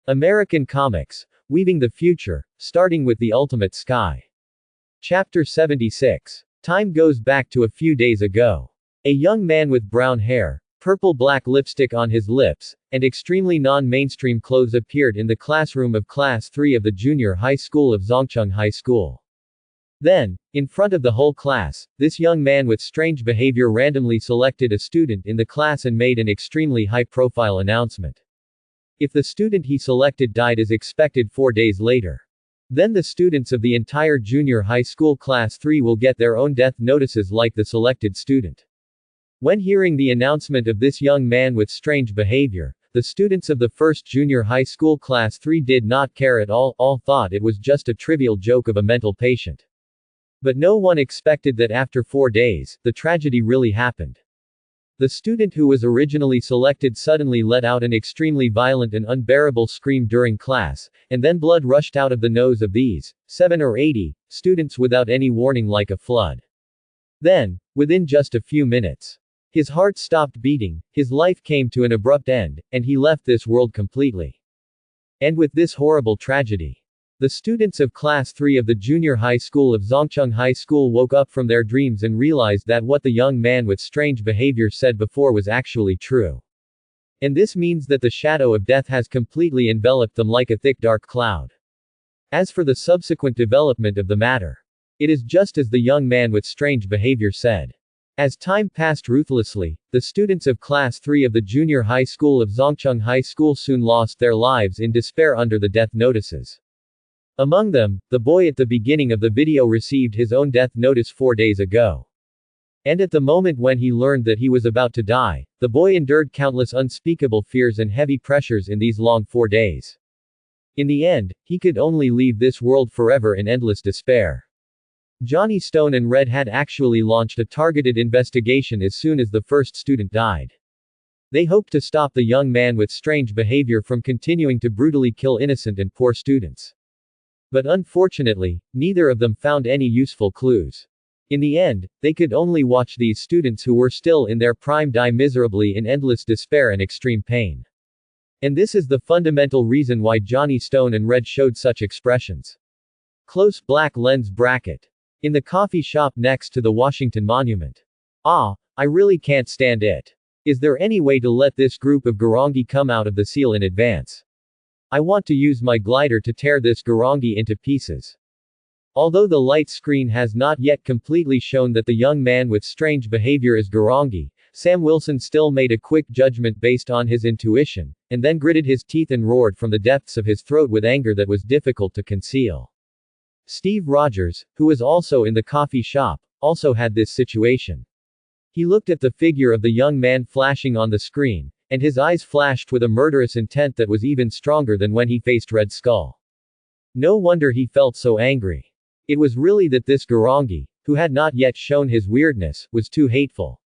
American Comics, Weaving the Future, starting with the Ultimate Sky. Chapter 76. Time goes back to a few days ago. A young man with brown hair, purple-black lipstick on his lips, and extremely non-mainstream clothes appeared in the classroom of Class 3 of the junior high school of Zhongcheng High School. Then, in front of the whole class, this young man with strange behavior randomly selected a student in the class and made an extremely high-profile announcement. If the student he selected died as expected 4 days later, then the students of the entire junior high school class 3 will get their own death notices like the selected student. When hearing the announcement of this young man with strange behavior, the students of the first junior high school class 3 did not care at all thought it was just a trivial joke of a mental patient. But no one expected that after 4 days, the tragedy really happened. The student who was originally selected suddenly let out an extremely violent and unbearable scream during class, and then blood rushed out of the nose of these 7 or 80 students without any warning like a flood. Then, within just a few minutes, his heart stopped beating, his life came to an abrupt end, and he left this world completely. And with this horrible tragedy, the students of Class 3 of the junior high school of Zhongcheng High School woke up from their dreams and realized that what the young man with strange behavior said before was actually true. And this means that the shadow of death has completely enveloped them like a thick dark cloud. As for the subsequent development of the matter, it is just as the young man with strange behavior said. As time passed ruthlessly, the students of Class 3 of the junior high school of Zhongcheng High School soon lost their lives in despair under the death notices. Among them, the boy at the beginning of the video received his own death notice 4 days ago. And at the moment when he learned that he was about to die, the boy endured countless unspeakable fears and heavy pressures in these long 4 days. In the end, he could only leave this world forever in endless despair. Johnny Stone and Red had actually launched a targeted investigation as soon as the first student died. They hoped to stop the young man with strange behavior from continuing to brutally kill innocent and poor students. But unfortunately, neither of them found any useful clues. In the end, they could only watch these students who were still in their prime die miserably in endless despair and extreme pain. And this is the fundamental reason why Johnny Stone and Red showed such expressions. Close black lens bracket. In the coffee shop next to the Washington Monument. Ah, I really can't stand it. Is there any way to let this group of Garangi come out of the seal in advance? I want to use my glider to tear this Garangi into pieces. Although the light screen has not yet completely shown that the young man with strange behavior is Garangi, Sam Wilson still made a quick judgment based on his intuition, and then gritted his teeth and roared from the depths of his throat with anger that was difficult to conceal. Steve Rogers, who was also in the coffee shop, also had this situation. He looked at the figure of the young man flashing on the screen, and his eyes flashed with a murderous intent that was even stronger than when he faced Red Skull. No wonder he felt so angry. It was really that this Garangi, who had not yet shown his weirdness, was too hateful.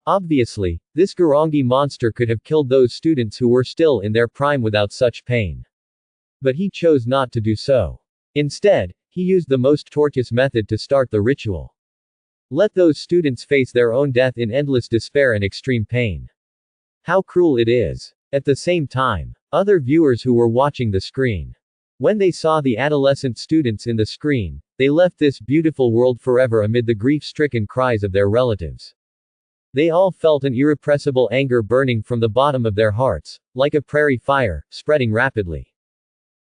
Obviously, this Garangi monster could have killed those students who were still in their prime without such pain. But he chose not to do so. Instead, he used the most tortuous method to start the ritual. Let those students face their own death in endless despair and extreme pain. How cruel it is. At the same time, other viewers who were watching the screen, when they saw the adolescent students in the screen, they left this beautiful world forever amid the grief-stricken cries of their relatives. They all felt an irrepressible anger burning from the bottom of their hearts, like a prairie fire, spreading rapidly.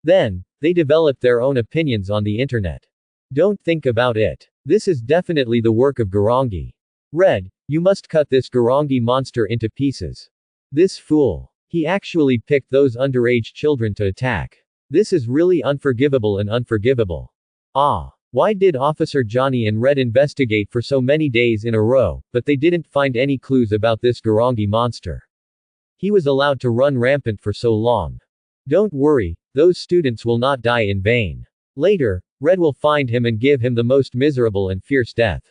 Then, they developed their own opinions on the internet. Don't think about it. This is definitely the work of Garangi. Red, you must cut this Garangi monster into pieces. This fool. He actually picked those underage children to attack. This is really unforgivable and unforgivable. Ah. Why did Officer Johnny and Red investigate for so many days in a row, but they didn't find any clues about this Garangi monster? He was allowed to run rampant for so long. Don't worry, those students will not die in vain. Later, Red will find him and give him the most miserable and fierce death.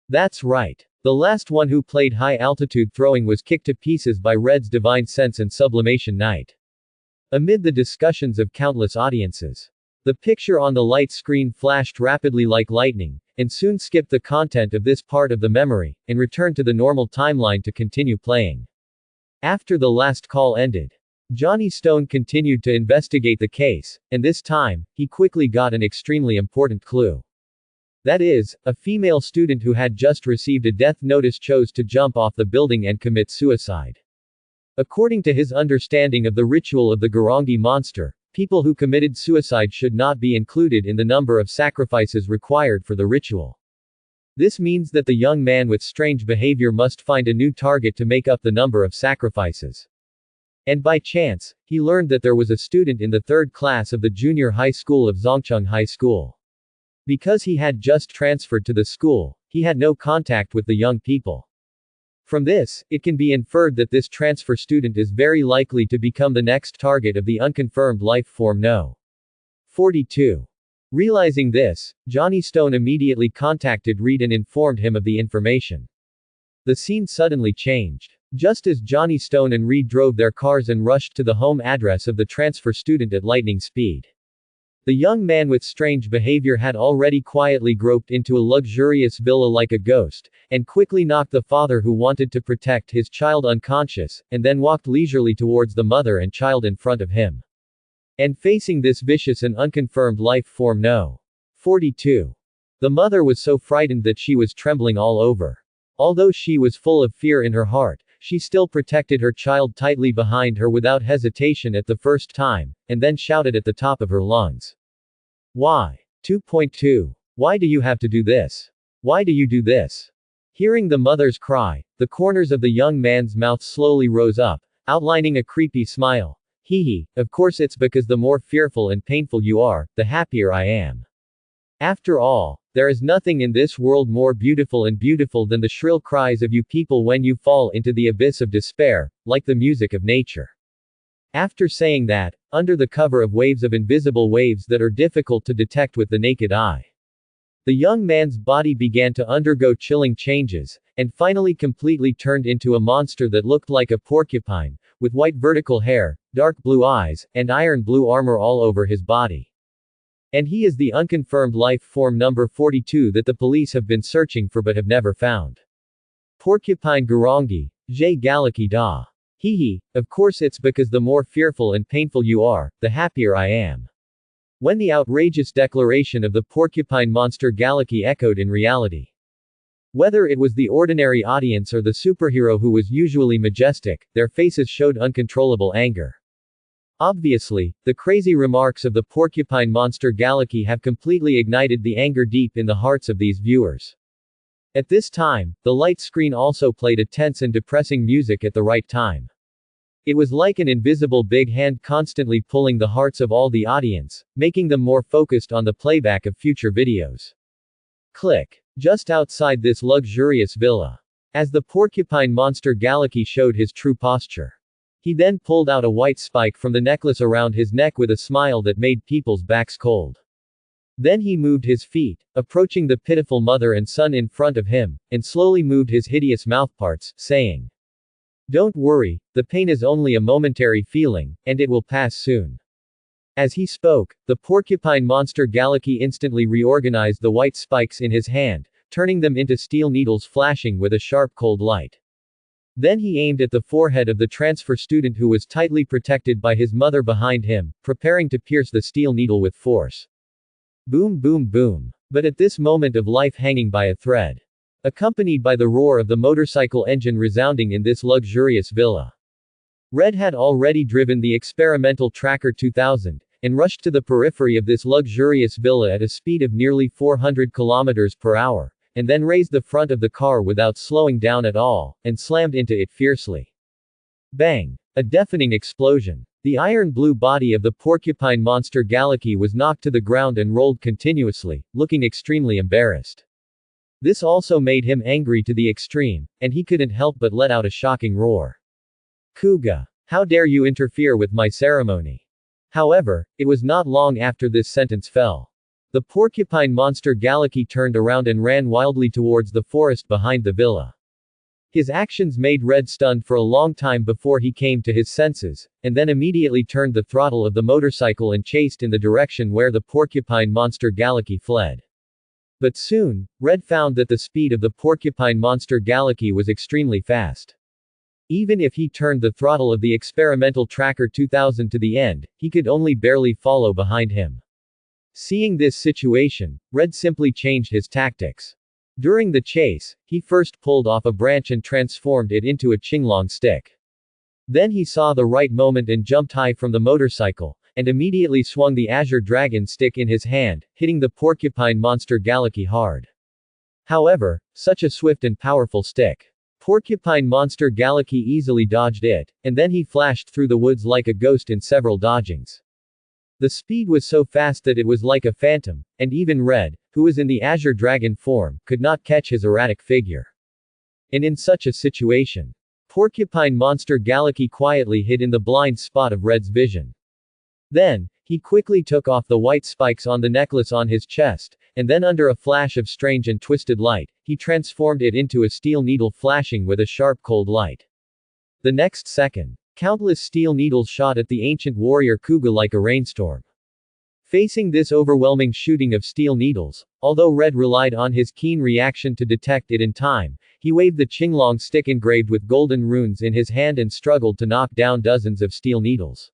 That's right. The last one who played high-altitude throwing was kicked to pieces by Red's Divine Sense and Sublimation Knight. Amid the discussions of countless audiences, the picture on the light screen flashed rapidly like lightning, and soon skipped the content of this part of the memory, and returned to the normal timeline to continue playing. After the last call ended, Johnny Stone continued to investigate the case, and this time, he quickly got an extremely important clue. That is, a female student who had just received a death notice chose to jump off the building and commit suicide. According to his understanding of the ritual of the Garangi monster, people who committed suicide should not be included in the number of sacrifices required for the ritual. This means that the young man with strange behavior must find a new target to make up the number of sacrifices. And by chance, he learned that there was a student in the third class of the junior high school of Zhongcheng High School. Because he had just transferred to the school, he had no contact with the young people. From this, it can be inferred that this transfer student is very likely to become the next target of the unconfirmed life form No. 42. Realizing this, Johnny Stone immediately contacted Reed and informed him of the information. The scene suddenly changed. Just as Johnny Stone and Reed drove their cars and rushed to the home address of the transfer student at lightning speed. The young man with strange behavior had already quietly groped into a luxurious villa like a ghost, and quickly knocked the father who wanted to protect his child unconscious, and then walked leisurely towards the mother and child in front of him. And facing this vicious and unconfirmed life form No. 42. The mother was so frightened that she was trembling all over. Although she was full of fear in her heart, she still protected her child tightly behind her without hesitation at the first time, and then shouted at the top of her lungs. Why? 2.2. Why do you have to do this? Why do you do this? Hearing the mother's cry, the corners of the young man's mouth slowly rose up, outlining a creepy smile. Hee hee, of course it's because the more fearful and painful you are, the happier I am. After all, there is nothing in this world more beautiful than the shrill cries of you people when you fall into the abyss of despair, like the music of nature. After saying that, under the cover of waves of invisible waves that are difficult to detect with the naked eye, the young man's body began to undergo chilling changes, and finally completely turned into a monster that looked like a porcupine, with white vertical hair, dark blue eyes, and iron blue armor all over his body. And he is the unconfirmed life form number 42 that the police have been searching for but have never found. Porcupine Garangi, Zhe Galaki Da. Hee hee, of course it's because the more fearful and painful you are, the happier I am. When the outrageous declaration of the porcupine monster Galaki echoed in reality. Whether it was the ordinary audience or the superhero who was usually majestic, their faces showed uncontrollable anger. Obviously, the crazy remarks of the porcupine monster Galaki have completely ignited the anger deep in the hearts of these viewers. At this time, the light screen also played a tense and depressing music at the right time. It was like an invisible big hand constantly pulling the hearts of all the audience, making them more focused on the playback of future videos. Click. Just outside this luxurious villa. As the porcupine monster Galaki showed his true posture. He then pulled out a white spike from the necklace around his neck with a smile that made people's backs cold. Then he moved his feet, approaching the pitiful mother and son in front of him, and slowly moved his hideous mouthparts, saying, "Don't worry, the pain is only a momentary feeling, and it will pass soon." As he spoke, the porcupine monster Galaki instantly reorganized the white spikes in his hand, turning them into steel needles flashing with a sharp cold light. Then he aimed at the forehead of the transfer student who was tightly protected by his mother behind him, preparing to pierce the steel needle with force. Boom boom boom. But at this moment of life hanging by a thread, accompanied by the roar of the motorcycle engine resounding in this luxurious villa. Red had already driven the experimental Tracker 2000, and rushed to the periphery of this luxurious villa at a speed of nearly 400 km per hour. And then raised the front of the car without slowing down at all, and slammed into it fiercely. Bang! A deafening explosion. The iron blue body of the porcupine monster Galaki was knocked to the ground and rolled continuously, looking extremely embarrassed. This also made him angry to the extreme, and he couldn't help but let out a shocking roar. Kuga! How dare you interfere with my ceremony? However, it was not long after this sentence fell. The porcupine monster Galaki turned around and ran wildly towards the forest behind the villa. His actions made Red stunned for a long time before he came to his senses, and then immediately turned the throttle of the motorcycle and chased in the direction where the porcupine monster Galaki fled. But soon, Red found that the speed of the porcupine monster Galaki was extremely fast. Even if he turned the throttle of the experimental Tracker 2000 to the end, he could only barely follow behind him. Seeing this situation, Red simply changed his tactics. During the chase, he first pulled off a branch and transformed it into a Qinglong stick. Then he saw the right moment and jumped high from the motorcycle, and immediately swung the Azure Dragon stick in his hand, hitting the porcupine monster Galaxy hard. However, such a swift and powerful stick. Porcupine monster Galaxy easily dodged it, and then he flashed through the woods like a ghost in several dodgings. The speed was so fast that it was like a phantom, and even Red, who was in the Azure Dragon form, could not catch his erratic figure. And in such a situation, Porcupine monster Galaxy quietly hid in the blind spot of Red's vision. Then, he quickly took off the white spikes on the necklace on his chest, and then under a flash of strange and twisted light, he transformed it into a steel needle flashing with a sharp cold light. The next second, countless steel needles shot at the ancient warrior Kuga like a rainstorm. Facing this overwhelming shooting of steel needles, although Red relied on his keen reaction to detect it in time, he waved the Qinglong stick engraved with golden runes in his hand and struggled to knock down dozens of steel needles.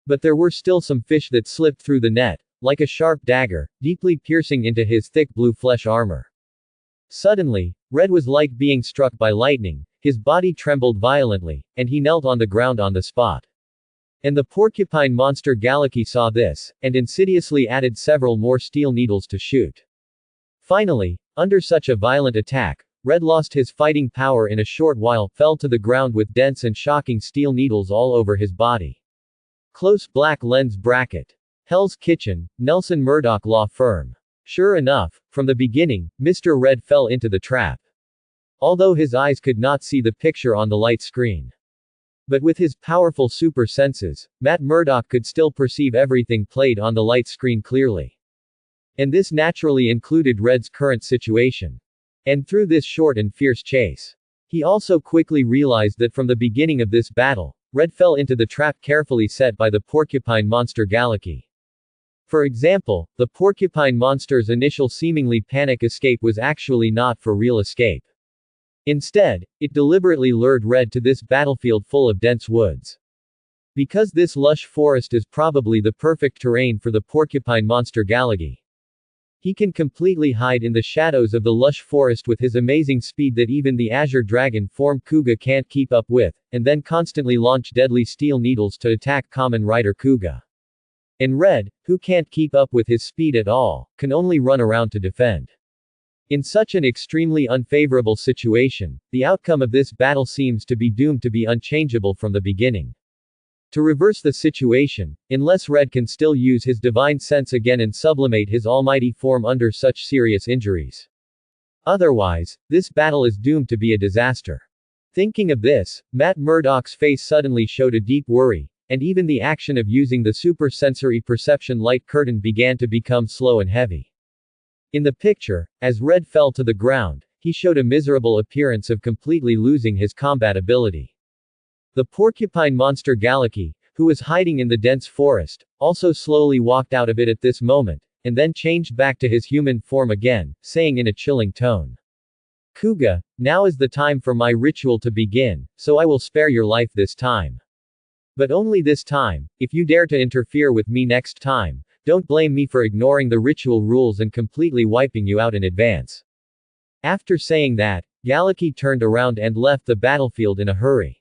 But there were still some fish that slipped through the net, like a sharp dagger, deeply piercing into his thick blue flesh armor. Suddenly, Red was like being struck by lightning, his body trembled violently, and he knelt on the ground on the spot. And the porcupine monster Galaxy saw this, and insidiously added several more steel needles to shoot. Finally, under such a violent attack, Red lost his fighting power in a short while, fell to the ground with dense and shocking steel needles all over his body. Close black lens bracket. Hell's Kitchen, Nelson Murdoch Law Firm. Sure enough, from the beginning, Mr. Red fell into the trap. Although his eyes could not see the picture on the light screen. But with his powerful super senses, Matt Murdock could still perceive everything played on the light screen clearly. And this naturally included Red's current situation. And through this short and fierce chase, he also quickly realized that from the beginning of this battle, Red fell into the trap carefully set by the porcupine monster Galaxy. For example, the porcupine monster's initial seemingly panic escape was actually not for real escape. Instead, it deliberately lured Red to this battlefield full of dense woods. Because this lush forest is probably the perfect terrain for the porcupine monster Galaxy. He can completely hide in the shadows of the lush forest with his amazing speed that even the Azure Dragon form Kuga can't keep up with, and then constantly launch deadly steel needles to attack Kamen Rider Kuga. And Red, who can't keep up with his speed at all, can only run around to defend. In such an extremely unfavorable situation, the outcome of this battle seems to be doomed to be unchangeable from the beginning. To reverse the situation, unless Red can still use his divine sense again and sublimate his almighty form under such serious injuries. Otherwise, this battle is doomed to be a disaster. Thinking of this, Matt Murdock's face suddenly showed a deep worry, and even the action of using the super sensory perception light curtain began to become slow and heavy. In the picture, as Red fell to the ground, he showed a miserable appearance of completely losing his combat ability. The porcupine monster Galaxy, who was hiding in the dense forest, also slowly walked out of it at this moment, and then changed back to his human form again, saying in a chilling tone, "Kuga, now is the time for my ritual to begin, so I will spare your life this time. But only this time. If you dare to interfere with me next time, don't blame me for ignoring the ritual rules and completely wiping you out in advance." After saying that, Galaxy turned around and left the battlefield in a hurry.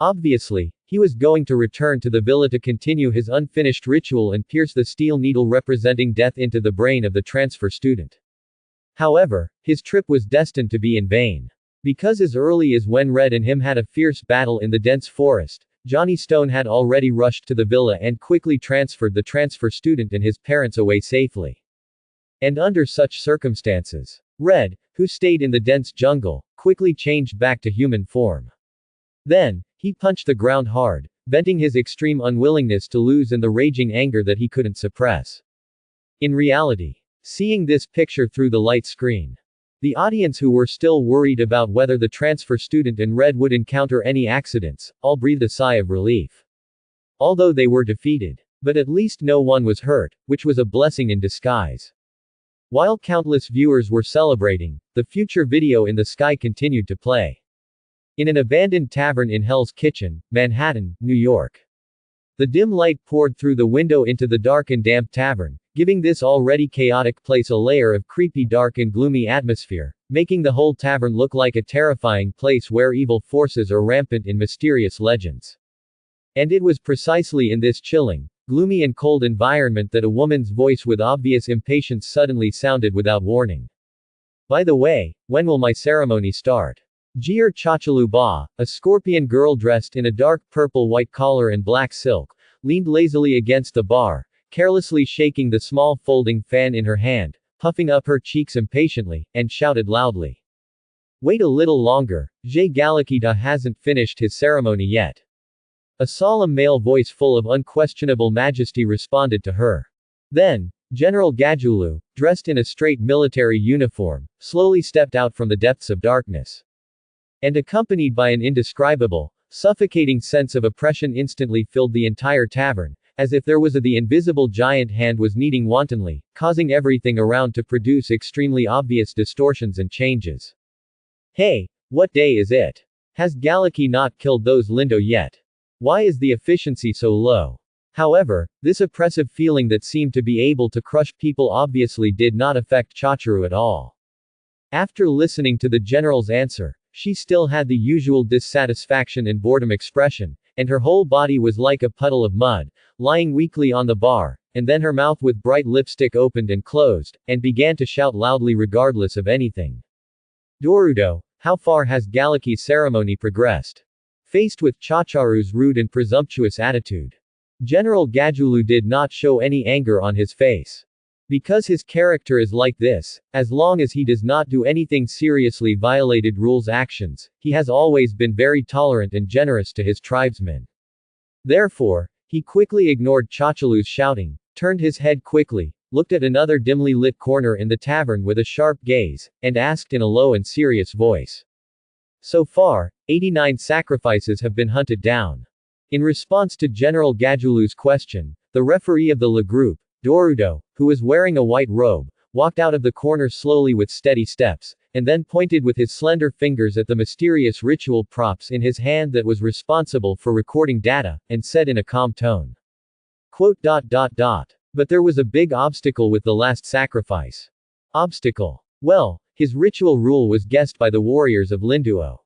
Obviously, he was going to return to the villa to continue his unfinished ritual and pierce the steel needle representing death into the brain of the transfer student. However, his trip was destined to be in vain. Because as early as when Red and him had a fierce battle in the dense forest, Johnny Stone had already rushed to the villa and quickly transferred the transfer student and his parents away safely. And under such circumstances, Red, who stayed in the dense jungle, quickly changed back to human form. Then, he punched the ground hard, venting his extreme unwillingness to lose and the raging anger that he couldn't suppress. In reality, seeing this picture through the light screen, the audience who were still worried about whether the transfer student and Red would encounter any accidents, all breathed a sigh of relief. Although they were defeated. But at least no one was hurt, which was a blessing in disguise. While countless viewers were celebrating, the future video in the sky continued to play. In an abandoned tavern in Hell's Kitchen, Manhattan, New York. The dim light poured through the window into the dark and damp tavern, giving this already chaotic place a layer of creepy dark and gloomy atmosphere, making the whole tavern look like a terrifying place where evil forces are rampant in mysterious legends. And it was precisely in this chilling, gloomy and cold environment that a woman's voice with obvious impatience suddenly sounded without warning. By the way, when will my ceremony start? Jeer Chachalu Ba, a scorpion girl dressed in a dark purple white collar and black silk, leaned lazily against the bar, carelessly shaking the small folding fan in her hand, puffing up her cheeks impatiently, and shouted loudly. Wait a little longer, Jay Galakida hasn't finished his ceremony yet. A solemn male voice full of unquestionable majesty responded to her. Then, General Gajulu, dressed in a straight military uniform, slowly stepped out from the depths of darkness. And accompanied by an indescribable, suffocating sense of oppression instantly filled the entire tavern, as if there was the invisible giant hand was kneading wantonly, causing everything around to produce extremely obvious distortions and changes. Hey, what day is it? Has Galaki not killed those Lindo yet? Why is the efficiency so low? However, this oppressive feeling that seemed to be able to crush people obviously did not affect Chacharu at all. After listening to the general's answer, she still had the usual dissatisfaction and boredom expression, and her whole body was like a puddle of mud, lying weakly on the bar, and then her mouth with bright lipstick opened and closed, and began to shout loudly regardless of anything. Dorudo, how far has Galaki's ceremony progressed? Faced with Chacharu's rude and presumptuous attitude, General Gajulu did not show any anger on his face. Because his character is like this, as long as he does not do anything seriously violated rules actions, he has always been very tolerant and generous to his tribesmen. Therefore, he quickly ignored Chachalu's shouting, turned his head quickly, looked at another dimly lit corner in the tavern with a sharp gaze, and asked in a low and serious voice. So far, 89 sacrifices have been hunted down. In response to General Gajulu's question, the referee of the La Group, Dorudo, who was wearing a white robe, walked out of the corner slowly with steady steps, and then pointed with his slender fingers at the mysterious ritual props in his hand that was responsible for recording data, and said in a calm tone. But there was a big obstacle with the last sacrifice. Obstacle. Well, his ritual rule was guessed by the warriors of Linduo.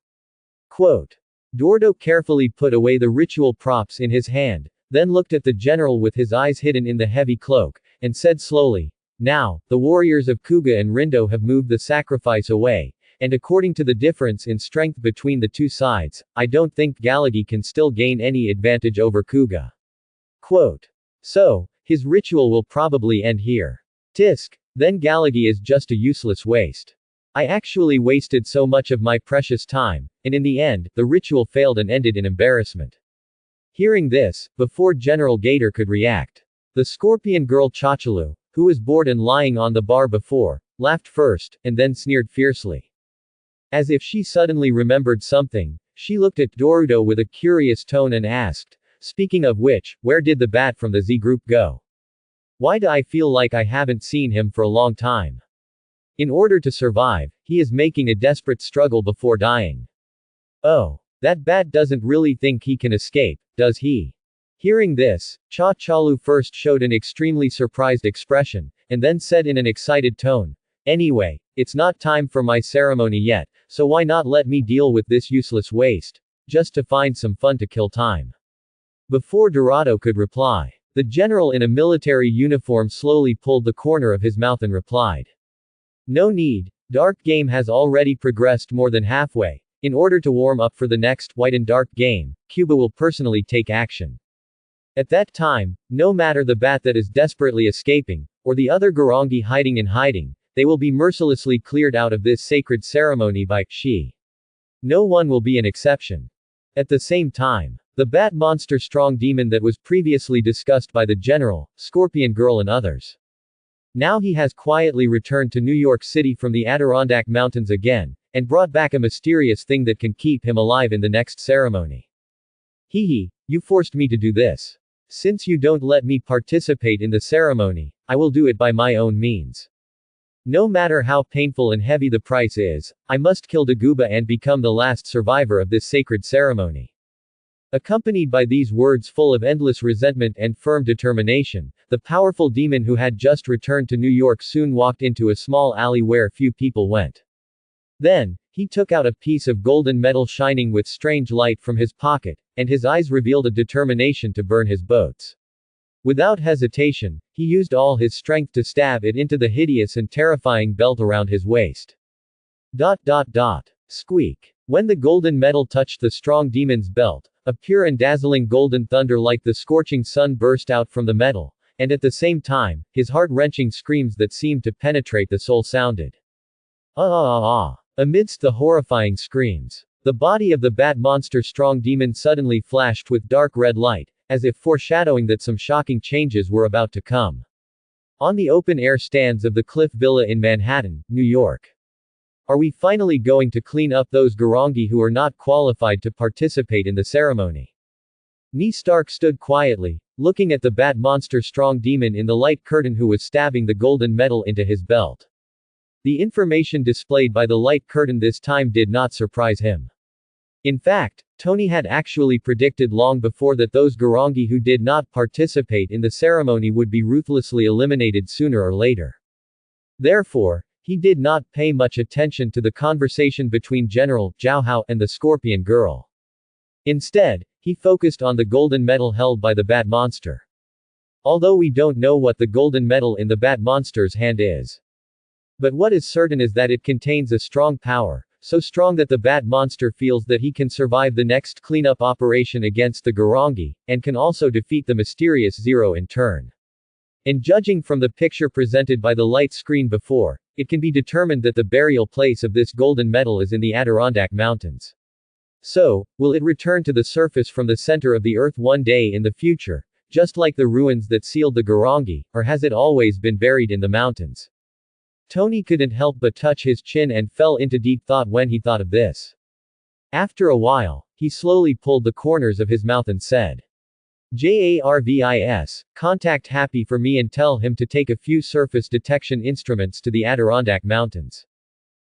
Dordo carefully put away the ritual props in his hand, then looked at the general with his eyes hidden in the heavy cloak, and said slowly, now, the warriors of Kuga and Rindo have moved the sacrifice away, and according to the difference in strength between the two sides, I don't think Galagi can still gain any advantage over Kuga. So, his ritual will probably end here. Tisk. Then Galagi is just a useless waste. I actually wasted so much of my precious time, and in the end, the ritual failed and ended in embarrassment. Hearing this, before General Gator could react, the scorpion girl Chachalu, who was bored and lying on the bar before, laughed first, and then sneered fiercely. As if she suddenly remembered something, she looked at Dorudo with a curious tone and asked, speaking of which, where did the bat from the Z group go? Why do I feel like I haven't seen him for a long time? In order to survive, he is making a desperate struggle before dying. Oh. That bat doesn't really think he can escape, does he? Hearing this, Chachalu first showed an extremely surprised expression, and then said in an excited tone, anyway, it's not time for my ceremony yet, so why not let me deal with this useless waste, just to find some fun to kill time. Before Dorado could reply, the general in a military uniform slowly pulled the corner of his mouth and replied. No need, Dark Game has already progressed more than halfway. In order to warm up for the next White and Dark game, Cuba will personally take action. At that time, no matter the bat that is desperately escaping, or the other Garangi hiding in hiding, they will be mercilessly cleared out of this sacred ceremony by she. No one will be an exception. At the same time, the bat monster strong demon that was previously discussed by the general, Scorpion Girl and others. Now he has quietly returned to New York City from the Adirondack Mountains again, and brought back a mysterious thing that can keep him alive in the next ceremony. Hehe, you forced me to do this. Since you don't let me participate in the ceremony, I will do it by my own means. No matter how painful and heavy the price is, I must kill Daguba and become the last survivor of this sacred ceremony. Accompanied by these words full of endless resentment and firm determination, the powerful demon who had just returned to New York soon walked into a small alley where few people went. Then, he took out a piece of golden metal shining with strange light from his pocket, and his eyes revealed a determination to burn his boats. Without hesitation, he used all his strength to stab it into the hideous and terrifying belt around his waist. Squeak. When the golden metal touched the strong demon's belt, a pure and dazzling golden thunder like the scorching sun burst out from the metal, and at the same time, his heart-wrenching screams that seemed to penetrate the soul sounded. Amidst the horrifying screams, the body of the bat monster strong demon suddenly flashed with dark red light, as if foreshadowing that some shocking changes were about to come. On the open-air stands of the Cliff Villa in Manhattan, New York. Are we finally going to clean up those Garangi who are not qualified to participate in the ceremony? Nee Stark stood quietly, looking at the bat monster strong demon in the light curtain who was stabbing the golden metal into his belt. The information displayed by the light curtain this time did not surprise him. In fact, Tony had actually predicted long before that those Garangi who did not participate in the ceremony would be ruthlessly eliminated sooner or later. Therefore, he did not pay much attention to the conversation between General Zhao Hao and the Scorpion Girl. Instead, he focused on the golden medal held by the bat monster. Although we don't know what the golden medal in the bat monster's hand is. But what is certain is that it contains a strong power, so strong that the bat monster feels that he can survive the next cleanup operation against the Garangi, and can also defeat the mysterious Zero in turn. And judging from the picture presented by the light screen before, it can be determined that the burial place of this golden medal is in the Adirondack Mountains. So, will it return to the surface from the center of the earth one day in the future, just like the ruins that sealed the Garangi, or has it always been buried in the mountains? Tony couldn't help but touch his chin and fell into deep thought when he thought of this. After a while, he slowly pulled the corners of his mouth and said, "Jarvis, contact Happy for me and tell him to take a few surface detection instruments to the Adirondack Mountains."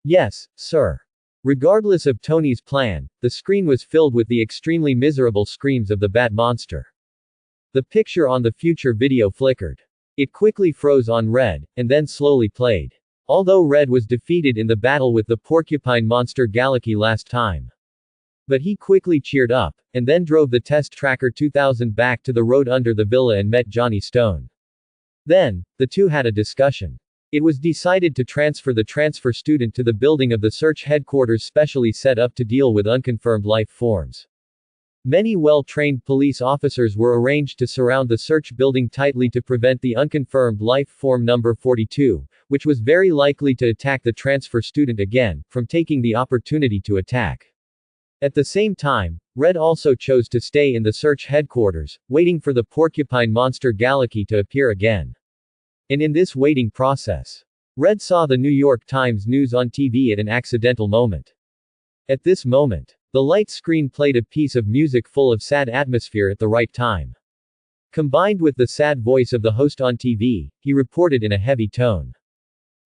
"Yes, sir." Regardless of Tony's plan, the screen was filled with the extremely miserable screams of the bat monster. The picture on the future video flickered. It quickly froze on red, and then slowly played. Although Red was defeated in the battle with the porcupine monster Galaki last time. But he quickly cheered up, and then drove the Test Tracker 2000 back to the road under the villa and met Johnny Stone. Then, the two had a discussion. It was decided to transfer the transfer student to the building of the search headquarters specially set up to deal with unconfirmed life forms. Many well-trained police officers were arranged to surround the search building tightly to prevent the unconfirmed life form number 42, which was very likely to attack the transfer student again, from taking the opportunity to attack. At the same time, Red also chose to stay in the search headquarters, waiting for the porcupine monster Galaki to appear again. And in this waiting process, Red saw the New York Times news on TV at an accidental moment. At this moment, the light screen played a piece of music full of sad atmosphere at the right time. Combined with the sad voice of the host on TV, he reported in a heavy tone.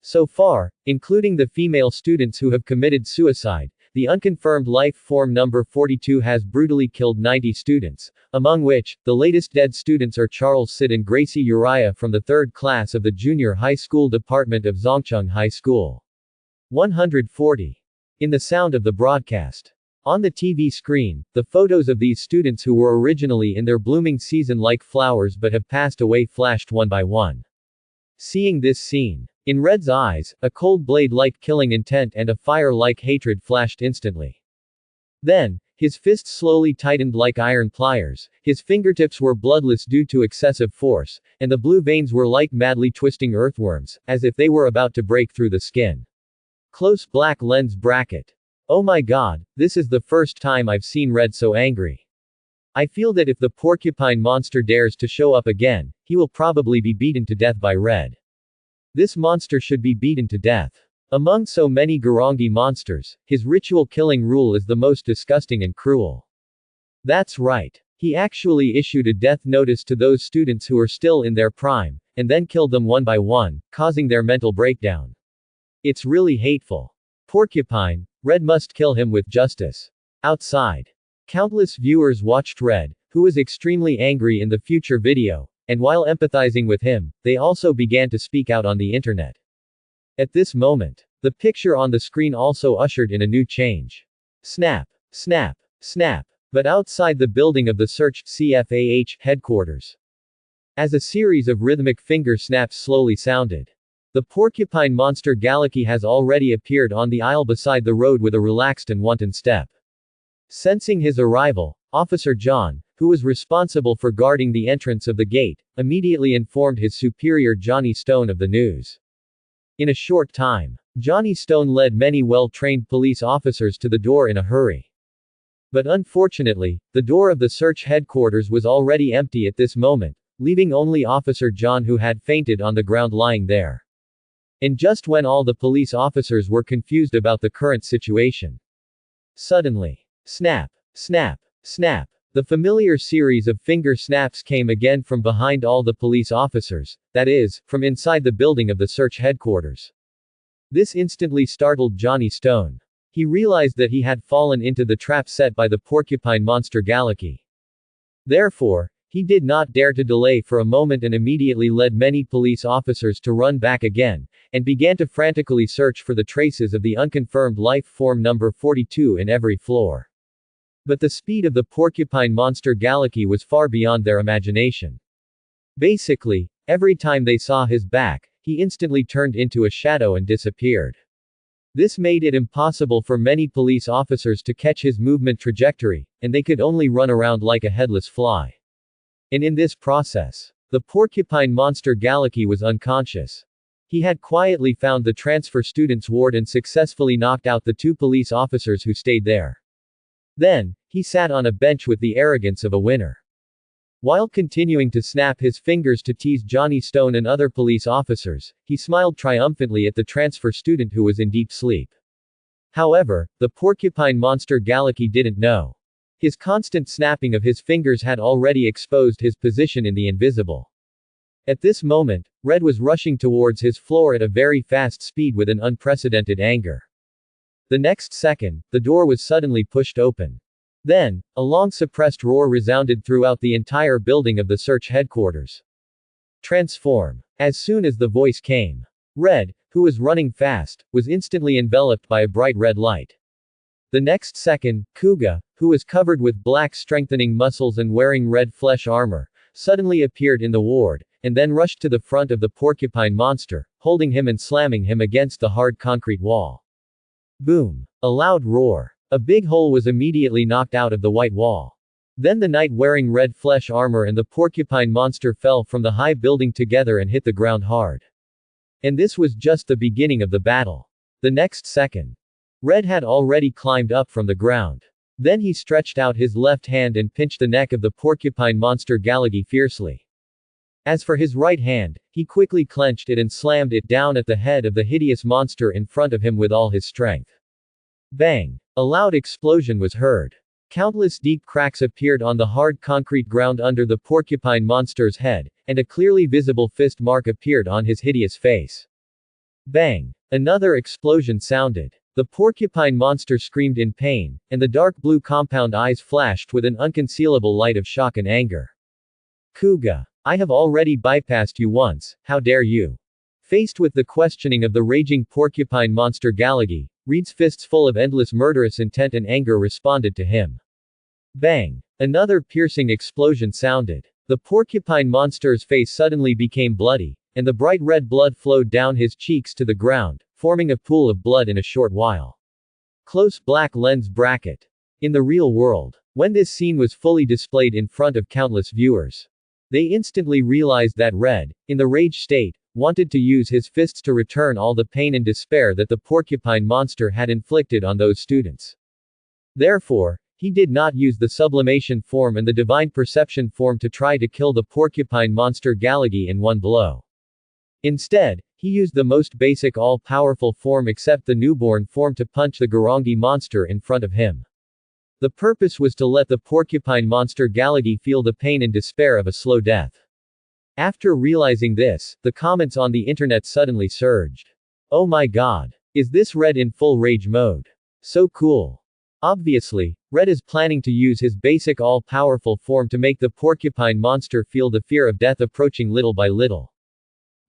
So far, including the female students who have committed suicide, the unconfirmed life form number 42 has brutally killed 90 students, among which, the latest dead students are Charles Sid and Gracie Uriah from the 3rd class of the junior high school department of Zhongcheng High School. 140. In the sound of the broadcast. On the TV screen, the photos of these students who were originally in their blooming season like flowers but have passed away flashed one by one. Seeing this scene, in Red's eyes, a cold blade-like killing intent and a fire-like hatred flashed instantly. Then, his fists slowly tightened like iron pliers, his fingertips were bloodless due to excessive force, and the blue veins were like madly twisting earthworms, as if they were about to break through the skin. Close black lens bracket. Oh my god, this is the first time I've seen Red so angry. I feel that if the porcupine monster dares to show up again, he will probably be beaten to death by Red. This monster should be beaten to death. Among so many Garangi monsters, his ritual killing rule is the most disgusting and cruel. That's right. He actually issued a death notice to those students who are still in their prime, and then killed them one by one, causing their mental breakdown. It's really hateful. Porcupine, Red must kill him with justice. Outside. Countless viewers watched Red, who was extremely angry in the future video, and while empathizing with him, they also began to speak out on the internet. At this moment, the picture on the screen also ushered in a new change. Snap, snap, snap. But outside the building of the Search CFAH headquarters. As a series of rhythmic finger snaps slowly sounded. The porcupine monster Galaki has already appeared on the aisle beside the road with a relaxed and wanton step. Sensing his arrival, Officer John, who was responsible for guarding the entrance of the gate, immediately informed his superior Johnny Stone of the news. In a short time, Johnny Stone led many well-trained police officers to the door in a hurry. But unfortunately, the door of the Search headquarters was already empty at this moment, leaving only Officer John, who had fainted on the ground lying there. And just when all the police officers were confused about the current situation. Suddenly, snap, snap, snap. The familiar series of finger snaps came again from behind all the police officers, that is, from inside the building of the Search headquarters. This instantly startled Johnny Stone. He realized that he had fallen into the trap set by the porcupine monster Galaki. Therefore, he did not dare to delay for a moment and immediately led many police officers to run back again, and began to frantically search for the traces of the unconfirmed life form number 42 in every floor. But the speed of the porcupine monster Galaki was far beyond their imagination. Basically, every time they saw his back, he instantly turned into a shadow and disappeared. This made it impossible for many police officers to catch his movement trajectory, and they could only run around like a headless fly. And in this process, the porcupine monster Galaki was unconscious. He had quietly found the transfer students' ward and successfully knocked out the 2 police officers who stayed there. Then, he sat on a bench with the arrogance of a winner. While continuing to snap his fingers to tease Johnny Stone and other police officers, he smiled triumphantly at the transfer student who was in deep sleep. However, the porcupine monster Galaki didn't know. His constant snapping of his fingers had already exposed his position in the invisible. At this moment, Red was rushing towards his floor at a very fast speed with an unprecedented anger. The next second, the door was suddenly pushed open. Then, a long-suppressed roar resounded throughout the entire building of the Search headquarters. Transform. As soon as the voice came, Red, who was running fast, was instantly enveloped by a bright red light. The next second, Kuga, who was covered with black strengthening muscles and wearing red flesh armor, suddenly appeared in the ward, and then rushed to the front of the porcupine monster, holding him and slamming him against the hard concrete wall. Boom. A loud roar. A big hole was immediately knocked out of the white wall. Then the knight wearing red flesh armor and the porcupine monster fell from the high building together and hit the ground hard. And this was just the beginning of the battle. The next second, Red had already climbed up from the ground. Then he stretched out his left hand and pinched the neck of the porcupine monster Galaki fiercely. As for his right hand, he quickly clenched it and slammed it down at the head of the hideous monster in front of him with all his strength. Bang! A loud explosion was heard. Countless deep cracks appeared on the hard concrete ground under the porcupine monster's head, and a clearly visible fist mark appeared on his hideous face. Bang! Another explosion sounded. The porcupine monster screamed in pain, and the dark blue compound eyes flashed with an unconcealable light of shock and anger. Kuga, I have already bypassed you once, how dare you? Faced with the questioning of the raging porcupine monster Galaki, Reed's fists full of endless murderous intent and anger responded to him. Bang! Another piercing explosion sounded. The porcupine monster's face suddenly became bloody, and the bright red blood flowed down his cheeks to the ground, forming a pool of blood in a short while. Close black lens bracket. In the real world, when this scene was fully displayed in front of countless viewers, they instantly realized that Red, in the rage state, wanted to use his fists to return all the pain and despair that the porcupine monster had inflicted on those students. Therefore, he did not use the sublimation form and the divine perception form to try to kill the porcupine monster Galaki in one blow. Instead, he used the most basic all-powerful form except the newborn form to punch the Garangi monster in front of him. The purpose was to let the porcupine monster Galaki feel the pain and despair of a slow death. After realizing this, the comments on the internet suddenly surged. Oh my god. Is this Red in full rage mode? So cool. Obviously, Red is planning to use his basic all-powerful form to make the porcupine monster feel the fear of death approaching little by little.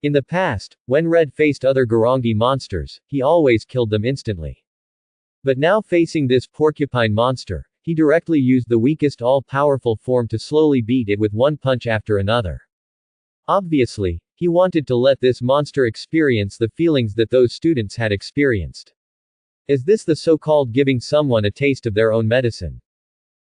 In the past, when Red faced other Garangi monsters, he always killed them instantly. But now facing this porcupine monster, he directly used the weakest all-powerful form to slowly beat it with one punch after another. Obviously, he wanted to let this monster experience the feelings that those students had experienced. Is this the so-called giving someone a taste of their own medicine?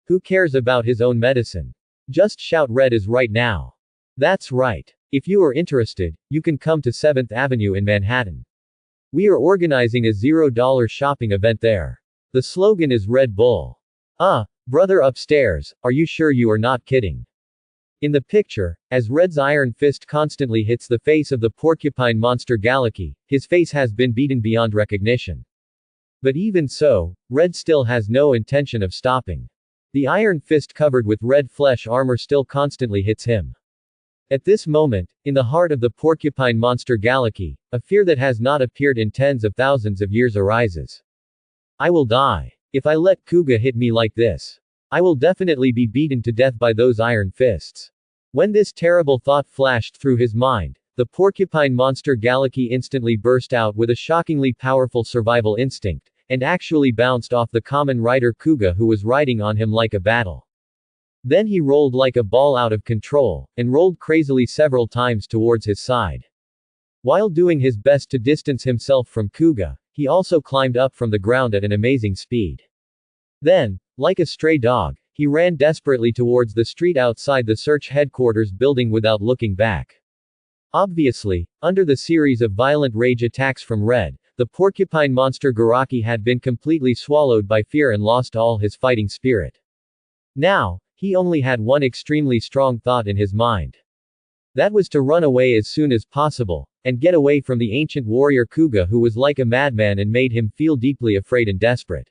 Who cares about his own medicine? Just shout Red is right now. That's right. If you are interested, you can come to 7th Avenue in Manhattan. We are organizing a $0 shopping event there. The slogan is Red Bull. Brother upstairs, are you sure you are not kidding? In the picture, as Red's iron fist constantly hits the face of the porcupine monster Galaki, his face has been beaten beyond recognition. But even so, Red still has no intention of stopping. The iron fist covered with red flesh armor still constantly hits him. At this moment, in the heart of the porcupine monster Galaki, a fear that has not appeared in tens of thousands of years arises. I will die. If I let Kuga hit me like this, I will definitely be beaten to death by those iron fists. When this terrible thought flashed through his mind, the porcupine monster Galaki instantly burst out with a shockingly powerful survival instinct, and actually bounced off the common rider Kuga who was riding on him like a battle. Then he rolled like a ball out of control, and rolled crazily several times towards his side. While doing his best to distance himself from Kuga, he also climbed up from the ground at an amazing speed. Then, like a stray dog, he ran desperately towards the street outside the search headquarters building without looking back. Obviously, under the series of violent rage attacks from Red, the porcupine monster Garaki had been completely swallowed by fear and lost all his fighting spirit. Now, he only had one extremely strong thought in his mind. That was to run away as soon as possible, and get away from the ancient warrior Kuga who was like a madman and made him feel deeply afraid and desperate.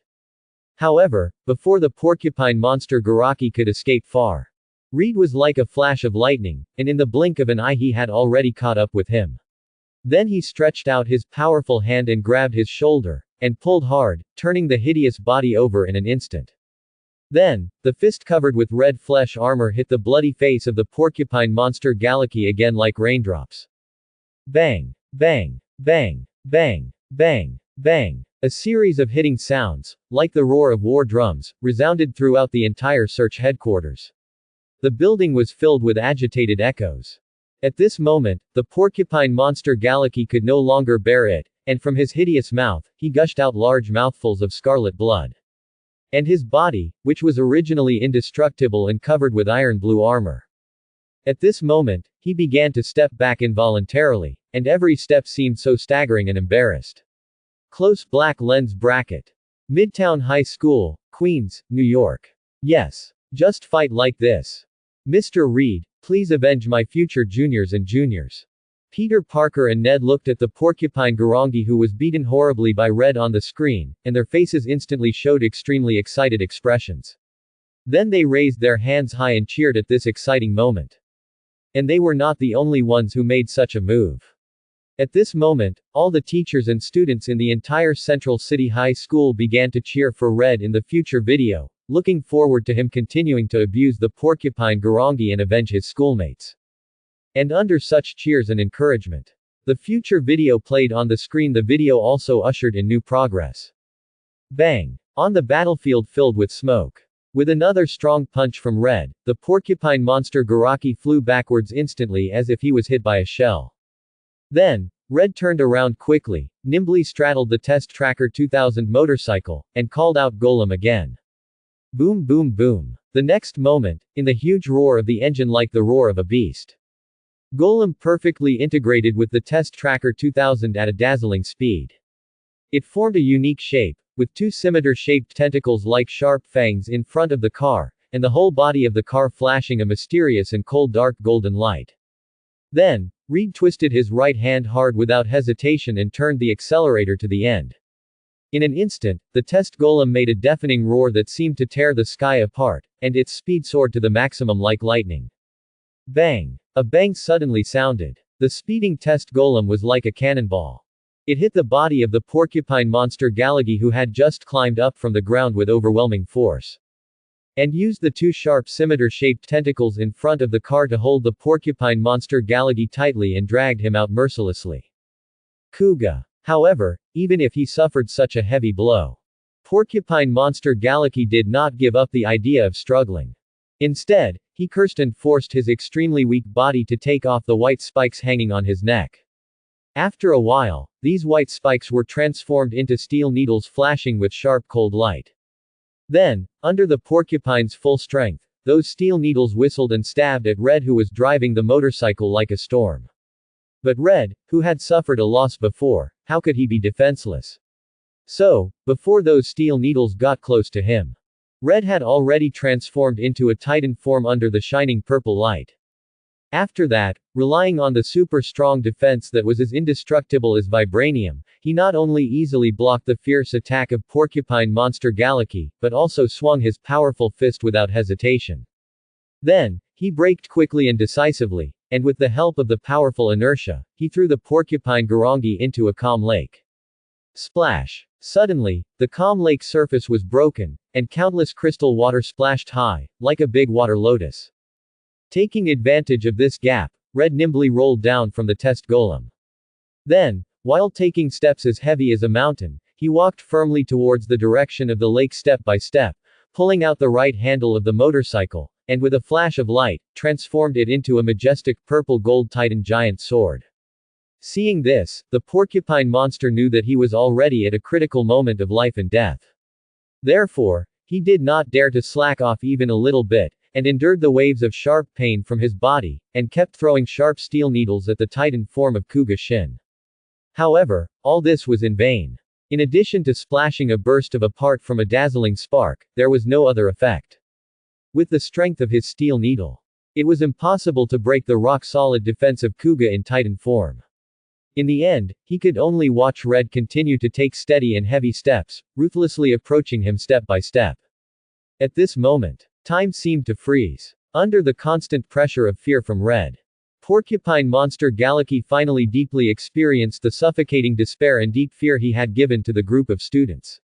However, before the porcupine monster Garaki could escape far, Reed was like a flash of lightning, and in the blink of an eye he had already caught up with him. Then he stretched out his powerful hand and grabbed his shoulder, and pulled hard, turning the hideous body over in an instant. Then, the fist covered with red flesh armor hit the bloody face of the porcupine monster Galaki again like raindrops. Bang! Bang! Bang! Bang! Bang! Bang! A series of hitting sounds, like the roar of war drums, resounded throughout the entire search headquarters. The building was filled with agitated echoes. At this moment, the porcupine monster Galaki could no longer bear it, and from his hideous mouth, he gushed out large mouthfuls of scarlet blood. And his body, which was originally indestructible and covered with iron blue armor. At this moment, he began to step back involuntarily, and every step seemed so staggering and embarrassed. Close black lens bracket. Midtown High School, Queens, New York. Yes. Just fight like this. Mr. Reed, please avenge my future juniors and juniors. Peter Parker and Ned looked at the porcupine Garangi who was beaten horribly by Red on the screen, and their faces instantly showed extremely excited expressions. Then they raised their hands high and cheered at this exciting moment. And they were not the only ones who made such a move. At this moment, all the teachers and students in the entire Central City High School began to cheer for Red in the future video, looking forward to him continuing to abuse the porcupine Garangi and avenge his schoolmates. And under such cheers and encouragement, the future video played on the screen. The video also ushered in new progress. Bang! On the battlefield filled with smoke. With another strong punch from Red, the porcupine monster Garaki flew backwards instantly as if he was hit by a shell. Then, Red turned around quickly, nimbly straddled the Test Tracker 2000 motorcycle, and called out Golem again. Boom boom boom. The next moment, in the huge roar of the engine like the roar of a beast, Golem perfectly integrated with the Test Tracker 2000 at a dazzling speed. It formed a unique shape, with two scimitar-shaped tentacles like sharp fangs in front of the car, and the whole body of the car flashing a mysterious and cold dark golden light. Then, Reed twisted his right hand hard without hesitation and turned the accelerator to the end. In an instant, the test golem made a deafening roar that seemed to tear the sky apart, and its speed soared to the maximum like lightning. Bang! A bang suddenly sounded. The speeding test golem was like a cannonball. It hit the body of the porcupine monster Galagi, who had just climbed up from the ground with overwhelming force, and used the two sharp scimitar-shaped tentacles in front of the car to hold the porcupine monster Galagi tightly and dragged him out mercilessly. Kuga. However, even if he suffered such a heavy blow, porcupine monster Galagi did not give up the idea of struggling. Instead, he cursed and forced his extremely weak body to take off the white spikes hanging on his neck. After a while, these white spikes were transformed into steel needles flashing with sharp cold light. Then, under the porcupine's full strength, those steel needles whistled and stabbed at Red, who was driving the motorcycle like a storm. But Red, who had suffered a loss before, how could he be defenseless? So, before those steel needles got close to him, Red had already transformed into a titan form under the shining purple light. After that, relying on the super-strong defense that was as indestructible as vibranium, he not only easily blocked the fierce attack of porcupine monster Galaki, but also swung his powerful fist without hesitation. Then, he braked quickly and decisively, and with the help of the powerful inertia, he threw the porcupine Garangi into a calm lake. Splash! Suddenly, the calm lake surface was broken, and countless crystal water splashed high, like a big water lotus. Taking advantage of this gap, Red nimbly rolled down from the test golem. Then, while taking steps as heavy as a mountain, he walked firmly towards the direction of the lake step by step, pulling out the right handle of the motorcycle, and with a flash of light, transformed it into a majestic purple-gold titan giant sword. Seeing this, the porcupine monster knew that he was already at a critical moment of life and death. Therefore, he did not dare to slack off even a little bit, and endured the waves of sharp pain from his body, and kept throwing sharp steel needles at the titan form of Kuga Shin. However, all this was in vain. In addition to splashing a burst of apart from a dazzling spark, there was no other effect. With the strength of his steel needle, it was impossible to break the rock-solid defense of Kuga in titan form. In the end, he could only watch Red continue to take steady and heavy steps, ruthlessly approaching him step by step. At this moment, time seemed to freeze. Under the constant pressure of fear from Red, porcupine monster Galaki finally deeply experienced the suffocating despair and deep fear he had given to the group of students.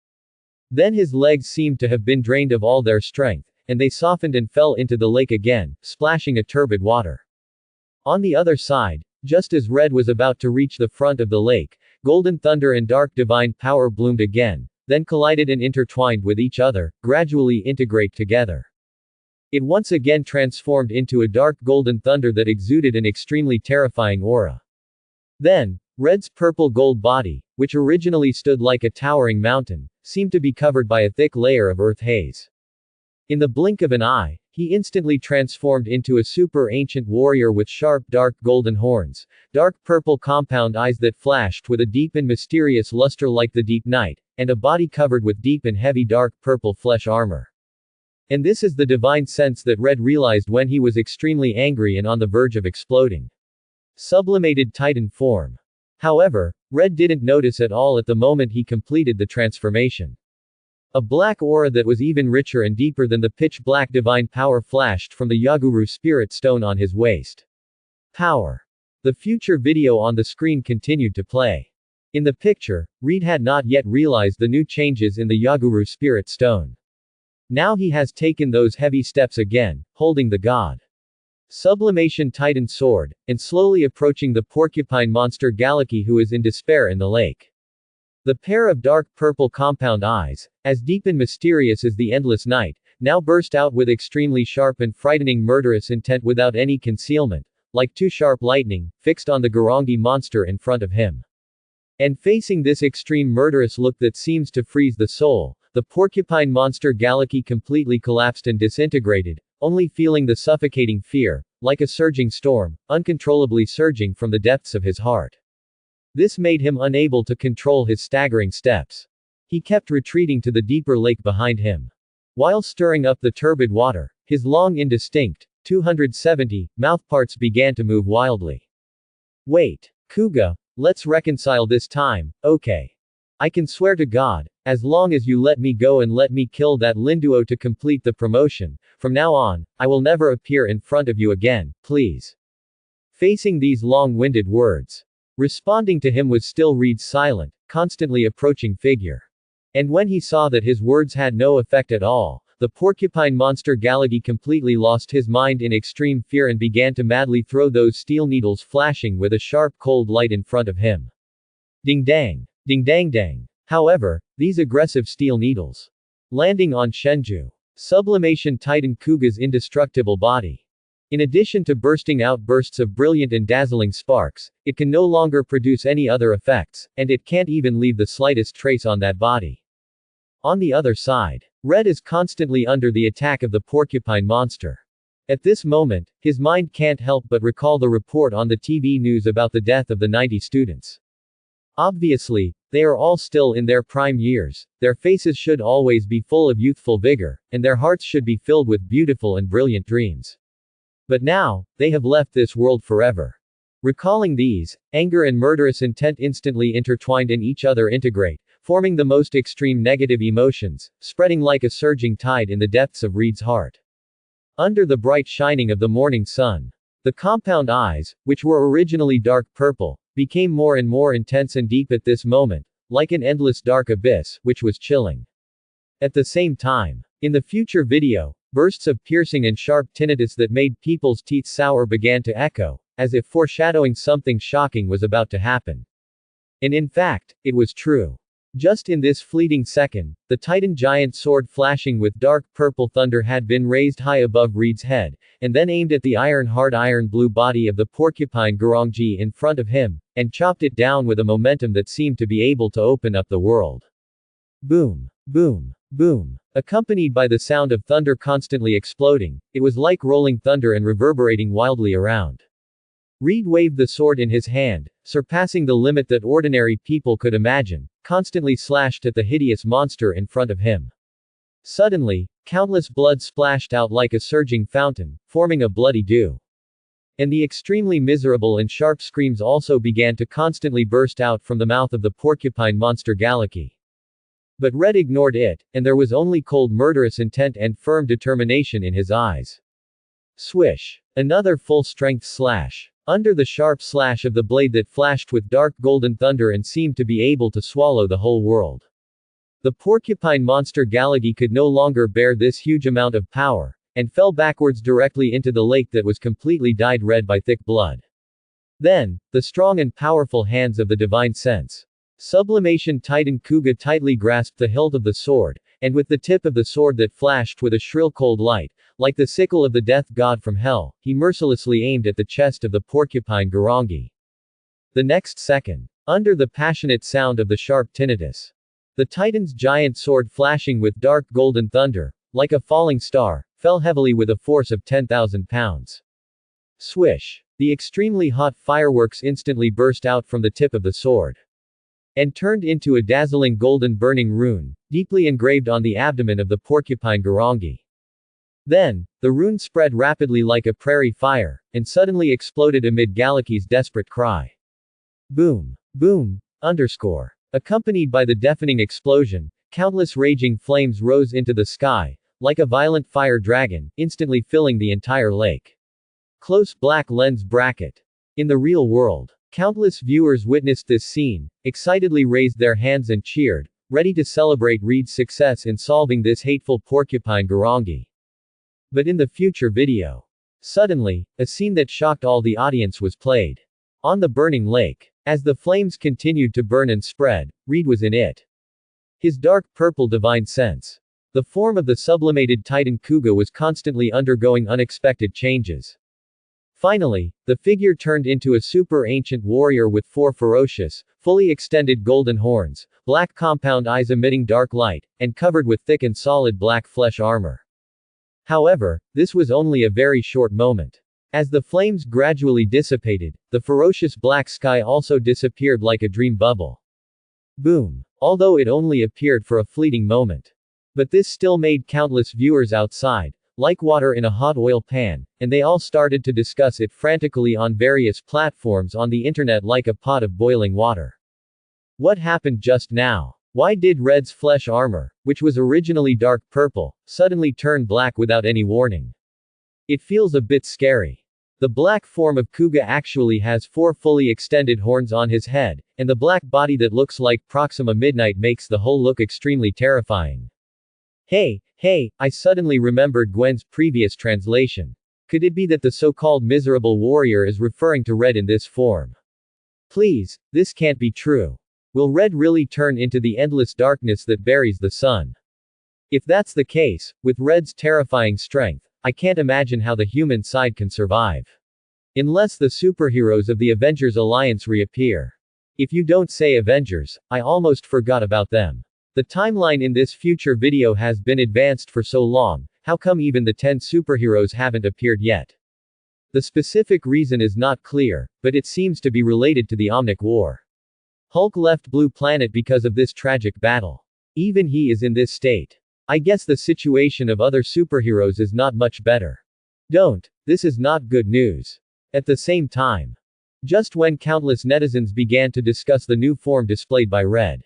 Then his legs seemed to have been drained of all their strength, and they softened and fell into the lake again, splashing a turbid water. On the other side, just as Red was about to reach the front of the lake, golden thunder and dark divine power bloomed again, then collided and intertwined with each other, gradually integrate together. It once again transformed into a dark golden thunder that exuded an extremely terrifying aura. Then, Red's purple-gold body, which originally stood like a towering mountain, seemed to be covered by a thick layer of earth haze. In the blink of an eye, he instantly transformed into a super-ancient warrior with sharp dark golden horns, dark purple compound eyes that flashed with a deep and mysterious luster like the deep night, and a body covered with deep and heavy dark purple flesh armor. And this is the divine sense that Red realized when he was extremely angry and on the verge of exploding. Sublimated Titan form. However, Red didn't notice at all at the moment he completed the transformation. A black aura that was even richer and deeper than the pitch-black divine power flashed from the Yaguru spirit stone on his waist. Power. The future video on the screen continued to play. In the picture, Reed had not yet realized the new changes in the Yaguru spirit stone. Now he has taken those heavy steps again, holding the god Sublimation Titan sword, and slowly approaching the porcupine monster Galaki, who is in despair in the lake. The pair of dark purple compound eyes, as deep and mysterious as the endless night, now burst out with extremely sharp and frightening murderous intent without any concealment, like two sharp lightning, fixed on the Garangi monster in front of him. And facing this extreme murderous look that seems to freeze the soul, the porcupine monster Galaki completely collapsed and disintegrated, only feeling the suffocating fear, like a surging storm, uncontrollably surging from the depths of his heart. This made him unable to control his staggering steps. He kept retreating to the deeper lake behind him. While stirring up the turbid water, his long indistinct, 270, mouthparts began to move wildly. Wait, Kuga, let's reconcile this time, okay? I can swear to God, as long as you let me go and let me kill that Linduo to complete the promotion, from now on, I will never appear in front of you again, please. Facing these long-winded words, Responding to him was still Reed's silent, constantly approaching figure. And when he saw that his words had no effect at all, the porcupine monster Galagi completely lost his mind in extreme fear and began to madly throw those steel needles flashing with a sharp cold light in front of him. Ding dang. Ding dang dang. However, these aggressive steel needles landing on Shenju Sublimation Titan Kuga's indestructible body. In addition to bursting out bursts of brilliant and dazzling sparks, it can no longer produce any other effects, and it can't even leave the slightest trace on that body. On the other side, Red is constantly under the attack of the porcupine monster. At this moment, his mind can't help but recall the report on the TV news about the death of the 90 students. Obviously, they are all still in their prime years, their faces should always be full of youthful vigor, and their hearts should be filled with beautiful and brilliant dreams. But now, they have left this world forever. Recalling these, anger and murderous intent instantly intertwined in each other integrate, forming the most extreme negative emotions, spreading like a surging tide in the depths of Reed's heart. Under the bright shining of the morning sun, the compound eyes, which were originally dark purple, became more and more intense and deep at this moment, like an endless dark abyss, which was chilling. At the same time, in the future video, bursts of piercing and sharp tinnitus that made people's teeth sour began to echo, as if foreshadowing something shocking was about to happen. And in fact, it was true. Just in this fleeting second, the Titan giant sword flashing with dark purple thunder had been raised high above Reed's head, and then aimed at the iron-hard iron-blue body of the porcupine Gurangi in front of him, and chopped it down with a momentum that seemed to be able to open up the world. Boom. Boom. Boom. Accompanied by the sound of thunder constantly exploding, it was like rolling thunder and reverberating wildly around. Reed waved the sword in his hand, surpassing the limit that ordinary people could imagine, constantly slashed at the hideous monster in front of him. Suddenly, countless blood splashed out like a surging fountain, forming a bloody dew. And the extremely miserable and sharp screams also began to constantly burst out from the mouth of the porcupine monster Galaxy. But Red ignored it, and there was only cold murderous intent and firm determination in his eyes. Swish. Another full-strength slash. Under the sharp slash of the blade that flashed with dark golden thunder and seemed to be able to swallow the whole world. The porcupine monster Galaxy could no longer bear this huge amount of power, and fell backwards directly into the lake that was completely dyed red by thick blood. Then, the strong and powerful hands of the divine sense. Sublimation Titan Kuga tightly grasped the hilt of the sword, and with the tip of the sword that flashed with a shrill cold light, like the sickle of the death god from hell, he mercilessly aimed at the chest of the porcupine Gurangi. The next second, under the passionate sound of the sharp tinnitus, the Titan's giant sword flashing with dark golden thunder, like a falling star, fell heavily with a force of 10,000 pounds. Swish! The extremely hot fireworks instantly burst out from the tip of the sword. And turned into a dazzling golden burning rune, deeply engraved on the abdomen of the porcupine Gurangi. Then, the rune spread rapidly like a prairie fire, and suddenly exploded amid Galaxy's desperate cry. Boom. Boom. Underscore. Accompanied by the deafening explosion, countless raging flames rose into the sky, like a violent fire dragon, instantly filling the entire lake. Close black lens bracket. In the real world, countless viewers witnessed this scene, excitedly raised their hands and cheered, ready to celebrate Reed's success in solving this hateful porcupine Gurangi. But in the future video, suddenly, a scene that shocked all the audience was played. On the burning lake. As the flames continued to burn and spread, Reed was in it. His dark purple divine sense. The form of the sublimated Titan Kuga was constantly undergoing unexpected changes. Finally, the figure turned into a super ancient warrior with 4 ferocious, fully extended golden horns, black compound eyes emitting dark light, and covered with thick and solid black flesh armor. However, this was only a very short moment. As the flames gradually dissipated, the ferocious black sky also disappeared like a dream bubble. Boom. Although it only appeared for a fleeting moment. But this still made countless viewers outside, like water in a hot oil pan, and they all started to discuss it frantically on various platforms on the internet like a pot of boiling water. What happened just now? Why did Red's flesh armor, which was originally dark purple, suddenly turn black without any warning? It feels a bit scary. The black form of Kuga actually has 4 fully extended horns on his head, and the black body that looks like Proxima Midnight makes the whole look extremely terrifying. Hey, I suddenly remembered Gwen's previous translation. Could it be that the so-called miserable warrior is referring to Red in this form? Please, this can't be true. Will Red really turn into the endless darkness that buries the sun? If that's the case, with Red's terrifying strength, I can't imagine how the human side can survive. Unless the superheroes of the Avengers Alliance reappear. If you don't say Avengers, I almost forgot about them. The timeline in this future video has been advanced for so long, how come even the 10 superheroes haven't appeared yet? The specific reason is not clear, but it seems to be related to the Omnic War. Hulk left Blue Planet because of this tragic battle. Even he is in this state. I guess the situation of other superheroes is not much better. This is not good news. At the same time, just when countless netizens began to discuss the new form displayed by Red,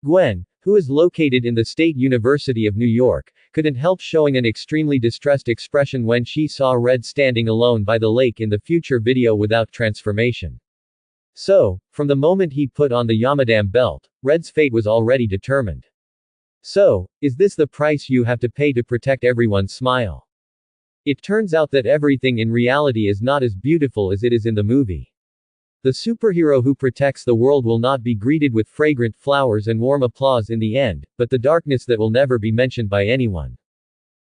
Gwen, who is located in the State University of New York, couldn't help showing an extremely distressed expression when she saw Red standing alone by the lake in the future video without transformation. So, from the moment he put on the Yamadam belt, Red's fate was already determined. So, is this the price you have to pay to protect everyone's smile? It turns out that everything in reality is not as beautiful as it is in the movie. The superhero who protects the world will not be greeted with fragrant flowers and warm applause in the end, but the darkness that will never be mentioned by anyone.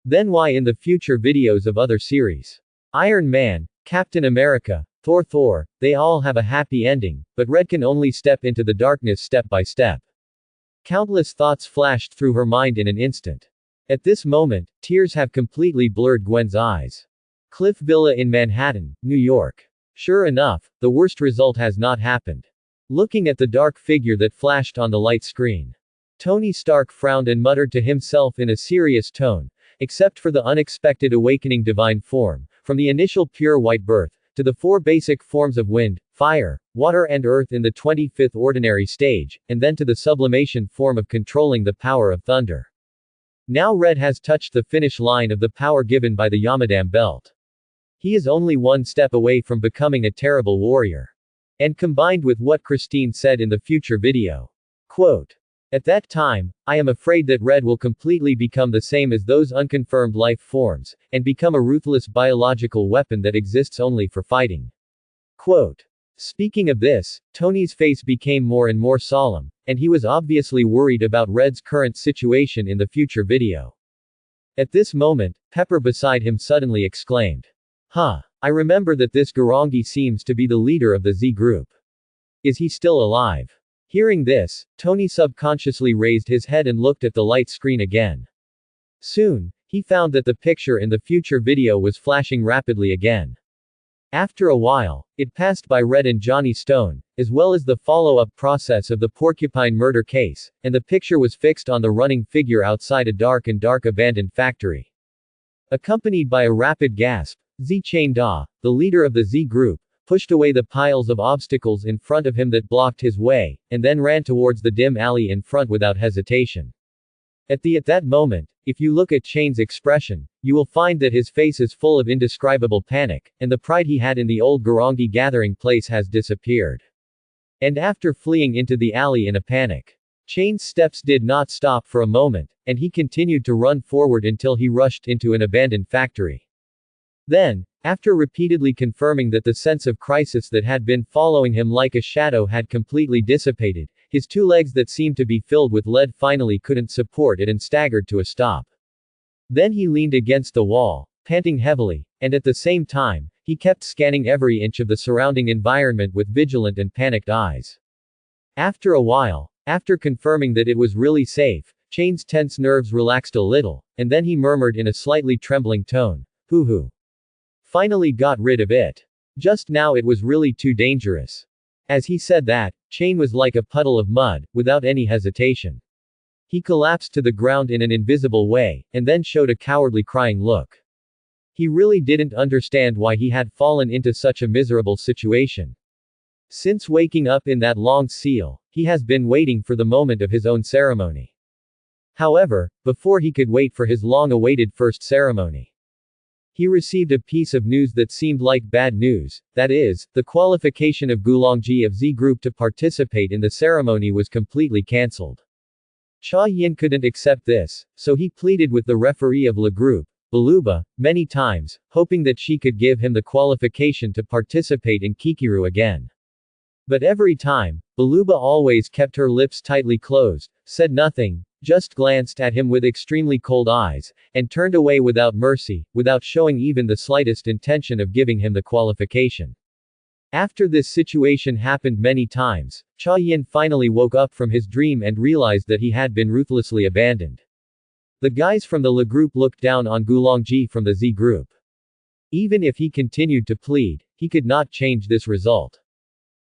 Then why in the future videos of other series? Iron Man, Captain America, Thor, they all have a happy ending, but Red can only step into the darkness step by step. Countless thoughts flashed through her mind in an instant. At this moment, tears have completely blurred Gwen's eyes. Cliff Villa in Manhattan, New York. Sure enough, the worst result has not happened. Looking at the dark figure that flashed on the light screen, Tony Stark frowned and muttered to himself in a serious tone, except for the unexpected awakening divine form, from the initial pure white birth, to the 4 basic forms of wind, fire, water and earth in the 25th ordinary stage, and then to the sublimation form of controlling the power of thunder. Now Red has touched the finish line of the power given by the Yamadam belt. He is only one step away from becoming a terrible warrior. And combined with what Christine said in the future video. Quote. At that time, I am afraid that Red will completely become the same as those unconfirmed life forms, and become a ruthless biological weapon that exists only for fighting. Quote. Speaking of this, Tony's face became more and more solemn, and he was obviously worried about Red's current situation in the future video. At this moment, Pepper beside him suddenly exclaimed. I remember that this Garangi seems to be the leader of the Z group. Is he still alive? Hearing this, Tony subconsciously raised his head and looked at the light screen again. Soon, he found that the picture in the future video was flashing rapidly again. After a while, it passed by Red and Johnny Stone, as well as the follow-up process of the Porcupine murder case, and the picture was fixed on the running figure outside a dark abandoned factory. Accompanied by a rapid gasp, Z Chain Da, the leader of the Z group, pushed away the piles of obstacles in front of him that blocked his way, and then ran towards the dim alley in front without hesitation. At that moment, if you look at Chain's expression, you will find that his face is full of indescribable panic, and the pride he had in the old Garangi gathering place has disappeared. And after fleeing into the alley in a panic, Chain's steps did not stop for a moment, and he continued to run forward until he rushed into an abandoned factory. Then, after repeatedly confirming that the sense of crisis that had been following him like a shadow had completely dissipated, his 2 legs that seemed to be filled with lead finally couldn't support it and staggered to a stop. Then he leaned against the wall, panting heavily, and at the same time, he kept scanning every inch of the surrounding environment with vigilant and panicked eyes. After a while, after confirming that it was really safe, Chain's tense nerves relaxed a little, and then he murmured in a slightly trembling tone, "Hoo-hoo. Finally got rid of it. Just now it was really too dangerous." As he said that, Chain was like a puddle of mud, without any hesitation. He collapsed to the ground in an invisible way, and then showed a cowardly crying look. He really didn't understand why he had fallen into such a miserable situation. Since waking up in that long seal, he has been waiting for the moment of his own ceremony. However, before he could wait for his long-awaited first ceremony, He received a piece of news that seemed like bad news, that is, the qualification of Gulongji of Z Group to participate in the ceremony was completely cancelled. Cha Yin couldn't accept this, so he pleaded with the referee of Le Groupe, Baluba, many times, hoping that she could give him the qualification to participate in Kikiru again. But every time, Baluba always kept her lips tightly closed, said nothing, just glanced at him with extremely cold eyes, and turned away without mercy, without showing even the slightest intention of giving him the qualification. After this situation happened many times, Cha Yin finally woke up from his dream and realized that he had been ruthlessly abandoned. The guys from the Le Group looked down on Gulongji from the Z Group. Even if he continued to plead, he could not change this result.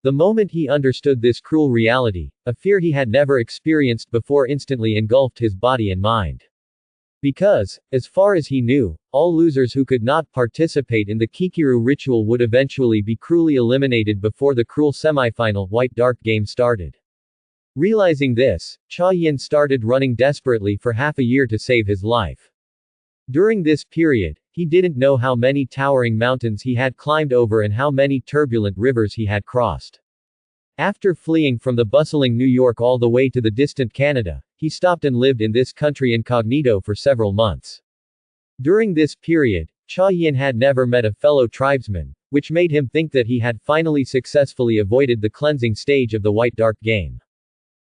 The moment he understood this cruel reality, a fear he had never experienced before instantly engulfed his body and mind. Because, as far as he knew, all losers who could not participate in the Kikiru ritual would eventually be cruelly eliminated before the cruel semifinal White Dark game started. Realizing this, Cha Yin started running desperately for half a year to save his life. During this period, he didn't know how many towering mountains he had climbed over and how many turbulent rivers he had crossed. After fleeing from the bustling New York all the way to the distant Canada, he stopped and lived in this country incognito for several months. During this period, Cha Yin had never met a fellow tribesman, which made him think that he had finally successfully avoided the cleansing stage of the White Dark game.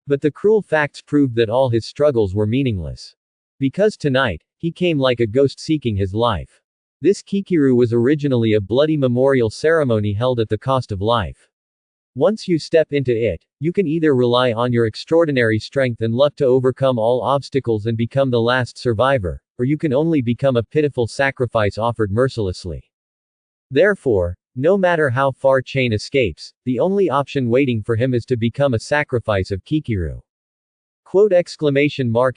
But the cruel facts proved that all his struggles were meaningless. Because tonight, he came like a ghost seeking his life. This Kikiru was originally a bloody memorial ceremony held at the cost of life. Once you step into it, you can either rely on your extraordinary strength and luck to overcome all obstacles and become the last survivor, or you can only become a pitiful sacrifice offered mercilessly. Therefore, no matter how far Chain escapes, the only option waiting for him is to become a sacrifice of Kikiru. Quote exclamation mark.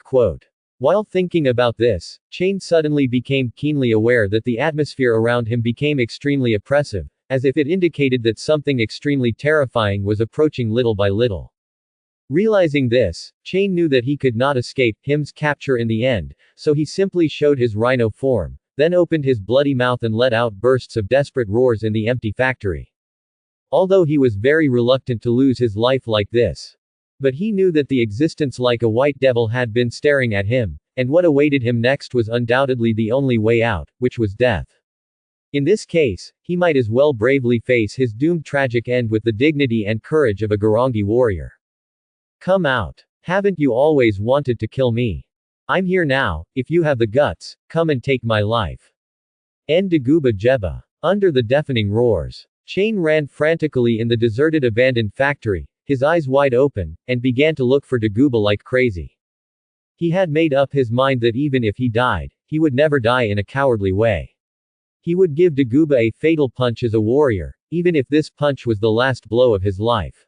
Quote. While thinking about this, Chain suddenly became keenly aware that the atmosphere around him became extremely oppressive, as if it indicated that something extremely terrifying was approaching little by little. Realizing this, Chain knew that he could not escape him's capture in the end, so he simply showed his rhino form, then opened his bloody mouth and let out bursts of desperate roars in the empty factory. Although he was very reluctant to lose his life like this. But he knew that the existence like a white devil had been staring at him, and what awaited him next was undoubtedly the only way out, which was death. In this case, he might as well bravely face his doomed tragic end with the dignity and courage of a Garangi warrior. Come out. Haven't you always wanted to kill me? I'm here now, if you have the guts, come and take my life. N. Daguba Jeba. Under the deafening roars, Chain ran frantically in the deserted abandoned factory, his eyes wide open, and began to look for Daguba like crazy. He had made up his mind that even if he died, he would never die in a cowardly way. He would give Daguba a fatal punch as a warrior, even if this punch was the last blow of his life.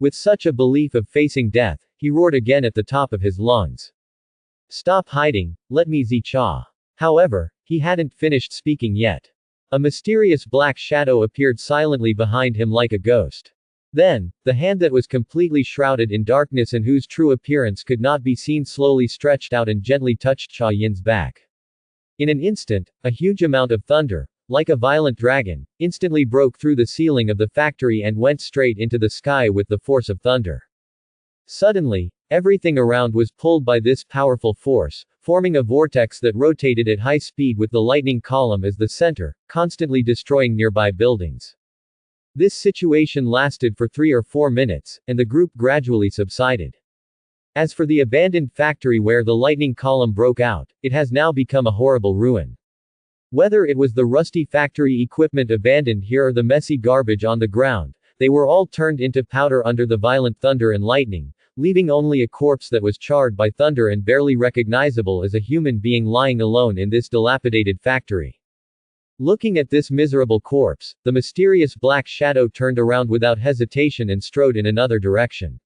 With such a belief of facing death, he roared again at the top of his lungs. Stop hiding, let me Zicha. However, he hadn't finished speaking yet. A mysterious black shadow appeared silently behind him like a ghost. Then, the hand that was completely shrouded in darkness and whose true appearance could not be seen slowly stretched out and gently touched Cha Yin's back. In an instant, a huge amount of thunder, like a violent dragon, instantly broke through the ceiling of the factory and went straight into the sky with the force of thunder. Suddenly, everything around was pulled by this powerful force, forming a vortex that rotated at high speed with the lightning column as the center, constantly destroying nearby buildings. This situation lasted for 3 or 4 minutes, and the group gradually subsided. As for the abandoned factory where the lightning column broke out, it has now become a horrible ruin. Whether it was the rusty factory equipment abandoned here or the messy garbage on the ground, they were all turned into powder under the violent thunder and lightning, leaving only a corpse that was charred by thunder and barely recognizable as a human being lying alone in this dilapidated factory. Looking at this miserable corpse, the mysterious black shadow turned around without hesitation and strode in another direction.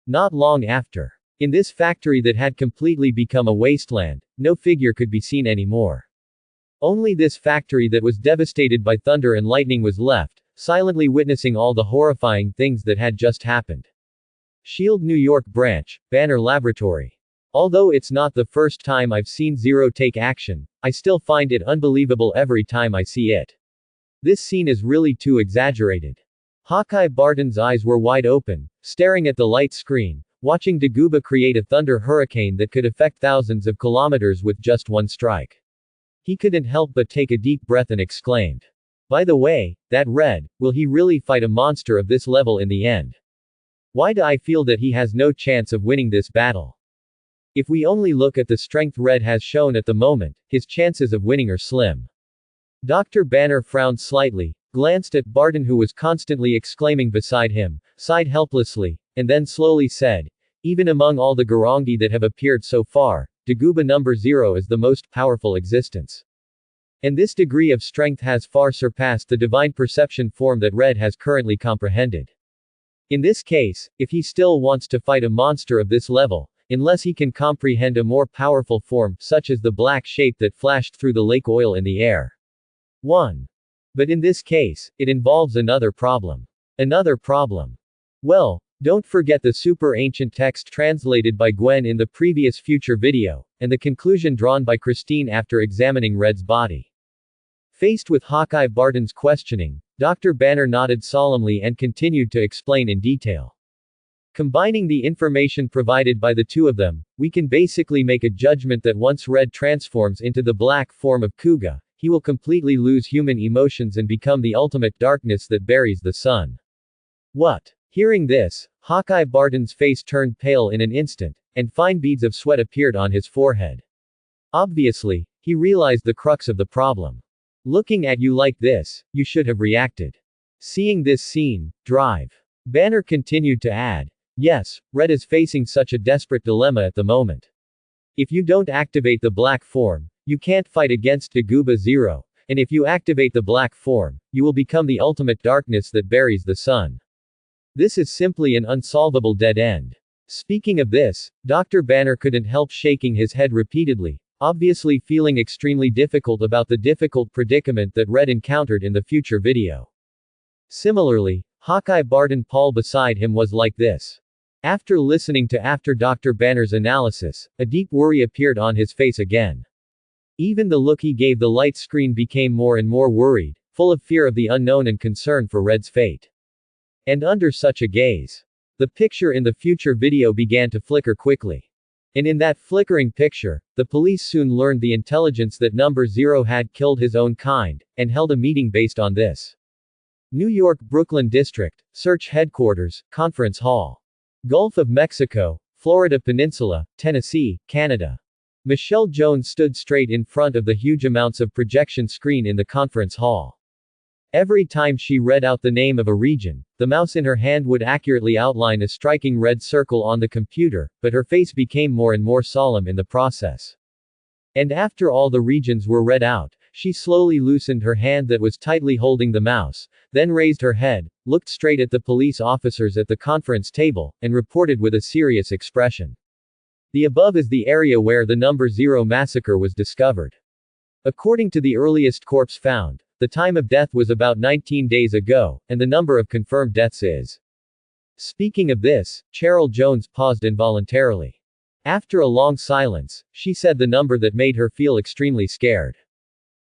Not long after, in this factory that had completely become a wasteland, no figure could be seen anymore. Only this factory that was devastated by thunder and lightning was left, silently witnessing all the horrifying things that had just happened. Shield New York Branch, Banner Laboratory. Although it's not the first time I've seen Zero take action, I still find it unbelievable every time I see it. This scene is really too exaggerated. Hawkeye Barton's eyes were wide open, staring at the light screen, watching Dagobah create a thunder hurricane that could affect thousands of kilometers with just one strike. He couldn't help but take a deep breath and exclaimed, "By the way, that Red, will he really fight a monster of this level in the end? Why do I feel that he has no chance of winning this battle? If we only look at the strength Red has shown at the moment, his chances of winning are slim." Dr. Banner frowned slightly, glanced at Barton who was constantly exclaiming beside him, sighed helplessly, and then slowly said, "Even among all the Garangi that have appeared so far, Dagobah number 0 is the most powerful existence. And this degree of strength has far surpassed the divine perception form that Red has currently comprehended. In this case, if he still wants to fight a monster of this level, unless he can comprehend a more powerful form, such as the black shape that flashed through the lake oil in the air. 1. But in this case, it involves another problem. Another problem. Well, don't forget the super ancient text translated by Gwen in the previous future video, and the conclusion drawn by Christine after examining Red's body. Faced with Hawkeye Barton's questioning, Dr. Banner nodded solemnly and continued to explain in detail. Combining the information provided by the two of them, we can basically make a judgment that once Red transforms into the black form of Kuga, he will completely lose human emotions and become the ultimate darkness that buries the sun. What? Hearing this, Hawkeye Barton's face turned pale in an instant, and fine beads of sweat appeared on his forehead. Obviously, he realized the crux of the problem. Looking at you like this, you should have reacted. Seeing this scene, Drive. Banner continued to add, yes, Red is facing such a desperate dilemma at the moment. If you don't activate the black form, you can't fight against Dagobah 0, and if you activate the black form, you will become the ultimate darkness that buries the sun. This is simply an unsolvable dead end. Speaking of this, Dr. Banner couldn't help shaking his head repeatedly, obviously feeling extremely difficult about the difficult predicament that Red encountered in the future video. Similarly, Hawkeye Barton Paul beside him was like this. After listening to Dr. Banner's analysis, a deep worry appeared on his face again. Even the look he gave the light screen became more and more worried, full of fear of the unknown and concern for Red's fate. And under such a gaze, the picture in the future video began to flicker quickly. And in that flickering picture, the police soon learned the intelligence that number 0 had killed his own kind, and held a meeting based on this. New York Brooklyn District, Search Headquarters, Conference Hall. Gulf of Mexico, Florida Peninsula, Tennessee, Canada. Michelle Jones stood straight in front of the huge amounts of projection screen in the conference hall. Every time she read out the name of a region, the mouse in her hand would accurately outline a striking red circle on the computer, but her face became more and more solemn in the process. And after all the regions were read out, she slowly loosened her hand that was tightly holding the mouse, then raised her head, looked straight at the police officers at the conference table, and reported with a serious expression. The above is the area where the number 0 massacre was discovered. According to the earliest corpse found, the time of death was about 19 days ago, and the number of confirmed deaths is. Speaking of this, Cheryl Jones paused involuntarily. After a long silence, she said the number that made her feel extremely scared.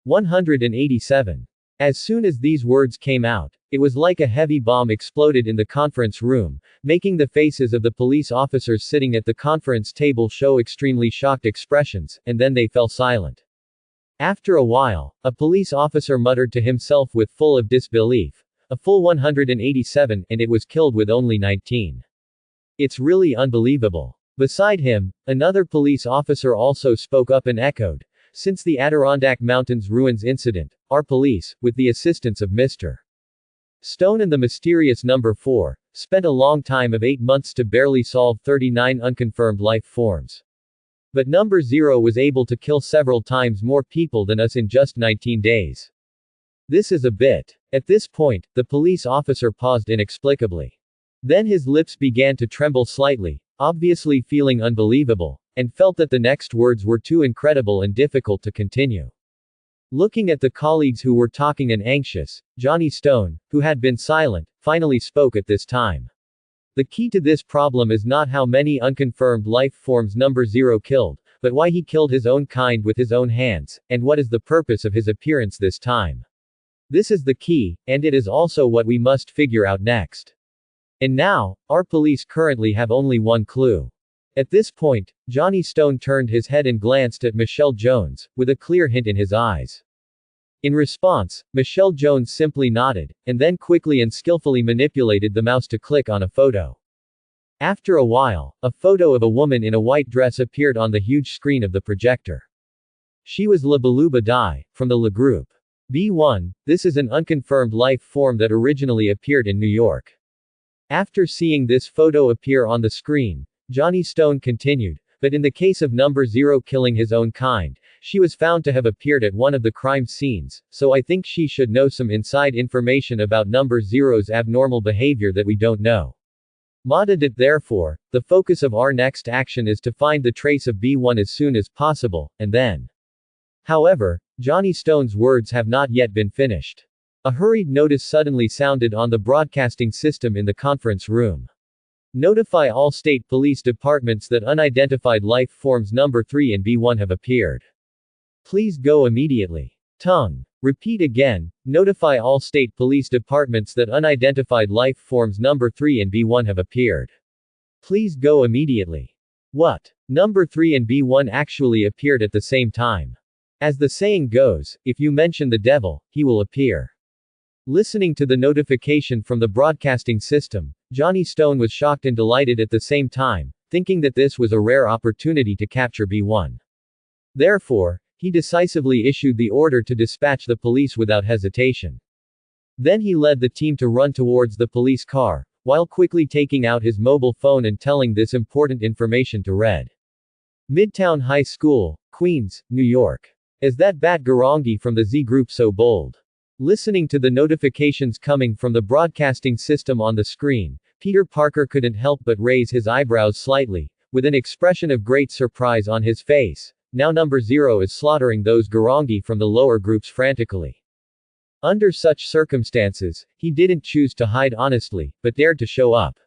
187. As soon as these words came out, it was like a heavy bomb exploded in the conference room, making the faces of the police officers sitting at the conference table show extremely shocked expressions, and then they fell silent. After a while, a police officer muttered to himself with full of disbelief, a full 187, and it was killed with only 19. It's really unbelievable. Beside him, another police officer also spoke up and echoed, since the Adirondack Mountains ruins incident, our police, with the assistance of Mr. Stone and the mysterious number 4, spent a long time of 8 months to barely solve 39 unconfirmed life forms. But number 0 was able to kill several times more people than us in just 19 days. This is a bit. At this point, the police officer paused inexplicably. Then his lips began to tremble slightly, obviously feeling unbelievable, and felt that the next words were too incredible and difficult to continue. Looking at the colleagues who were talking and anxious, Johnny Stone, who had been silent, finally spoke at this time. The key to this problem is not how many unconfirmed life forms number 0 killed, but why he killed his own kind with his own hands, and what is the purpose of his appearance this time. This is the key, and it is also what we must figure out next. And now, our police currently have only one clue. At this point, Johnny Stone turned his head and glanced at Michelle Jones, with a clear hint in his eyes. In response, Michelle Jones simply nodded, and then quickly and skillfully manipulated the mouse to click on a photo. After a while, a photo of a woman in a white dress appeared on the huge screen of the projector. She was La Baluba Dai, from the La Group. B1, this is an unconfirmed life form that originally appeared in New York. After seeing this photo appear on the screen, Johnny Stone continued, but in the case of number 0 killing his own kind, she was found to have appeared at one of the crime scenes, so I think she should know some inside information about number 0's abnormal behavior that we don't know. Therefore, the focus of our next action is to find the trace of B1 as soon as possible, and then. However, Johnny Stone's words have not yet been finished. A hurried notice suddenly sounded on the broadcasting system in the conference room. Notify all state police departments that unidentified life forms number 3 and B1 have appeared. Please go immediately. Tongue. Repeat again, notify all state police departments that unidentified life forms number 3 and B1 have appeared. Please go immediately. What? Number 3 and B1 actually appeared at the same time. As the saying goes, if you mention the devil, he will appear. Listening to the notification from the broadcasting system, Johnny Stone was shocked and delighted at the same time, thinking that this was a rare opportunity to capture B1. Therefore, he decisively issued the order to dispatch the police without hesitation. Then he led the team to run towards the police car, while quickly taking out his mobile phone and telling this important information to Red. Midtown High School, Queens, New York. Is that Bat Garangi from the Z Group so bold? Listening to the notifications coming from the broadcasting system on the screen, Peter Parker couldn't help but raise his eyebrows slightly, with an expression of great surprise on his face. Now number 0 is slaughtering those Garangi from the lower groups frantically. Under such circumstances, he didn't choose to hide honestly, but dared to show up.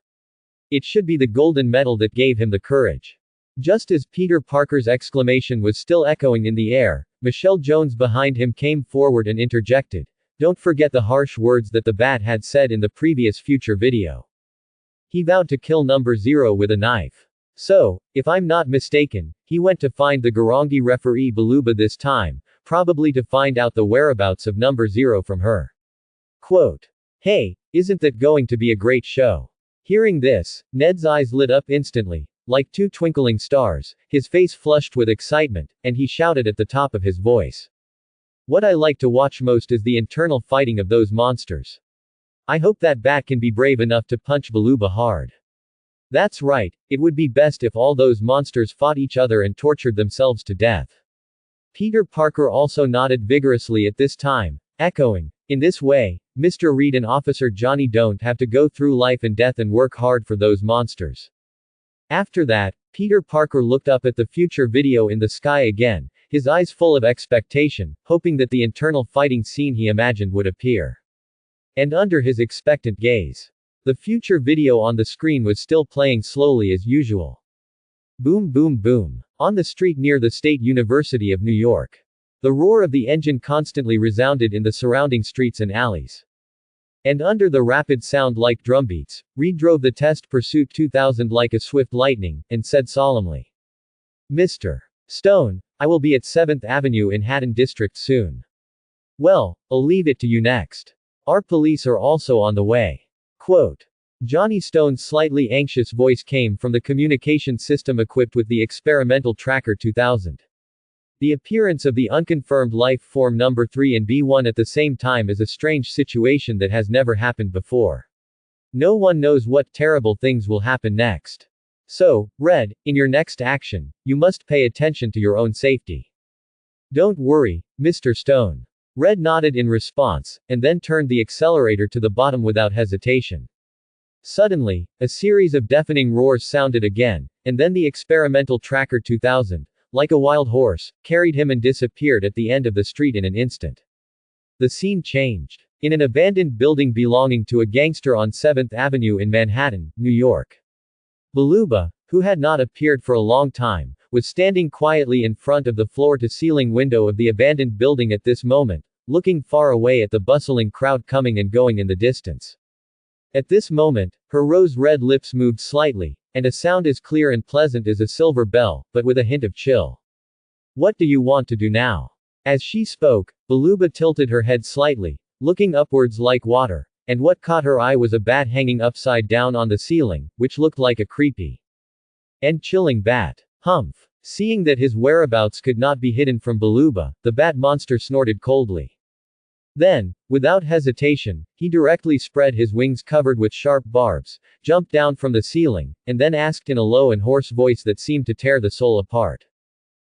It should be the golden medal that gave him the courage. Just as Peter Parker's exclamation was still echoing in the air, Michelle Jones behind him came forward and interjected. Don't forget the harsh words that the Bat had said in the previous future video. He vowed to kill number 0 with a knife. So, if I'm not mistaken, he went to find the Garangi referee Baluba this time, probably to find out the whereabouts of number 0 from her. Quote. Hey, isn't that going to be a great show? Hearing this, Ned's eyes lit up instantly, like two twinkling stars, his face flushed with excitement, and he shouted at the top of his voice. What I like to watch most is the internal fighting of those monsters. I hope that Bat can be brave enough to punch Baluba hard. That's right, it would be best if all those monsters fought each other and tortured themselves to death. Peter Parker also nodded vigorously at this time, echoing, in this way, Mr. Reed and Officer Johnny don't have to go through life and death and work hard for those monsters. After that, Peter Parker looked up at the future video in the sky again, his eyes full of expectation, hoping that the internal fighting scene he imagined would appear. And under his expectant gaze, the future video on the screen was still playing slowly as usual. Boom boom boom. On the street near the State University of New York. The roar of the engine constantly resounded in the surrounding streets and alleys. And under the rapid sound like drumbeats, Reed drove the Test Pursuit 2000 like a swift lightning, and said solemnly. Mr. Stone, I will be at 7th Avenue in Haddon District soon. Well, I'll leave it to you next. Our police are also on the way. Quote. Johnny Stone's slightly anxious voice came from the communication system equipped with the experimental Tracker 2000. The appearance of the unconfirmed life form number 3 and B1 at the same time is a strange situation that has never happened before. No one knows what terrible things will happen next. So, Red, in your next action, you must pay attention to your own safety. Don't worry, Mr. Stone. Red nodded in response, and then turned the accelerator to the bottom without hesitation. Suddenly, a series of deafening roars sounded again, and then the experimental Tracker 2000, like a wild horse, carried him and disappeared at the end of the street in an instant. The scene changed. in an abandoned building belonging to a gangster on 7th Avenue in Manhattan, New York. Baluba, who had not appeared for a long time, was standing quietly in front of the floor-to-ceiling window of the abandoned building at this moment, looking far away at the bustling crowd coming and going in the distance. At this moment, her rose-red lips moved slightly, and a sound as clear and pleasant as a silver bell, but with a hint of chill. "What do you want to do now?" As she spoke, Baluba tilted her head slightly, looking upwards like water, and what caught her eye was a bat hanging upside down on the ceiling, which looked like a creepy and chilling bat. Humph! Seeing that his whereabouts could not be hidden from Baluba, the bat monster snorted coldly. Then, without hesitation, he directly spread his wings covered with sharp barbs, jumped down from the ceiling, and then asked in a low and hoarse voice that seemed to tear the soul apart.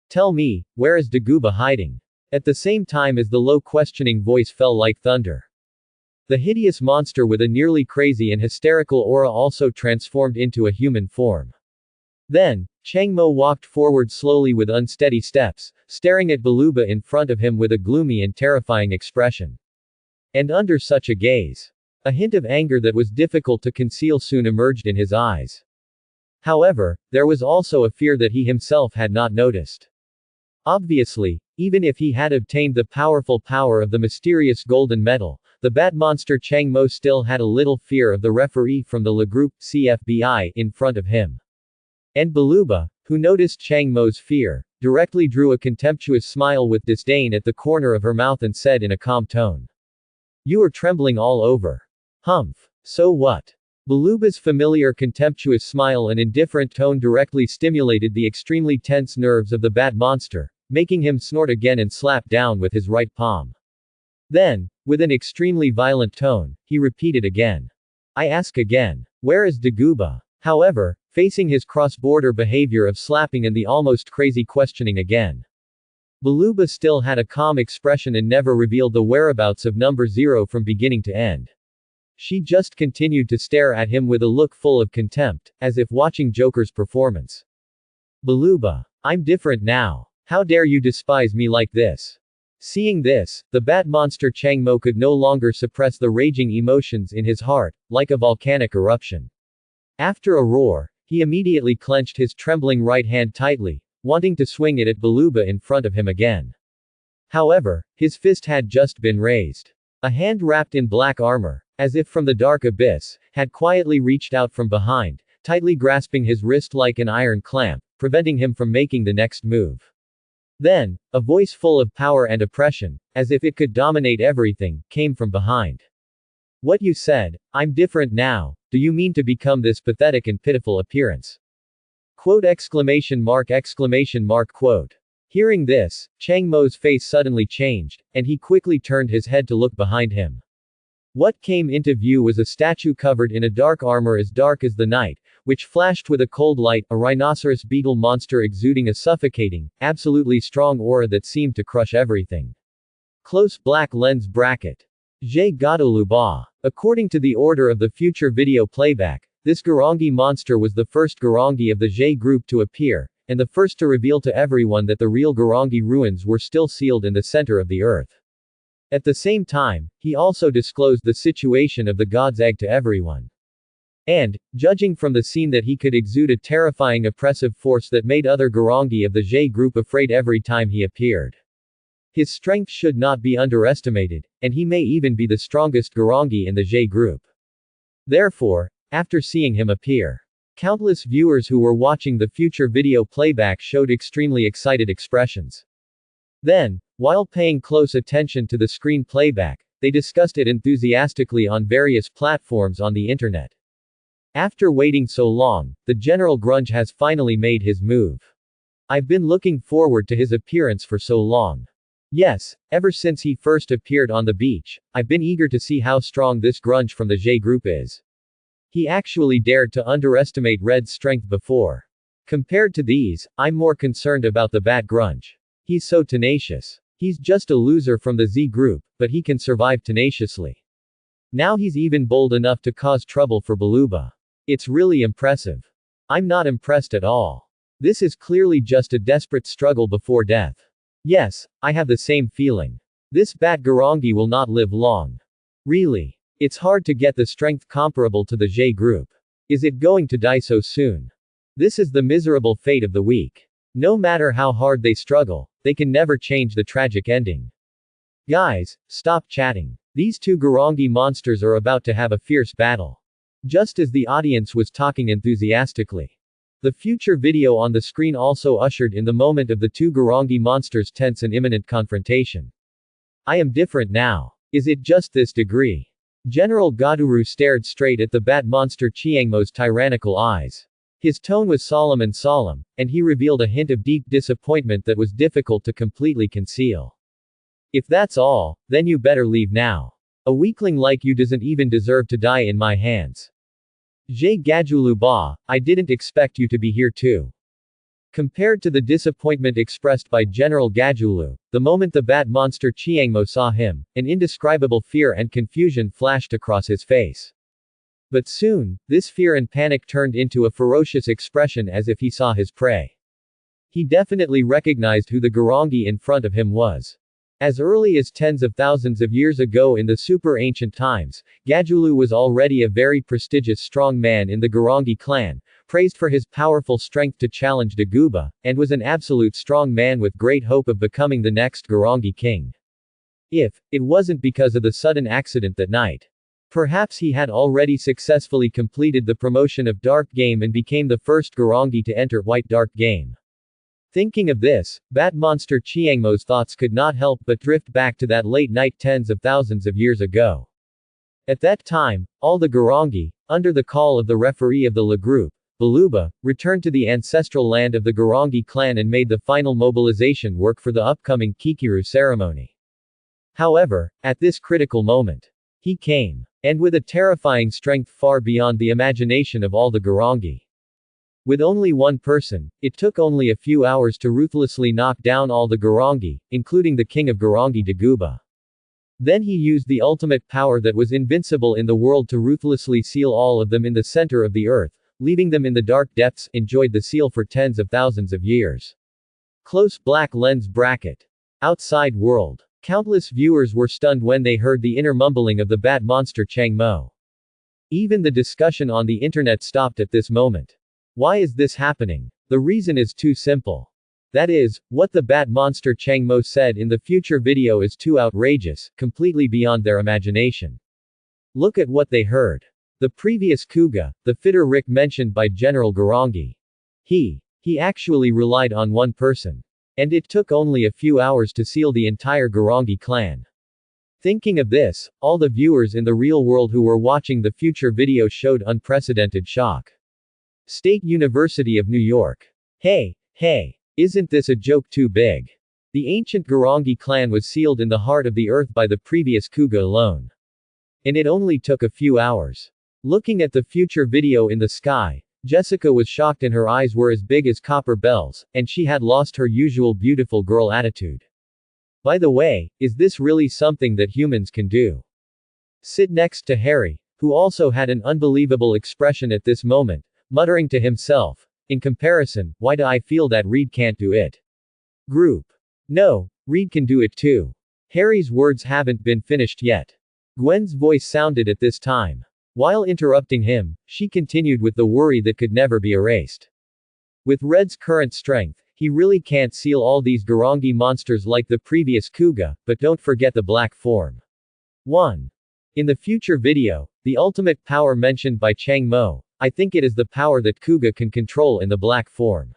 "Tell me, where is Daguba hiding?" At the same time as the low questioning voice fell like thunder. The hideous monster with a nearly crazy and hysterical aura also transformed into a human form. Then, Changmo walked forward slowly with unsteady steps, staring at Baluba in front of him with a gloomy and terrifying expression. And under such a gaze, a hint of anger that was difficult to conceal soon emerged in his eyes. However, there was also a fear that he himself had not noticed. Obviously, even if he had obtained the powerful power of the mysterious golden metal, the bat monster Changmo still had a little fear of the referee from the Le Groupe CFBI in front of him. And Baluba, who noticed Changmo's fear, directly drew a contemptuous smile with disdain at the corner of her mouth and said in a calm tone. "You are trembling all over." "Humph. So what?" Baluba's familiar contemptuous smile and indifferent tone directly stimulated the extremely tense nerves of the bat monster, making him snort again and slap down with his right palm. Then, with an extremely violent tone, he repeated again. "I ask again, where is Daguba?" However, facing his cross-border behavior of slapping and the almost crazy questioning again, Baluba still had a calm expression and never revealed the whereabouts of number 0 from beginning to end. She just continued to stare at him with a look full of contempt, as if watching Joker's performance. "Baluba, I'm different now. How dare you despise me like this?" Seeing this, the bat monster Changmo could no longer suppress the raging emotions in his heart, like a volcanic eruption. After a roar, he immediately clenched his trembling right hand tightly, wanting to swing it at Baluba in front of him again. However, his fist had just been raised. A hand wrapped in black armor, as if from the dark abyss, had quietly reached out from behind, tightly grasping his wrist like an iron clamp, preventing him from making the next move. Then, a voice full of power and oppression, as if it could dominate everything, came from behind. "What you said, I'm different now, do you mean to become this pathetic and pitiful appearance?" Quote exclamation mark. Quote. Hearing this, Changmo's face suddenly changed, and he quickly turned his head to look behind him. What came into view was a statue covered in a dark armor as dark as the night, which flashed with a cold light, a rhinoceros beetle monster exuding a suffocating, absolutely strong aura that seemed to crush everything. Close black lens bracket. Jay Gadoluba. According to the order of the future video playback, this Garangi monster was the first Garangi of the Jay group to appear, and the first to reveal to everyone that the real Garangi ruins were still sealed in the center of the earth. At the same time, he also disclosed the situation of the God's Egg to everyone. And, judging from the scene, that he could exude a terrifying oppressive force that made other Garangi of the Jay group afraid every time he appeared. His strength should not be underestimated, and he may even be the strongest Garangi in the Jay group. Therefore, after seeing him appear, countless viewers who were watching the future video playback showed extremely excited expressions. Then, while paying close attention to the screen playback, they discussed it enthusiastically on various platforms on the internet. After waiting so long, the General Grunge has finally made his move. I've been looking forward to his appearance for so long. Yes, ever since he first appeared on the beach, I've been eager to see how strong this Grunge from the Jay group is. He actually dared to underestimate Red's strength before. Compared to these, I'm more concerned about the Bat Grunge. He's so tenacious. He's just a loser from the Z group, but he can survive tenaciously. Now he's even bold enough to cause trouble for Baluba. It's really impressive. I'm not impressed at all. This is clearly just a desperate struggle before death. Yes, I have the same feeling. This Bat Garangi will not live long. Really? It's hard to get the strength comparable to the J group. Is it going to die so soon? This is the miserable fate of the weak. No matter how hard they struggle, they can never change the tragic ending. Guys, stop chatting. These two Garangi monsters are about to have a fierce battle. Just as the audience was talking enthusiastically. The future video on the screen also ushered in the moment of the two Garangi monsters' tense and imminent confrontation. I am different now. Is it just this degree? General Gaduru stared straight at the bat monster Chiangmo's tyrannical eyes. His tone was solemn, and he revealed a hint of deep disappointment that was difficult to completely conceal. If that's all, then you better leave now. A weakling like you doesn't even deserve to die in my hands. Zhe Gajulu Ba, I didn't expect you to be here too. Compared to the disappointment expressed by General Gajulu, the moment the bat monster Chiangmo saw him, an indescribable fear and confusion flashed across his face. But soon, this fear and panic turned into a ferocious expression as if he saw his prey. He definitely recognized who the Garangi in front of him was. As early as tens of thousands of years ago in the super ancient times, Gajulu was already a very prestigious strong man in the Garangi clan, praised for his powerful strength to challenge Daguba, and was an absolute strong man with great hope of becoming the next Garangi king. If it wasn't because of the sudden accident that night. Perhaps he had already successfully completed the promotion of Dark Game and became the first Garangi to enter White Dark Game. Thinking of this, Bat Monster Chiangmo's thoughts could not help but drift back to that late night tens of thousands of years ago. At that time, all the Garangi, under the call of the referee of the La Group, Baluba, returned to the ancestral land of the Garangi clan and made the final mobilization work for the upcoming Kikiru ceremony. However, at this critical moment, he came. And with a terrifying strength far beyond the imagination of all the Garangi. With only one person, it took only a few hours to ruthlessly knock down all the Garangi, including the king of Garangi Daguba. Then he used the ultimate power that was invincible in the world to ruthlessly seal all of them in the center of the earth, leaving them in the dark depths, enjoyed the seal for tens of thousands of years. Close black lens bracket. Outside world. Countless viewers were stunned when they heard the inner mumbling of the bat monster Chiangmo. Even the discussion on the internet stopped at this moment. Why is this happening? The reason is too simple. That is, what the bat monster Chiangmo said in the future video is too outrageous, completely beyond their imagination. Look at what they heard. The previous Kuga, the fitter Rick mentioned by General Garangi. He actually relied on one person. And it took only a few hours to seal the entire Garangi clan. Thinking of this, all the viewers in the real world who were watching the future video showed unprecedented shock. State University of New York. Hey, isn't this a joke too big? The ancient Garangi clan was sealed in the heart of the earth by the previous Kuga alone. And it only took a few hours. Looking at the future video in the sky, Jessica was shocked and her eyes were as big as copper bells, and she had lost her usual beautiful girl attitude. By the way, is this really something that humans can do? Sit next to Harry, who also had an unbelievable expression at this moment, muttering to himself, in comparison, why do I feel that Reed can't do it? Group. No, Reed can do it too. Harry's words haven't been finished yet. Gwen's voice sounded at this time. While interrupting him, she continued with the worry that could never be erased. With Red's current strength, he really can't seal all these Garangi monsters like the previous Kuga, but don't forget the black form. 1. In the future video, the ultimate power mentioned by Chiangmo, I think it is the power that Kuga can control in the black form.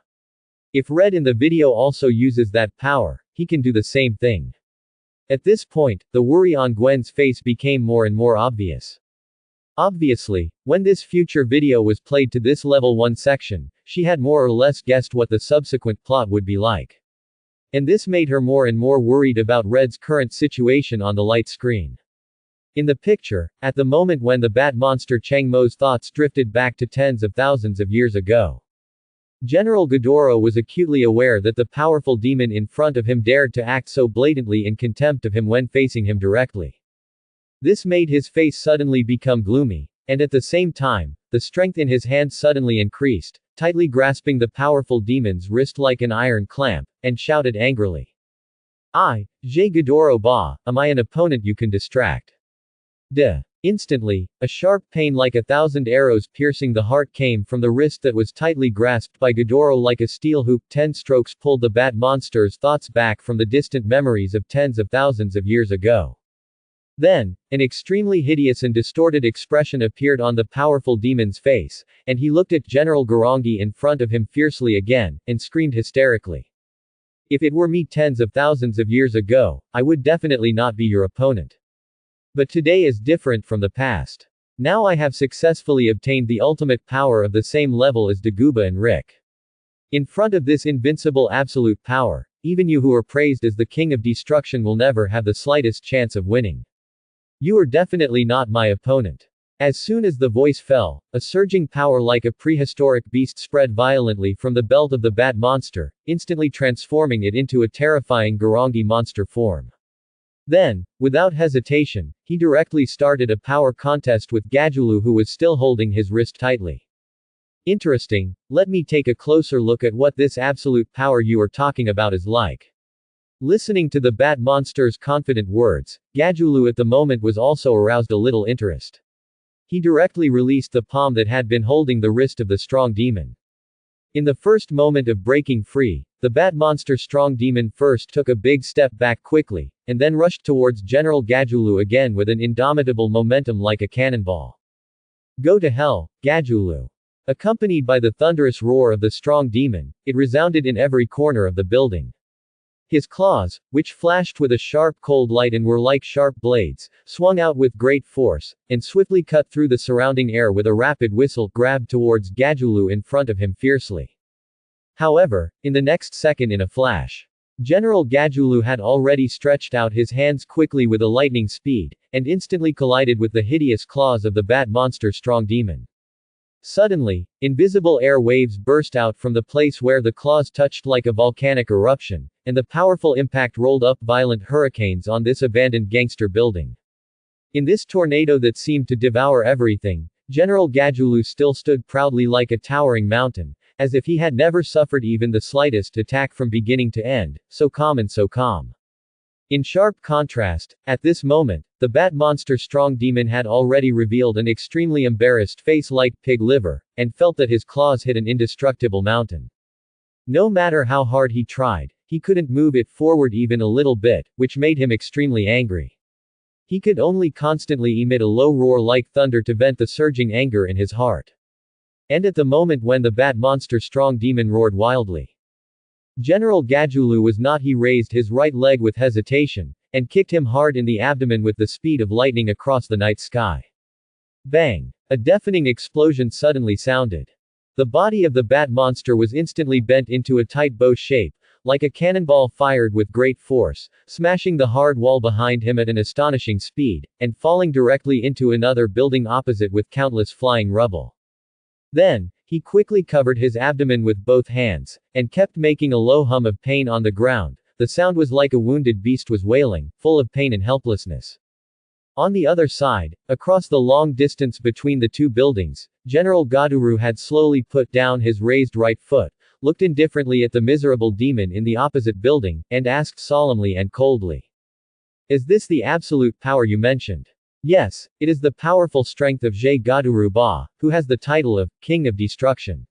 If Red in the video also uses that power, he can do the same thing. At this point, the worry on Gwen's face became more and more obvious. Obviously, when this future video was played to this level 1 section, she had more or less guessed what the subsequent plot would be like. And this made her more and more worried about Red's current situation on the light screen. In the picture, at the moment when the bat monster Chiangmo's thoughts drifted back to tens of thousands of years ago. General Godoro was acutely aware that the powerful demon in front of him dared to act so blatantly in contempt of him when facing him directly. This made his face suddenly become gloomy, and at the same time, the strength in his hand suddenly increased, tightly grasping the powerful demon's wrist like an iron clamp, and shouted angrily. Zhe Godoro Ba, am I an opponent you can distract? Duh. Instantly, a sharp pain like 1,000 arrows piercing the heart came from the wrist that was tightly grasped by Godoro like a steel hoop. 10 strokes pulled the bat monster's thoughts back from the distant memories of tens of thousands of years ago. Then, an extremely hideous and distorted expression appeared on the powerful demon's face, and he looked at General Garangi in front of him fiercely again, and screamed hysterically. If it were me tens of thousands of years ago, I would definitely not be your opponent. But today is different from the past. Now I have successfully obtained the ultimate power of the same level as Dagobah and Rick. In front of this invincible absolute power, even you who are praised as the king of destruction will never have the slightest chance of winning. You are definitely not my opponent. As soon as the voice fell, a surging power like a prehistoric beast spread violently from the belt of the bat monster, instantly transforming it into a terrifying Garangi monster form. Then, without hesitation, he directly started a power contest with Gajulu, who was still holding his wrist tightly. Interesting, let me take a closer look at what this absolute power you are talking about is like. Listening to the bat monster's confident words, Gajulu at the moment was also aroused a little interest. He directly released the palm that had been holding the wrist of the strong demon. In the first moment of breaking free, the bat monster strong demon first took a big step back quickly, and then rushed towards General Gajulu again with an indomitable momentum like a cannonball. Go to hell, Gajulu! Accompanied by the thunderous roar of the strong demon, it resounded in every corner of the building. His claws, which flashed with a sharp cold light and were like sharp blades, swung out with great force, and swiftly cut through the surrounding air with a rapid whistle, grabbed towards Gajulu in front of him fiercely. However, in the next second in a flash, General Gajulu had already stretched out his hands quickly with a lightning speed, and instantly collided with the hideous claws of the bat monster strong demon. Suddenly, invisible air waves burst out from the place where the claws touched like a volcanic eruption, and the powerful impact rolled up violent hurricanes on this abandoned gangster building. In this tornado that seemed to devour everything, General Gajulu still stood proudly like a towering mountain, as if he had never suffered even the slightest attack from beginning to end, so calm and so calm. In sharp contrast, at this moment, the bat monster strong demon had already revealed an extremely embarrassed face like pig liver, and felt that his claws hit an indestructible mountain. No matter how hard he tried, he couldn't move it forward even a little bit, which made him extremely angry. He could only constantly emit a low roar like thunder to vent the surging anger in his heart. And at the moment when the bat monster strong demon roared wildly, General Gajulu was not. He raised his right leg with hesitation, and kicked him hard in the abdomen with the speed of lightning across the night sky. Bang! A deafening explosion suddenly sounded. The body of the bat monster was instantly bent into a tight bow shape, like a cannonball fired with great force, smashing the hard wall behind him at an astonishing speed, and falling directly into another building opposite with countless flying rubble. Then, he quickly covered his abdomen with both hands, and kept making a low hum of pain on the ground. The sound was like a wounded beast was wailing, full of pain and helplessness. On the other side, across the long distance between the two buildings, General Gaduru had slowly put down his raised right foot, looked indifferently at the miserable demon in the opposite building, and asked solemnly and coldly, "Is this the absolute power you mentioned?" "Yes, it is the powerful strength of Jay Gaduru Ba, who has the title of King of Destruction."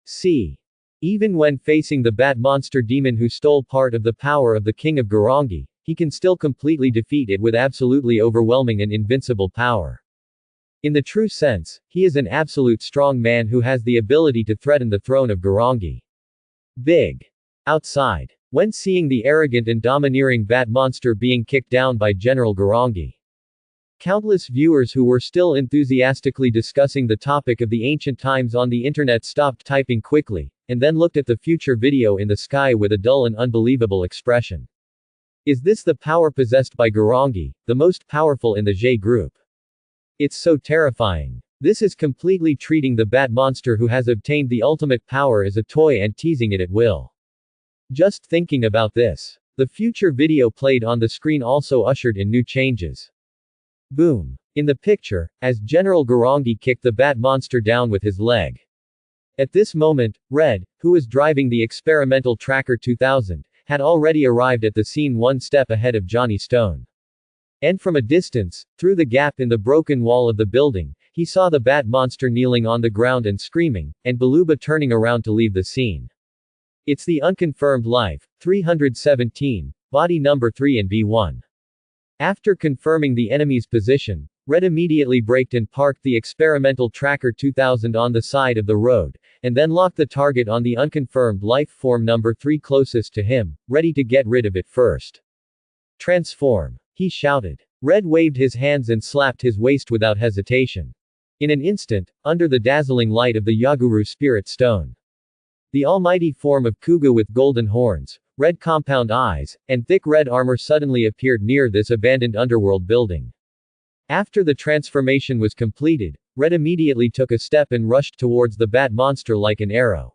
See. Even when facing the bat monster demon who stole part of the power of the King of Garangi, he can still completely defeat it with absolutely overwhelming and invincible power. In the true sense, he is an absolute strong man who has the ability to threaten the throne of Garangi. Big. Outside. When seeing the arrogant and domineering bat monster being kicked down by General Garangi, countless viewers who were still enthusiastically discussing the topic of the ancient times on the internet stopped typing quickly, and then looked at the future video in the sky with a dull and unbelievable expression. Is this the power possessed by Garangi, the most powerful in the Jay group? It's so terrifying. This is completely treating the bat monster who has obtained the ultimate power as a toy and teasing it at will. Just thinking about this. The future video played on the screen also ushered in new changes. Boom. In the picture, as General Garangi kicked the bat monster down with his leg. At this moment, Red, who was driving the experimental Tracker 2000, had already arrived at the scene one step ahead of Johnny Stone. And from a distance, through the gap in the broken wall of the building, he saw the bat monster kneeling on the ground and screaming, and Baluba turning around to leave the scene. It's the Unconfirmed Life, 317, body number 3 and B1. After confirming the enemy's position, Red immediately braked and parked the experimental Tracker 2000 on the side of the road, and then locked the target on the Unconfirmed Life form number 3 closest to him, ready to get rid of it first. Transform! He shouted. Red waved his hands and slapped his waist without hesitation. In an instant, under the dazzling light of the Yaguru Spirit Stone, the almighty form of Kuga with golden horns, red compound eyes, and thick red armor suddenly appeared near this abandoned underworld building. After the transformation was completed, Red immediately took a step and rushed towards the bat monster like an arrow.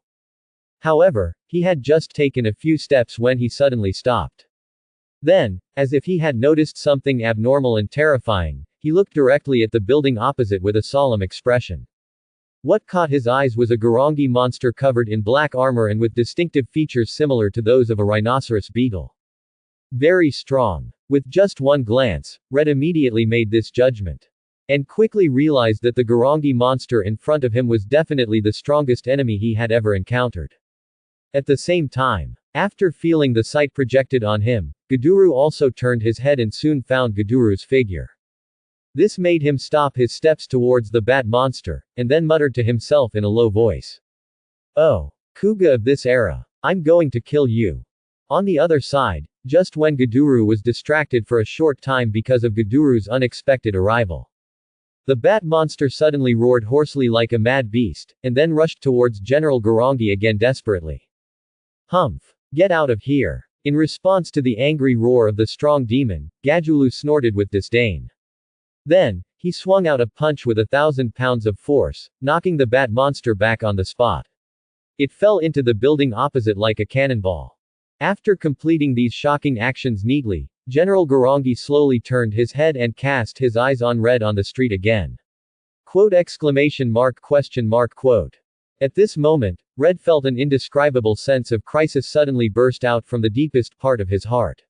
However, he had just taken a few steps when he suddenly stopped. Then, as if he had noticed something abnormal and terrifying, he looked directly at the building opposite with a solemn expression. What caught his eyes was a Garangi monster covered in black armor and with distinctive features similar to those of a rhinoceros beetle. Very strong. With just one glance, Red immediately made this judgment. And quickly realized that the Garangi monster in front of him was definitely the strongest enemy he had ever encountered. At the same time, after feeling the sight projected on him, Guduru also turned his head and soon found Guduru's figure. This made him stop his steps towards the bat monster, and then muttered to himself in a low voice. "Oh, Kuga of this era. I'm going to kill you." On the other side, just when Guduru was distracted for a short time because of Guduru's unexpected arrival, the bat monster suddenly roared hoarsely like a mad beast, and then rushed towards General Garangi again desperately. "Humph! Get out of here!" In response to the angry roar of the strong demon, Gajulu snorted with disdain. Then, he swung out a punch with 1,000 pounds of force, knocking the bat monster back on the spot. It fell into the building opposite like a cannonball. After completing these shocking actions neatly, General Garangi slowly turned his head and cast his eyes on Red on the street again. Quote! Quote. At this moment, Red felt an indescribable sense of crisis suddenly burst out from the deepest part of his heart.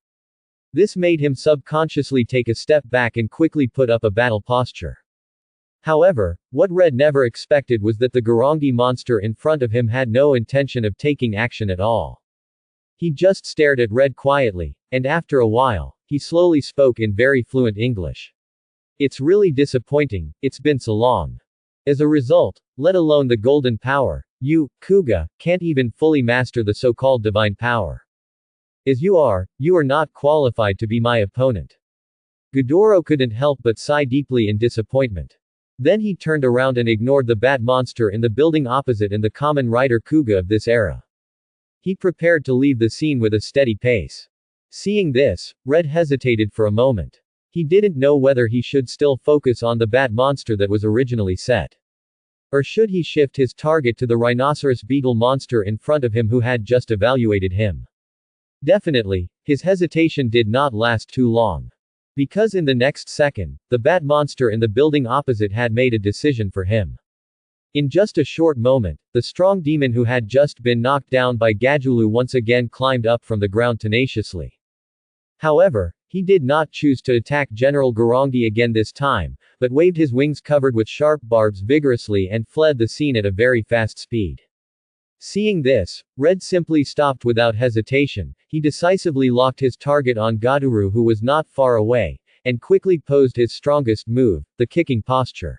This made him subconsciously take a step back and quickly put up a battle posture. However, what Red never expected was that the Garangi monster in front of him had no intention of taking action at all. He just stared at Red quietly, and after a while, he slowly spoke in very fluent English. "It's really disappointing, it's been so long. As a result, let alone the golden power, you, Kuga, can't even fully master the so-called divine power. As you are not qualified to be my opponent." Gudoro couldn't help but sigh deeply in disappointment. Then he turned around and ignored the bat monster in the building opposite and the common rider Kuga of this era. He prepared to leave the scene with a steady pace. Seeing this, Red hesitated for a moment. He didn't know whether he should still focus on the bat monster that was originally set. Or should he shift his target to the rhinoceros beetle monster in front of him who had just evaluated him. Definitely, his hesitation did not last too long. Because in the next second, the bat monster in the building opposite had made a decision for him. In just a short moment, the strong demon who had just been knocked down by Gajulu once again climbed up from the ground tenaciously. However, he did not choose to attack General Garangi again this time, but waved his wings covered with sharp barbs vigorously and fled the scene at a very fast speed. Seeing this, Red simply stopped without hesitation. He decisively locked his target on Guduru who was not far away, and quickly posed his strongest move, the kicking posture.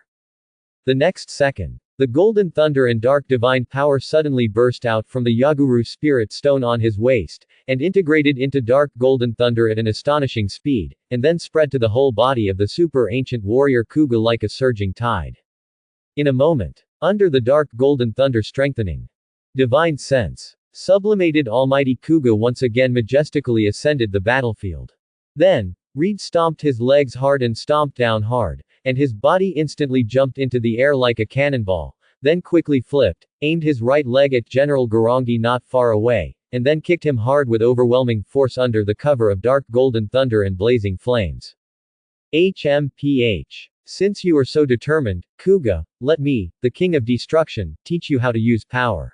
The next second, the golden thunder and dark divine power suddenly burst out from the Yaguru spirit stone on his waist, and integrated into dark golden thunder at an astonishing speed, and then spread to the whole body of the super ancient warrior Kuga like a surging tide. In a moment, under the dark golden thunder strengthening divine sense, sublimated almighty Kuga once again majestically ascended the battlefield. Then, Reed stomped his legs hard and stomped down hard, and his body instantly jumped into the air like a cannonball, then quickly flipped, aimed his right leg at General Garangi not far away, and then kicked him hard with overwhelming force under the cover of dark golden thunder and blazing flames. HMPH. Since you are so determined, Kuga, let me, the King of Destruction, teach you how to use power.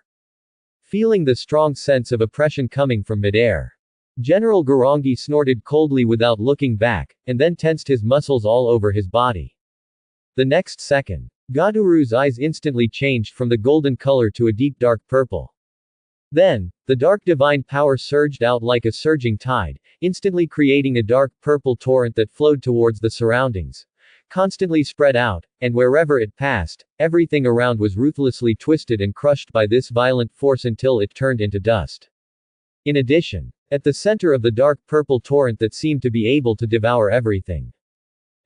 Feeling the strong sense of oppression coming from midair, General Garangi snorted coldly without looking back, and then tensed his muscles all over his body. The next second, Gaduru's eyes instantly changed from the golden color to a deep dark purple. Then, the dark divine power surged out like a surging tide, instantly creating a dark purple torrent that flowed towards the surroundings, constantly spread out, and wherever it passed, everything around was ruthlessly twisted and crushed by this violent force until it turned into dust. In addition, at the center of the dark purple torrent that seemed to be able to devour everything.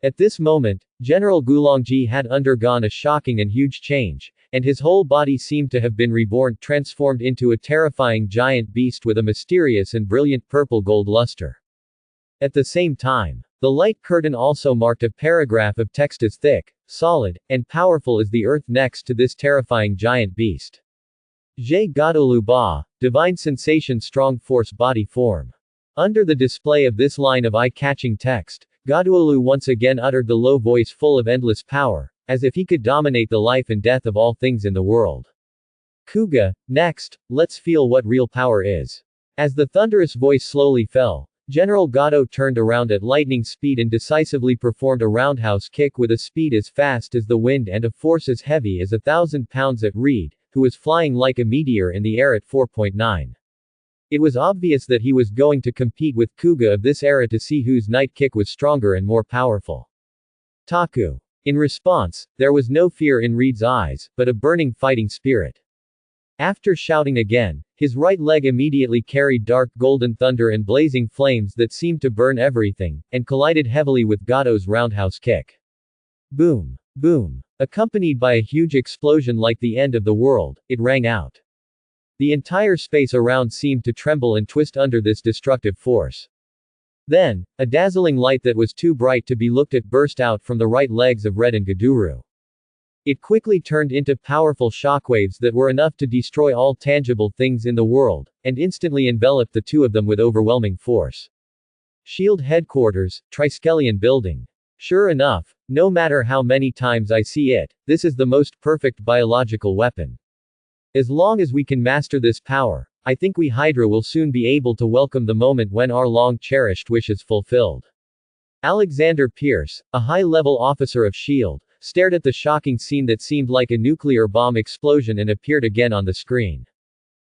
At this moment, General Gulongji had undergone a shocking and huge change, and his whole body seemed to have been reborn, transformed into a terrifying giant beast with a mysterious and brilliant purple-gold luster. At the same time, the light curtain also marked a paragraph of text as thick, solid, and powerful as the earth next to this terrifying giant beast. Je Godolu Ba, Divine Sensation Strong Force Body Form. Under the display of this line of eye-catching text, Gaduolu once again uttered the low voice full of endless power, as if he could dominate the life and death of all things in the world. Kuga, next, let's feel what real power is. As the thunderous voice slowly fell, General Gado turned around at lightning speed and decisively performed a roundhouse kick with a speed as fast as the wind and a force as heavy as 1,000 pounds at Reed, who was flying like a meteor in the air at 4.9. It was obvious that he was going to compete with Kuga of this era to see whose night kick was stronger and more powerful. Taku. In response, there was no fear in Reed's eyes, but a burning fighting spirit. After shouting again, his right leg immediately carried dark golden thunder and blazing flames that seemed to burn everything, and collided heavily with Gado's roundhouse kick. Boom! Boom! Accompanied by a huge explosion like the end of the world, it rang out. The entire space around seemed to tremble and twist under this destructive force. Then, a dazzling light that was too bright to be looked at burst out from the right legs of Red and Gaduru. It quickly turned into powerful shockwaves that were enough to destroy all tangible things in the world, and instantly enveloped the two of them with overwhelming force. Shield Headquarters, Triskelion Building. Sure enough, no matter how many times I see it, this is the most perfect biological weapon. As long as we can master this power, I think we Hydra will soon be able to welcome the moment when our long-cherished wish is fulfilled. Alexander Pierce, a high-level officer of S.H.I.E.L.D., stared at the shocking scene that seemed like a nuclear bomb explosion and appeared again on the screen.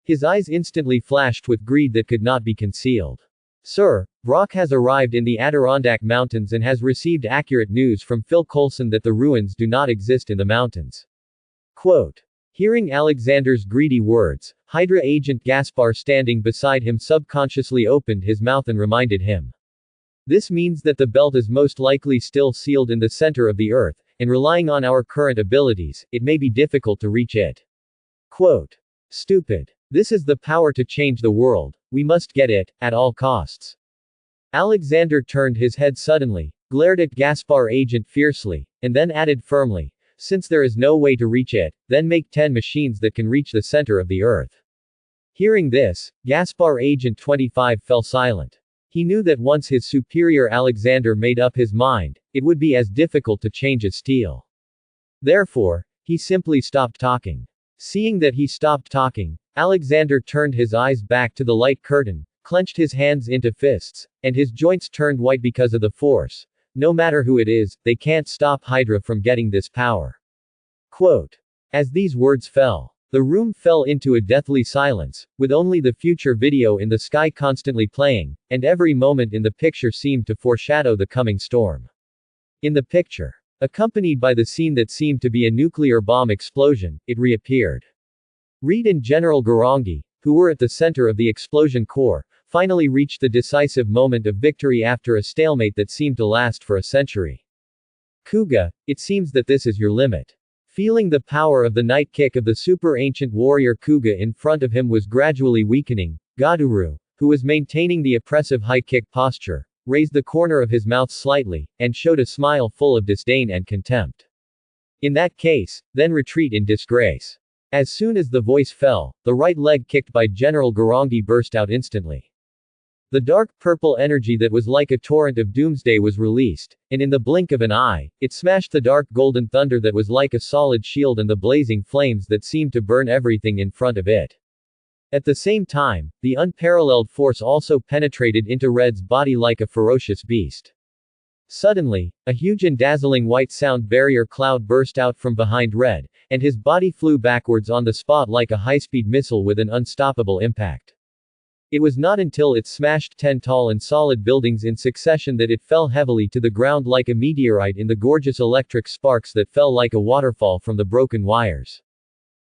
His eyes instantly flashed with greed that could not be concealed. Sir, Brock has arrived in the Adirondack Mountains and has received accurate news from Phil Coulson that the ruins do not exist in the mountains. Quote. Hearing Alexander's greedy words, Hydra agent Gaspar standing beside him subconsciously opened his mouth and reminded him. This means that the belt is most likely still sealed in the center of the Earth, and relying on our current abilities, it may be difficult to reach it. Quote. Stupid. This is the power to change the world, we must get it, at all costs. Alexander turned his head suddenly, glared at Gaspar agent fiercely, and then added firmly, since there is no way to reach it, then make 10 machines that can reach the center of the Earth. Hearing this, Gaspar Agent 25 fell silent. He knew that once his superior Alexander made up his mind, it would be as difficult to change as steel. Therefore, he simply stopped talking. Seeing that he stopped talking, Alexander turned his eyes back to the light curtain, clenched his hands into fists, and his joints turned white because of the force. No matter who it is, they can't stop Hydra from getting this power. Quote. As these words fell, the room fell into a deathly silence, with only the future video in the sky constantly playing, and every moment in the picture seemed to foreshadow the coming storm. In the picture, accompanied by the scene that seemed to be a nuclear bomb explosion, it reappeared. Reed and General Garangi, who were at the center of the explosion core, finally reached the decisive moment of victory after a stalemate that seemed to last for a century. Kuga, it seems that this is your limit. Feeling the power of the night kick of the super ancient warrior Kuga in front of him was gradually weakening, Gaduru, who was maintaining the oppressive high kick posture, raised the corner of his mouth slightly, and showed a smile full of disdain and contempt. In that case, then retreat in disgrace. As soon as the voice fell, the right leg kicked by General Garangi burst out instantly. The dark purple energy that was like a torrent of doomsday was released, and in the blink of an eye, it smashed the dark golden thunder that was like a solid shield and the blazing flames that seemed to burn everything in front of it. At the same time, the unparalleled force also penetrated into Red's body like a ferocious beast. Suddenly, a huge and dazzling white sound barrier cloud burst out from behind Red, and his body flew backwards on the spot like a high-speed missile with an unstoppable impact. It was not until it smashed 10 tall and solid buildings in succession that it fell heavily to the ground like a meteorite in the gorgeous electric sparks that fell like a waterfall from the broken wires.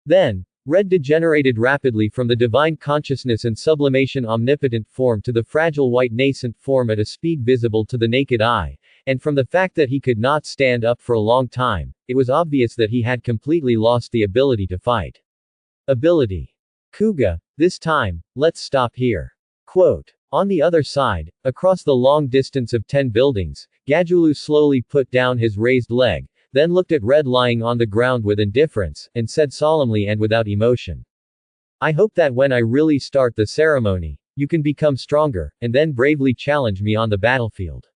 Then, Red degenerated rapidly from the divine consciousness and sublimation omnipotent form to the fragile white nascent form at a speed visible to the naked eye, and from the fact that he could not stand up for a long time, it was obvious that he had completely lost the ability to fight. Ability. Kuga, this time, let's stop here. Quote. On the other side, across the long distance of 10 buildings, Gajulu slowly put down his raised leg, then looked at Red lying on the ground with indifference, and said solemnly and without emotion. I hope that when I really start the ceremony, you can become stronger, and then bravely challenge me on the battlefield.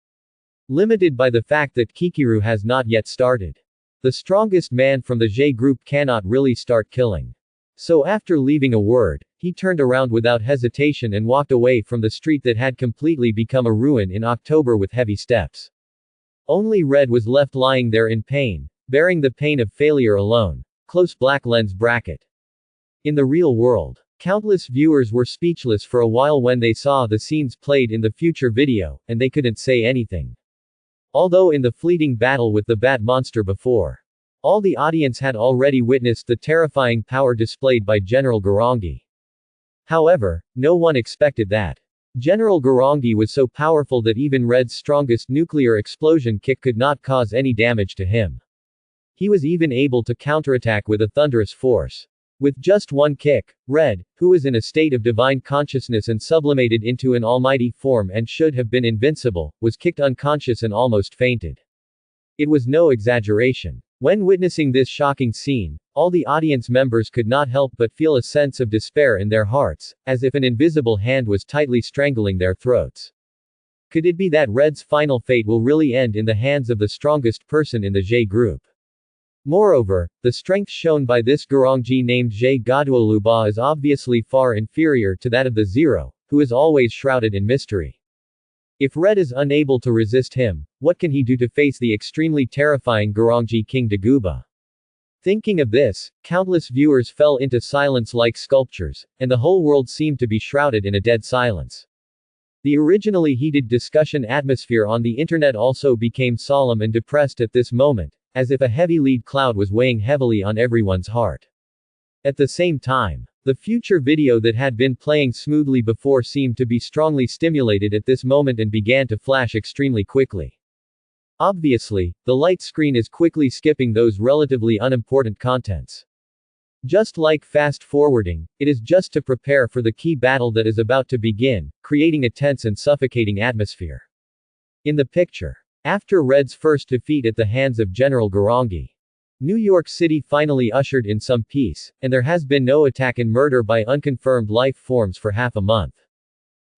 Limited by the fact that Kikiru has not yet started. The strongest man from the J group cannot really start killing. So after leaving a word, he turned around without hesitation and walked away from the street that had completely become a ruin in October with heavy steps. Only Red was left lying there in pain, bearing the pain of failure alone. Close black lens bracket. In the real world, countless viewers were speechless for a while when they saw the scenes played in the future video, and they couldn't say anything. Although in the fleeting battle with the bat monster before, all the audience had already witnessed the terrifying power displayed by General Garangi. However, no one expected that. General Garangi was so powerful that even Red's strongest nuclear explosion kick could not cause any damage to him. He was even able to counterattack with a thunderous force. With just one kick, Red, who was in a state of divine consciousness and sublimated into an almighty form and should have been invincible, was kicked unconscious and almost fainted. It was no exaggeration. When witnessing this shocking scene, all the audience members could not help but feel a sense of despair in their hearts, as if an invisible hand was tightly strangling their throats. Could it be that Red's final fate will really end in the hands of the strongest person in the J group? Moreover, the strength shown by this Garangi named J Gaduoluba is obviously far inferior to that of the Zero, who is always shrouded in mystery. If Red is unable to resist him, what can he do to face the extremely terrifying Garangi King Daguba? Thinking of this, countless viewers fell into silence like sculptures, and the whole world seemed to be shrouded in a dead silence. The originally heated discussion atmosphere on the internet also became solemn and depressed at this moment, as if a heavy lead cloud was weighing heavily on everyone's heart. At the same time, the future video that had been playing smoothly before seemed to be strongly stimulated at this moment and began to flash extremely quickly. Obviously, the light screen is quickly skipping those relatively unimportant contents. Just like fast forwarding, it is just to prepare for the key battle that is about to begin, creating a tense and suffocating atmosphere. In the picture, after Red's first defeat at the hands of General Garangi, New York City finally ushered in some peace, and there has been no attack and murder by unconfirmed life forms for half a month.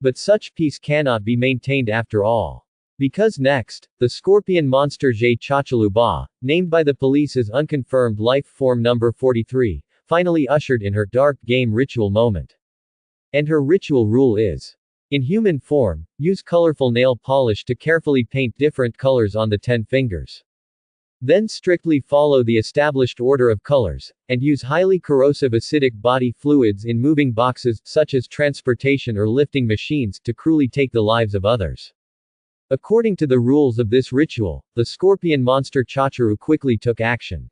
But such peace cannot be maintained after all. Because next, the scorpion monster J Chachaluba, named by the police as unconfirmed life form number 43, finally ushered in her dark game ritual moment. And her ritual rule is: in human form, use colorful nail polish to carefully paint different colors on the 10 fingers. Then strictly follow the established order of colors, and use highly corrosive acidic body fluids in moving boxes, such as transportation or lifting machines, to cruelly take the lives of others. According to the rules of this ritual, the scorpion monster Chacharu quickly took action.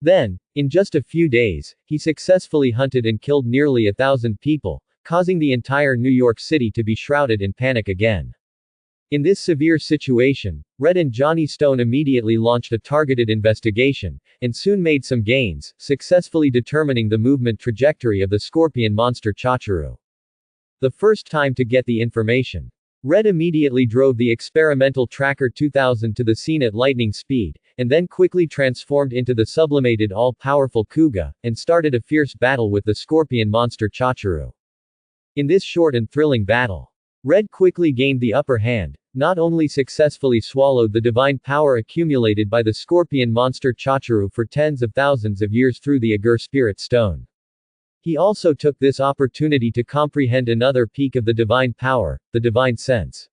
Then, in just a few days, he successfully hunted and killed nearly 1,000 people, causing the entire New York City to be shrouded in panic again. In this severe situation, Red and Johnny Stone immediately launched a targeted investigation, and soon made some gains, successfully determining the movement trajectory of the scorpion monster Chacharu. The first time to get the information, Red immediately drove the experimental Tracker 2000 to the scene at lightning speed, and then quickly transformed into the sublimated all-powerful Kuga, and started a fierce battle with the scorpion monster Chacharu. In this short and thrilling battle, Red quickly gained the upper hand, not only successfully swallowed the divine power accumulated by the scorpion monster Chacharu for tens of thousands of years through the Agur Spirit Stone. He also took this opportunity to comprehend another peak of the divine power, the divine sense.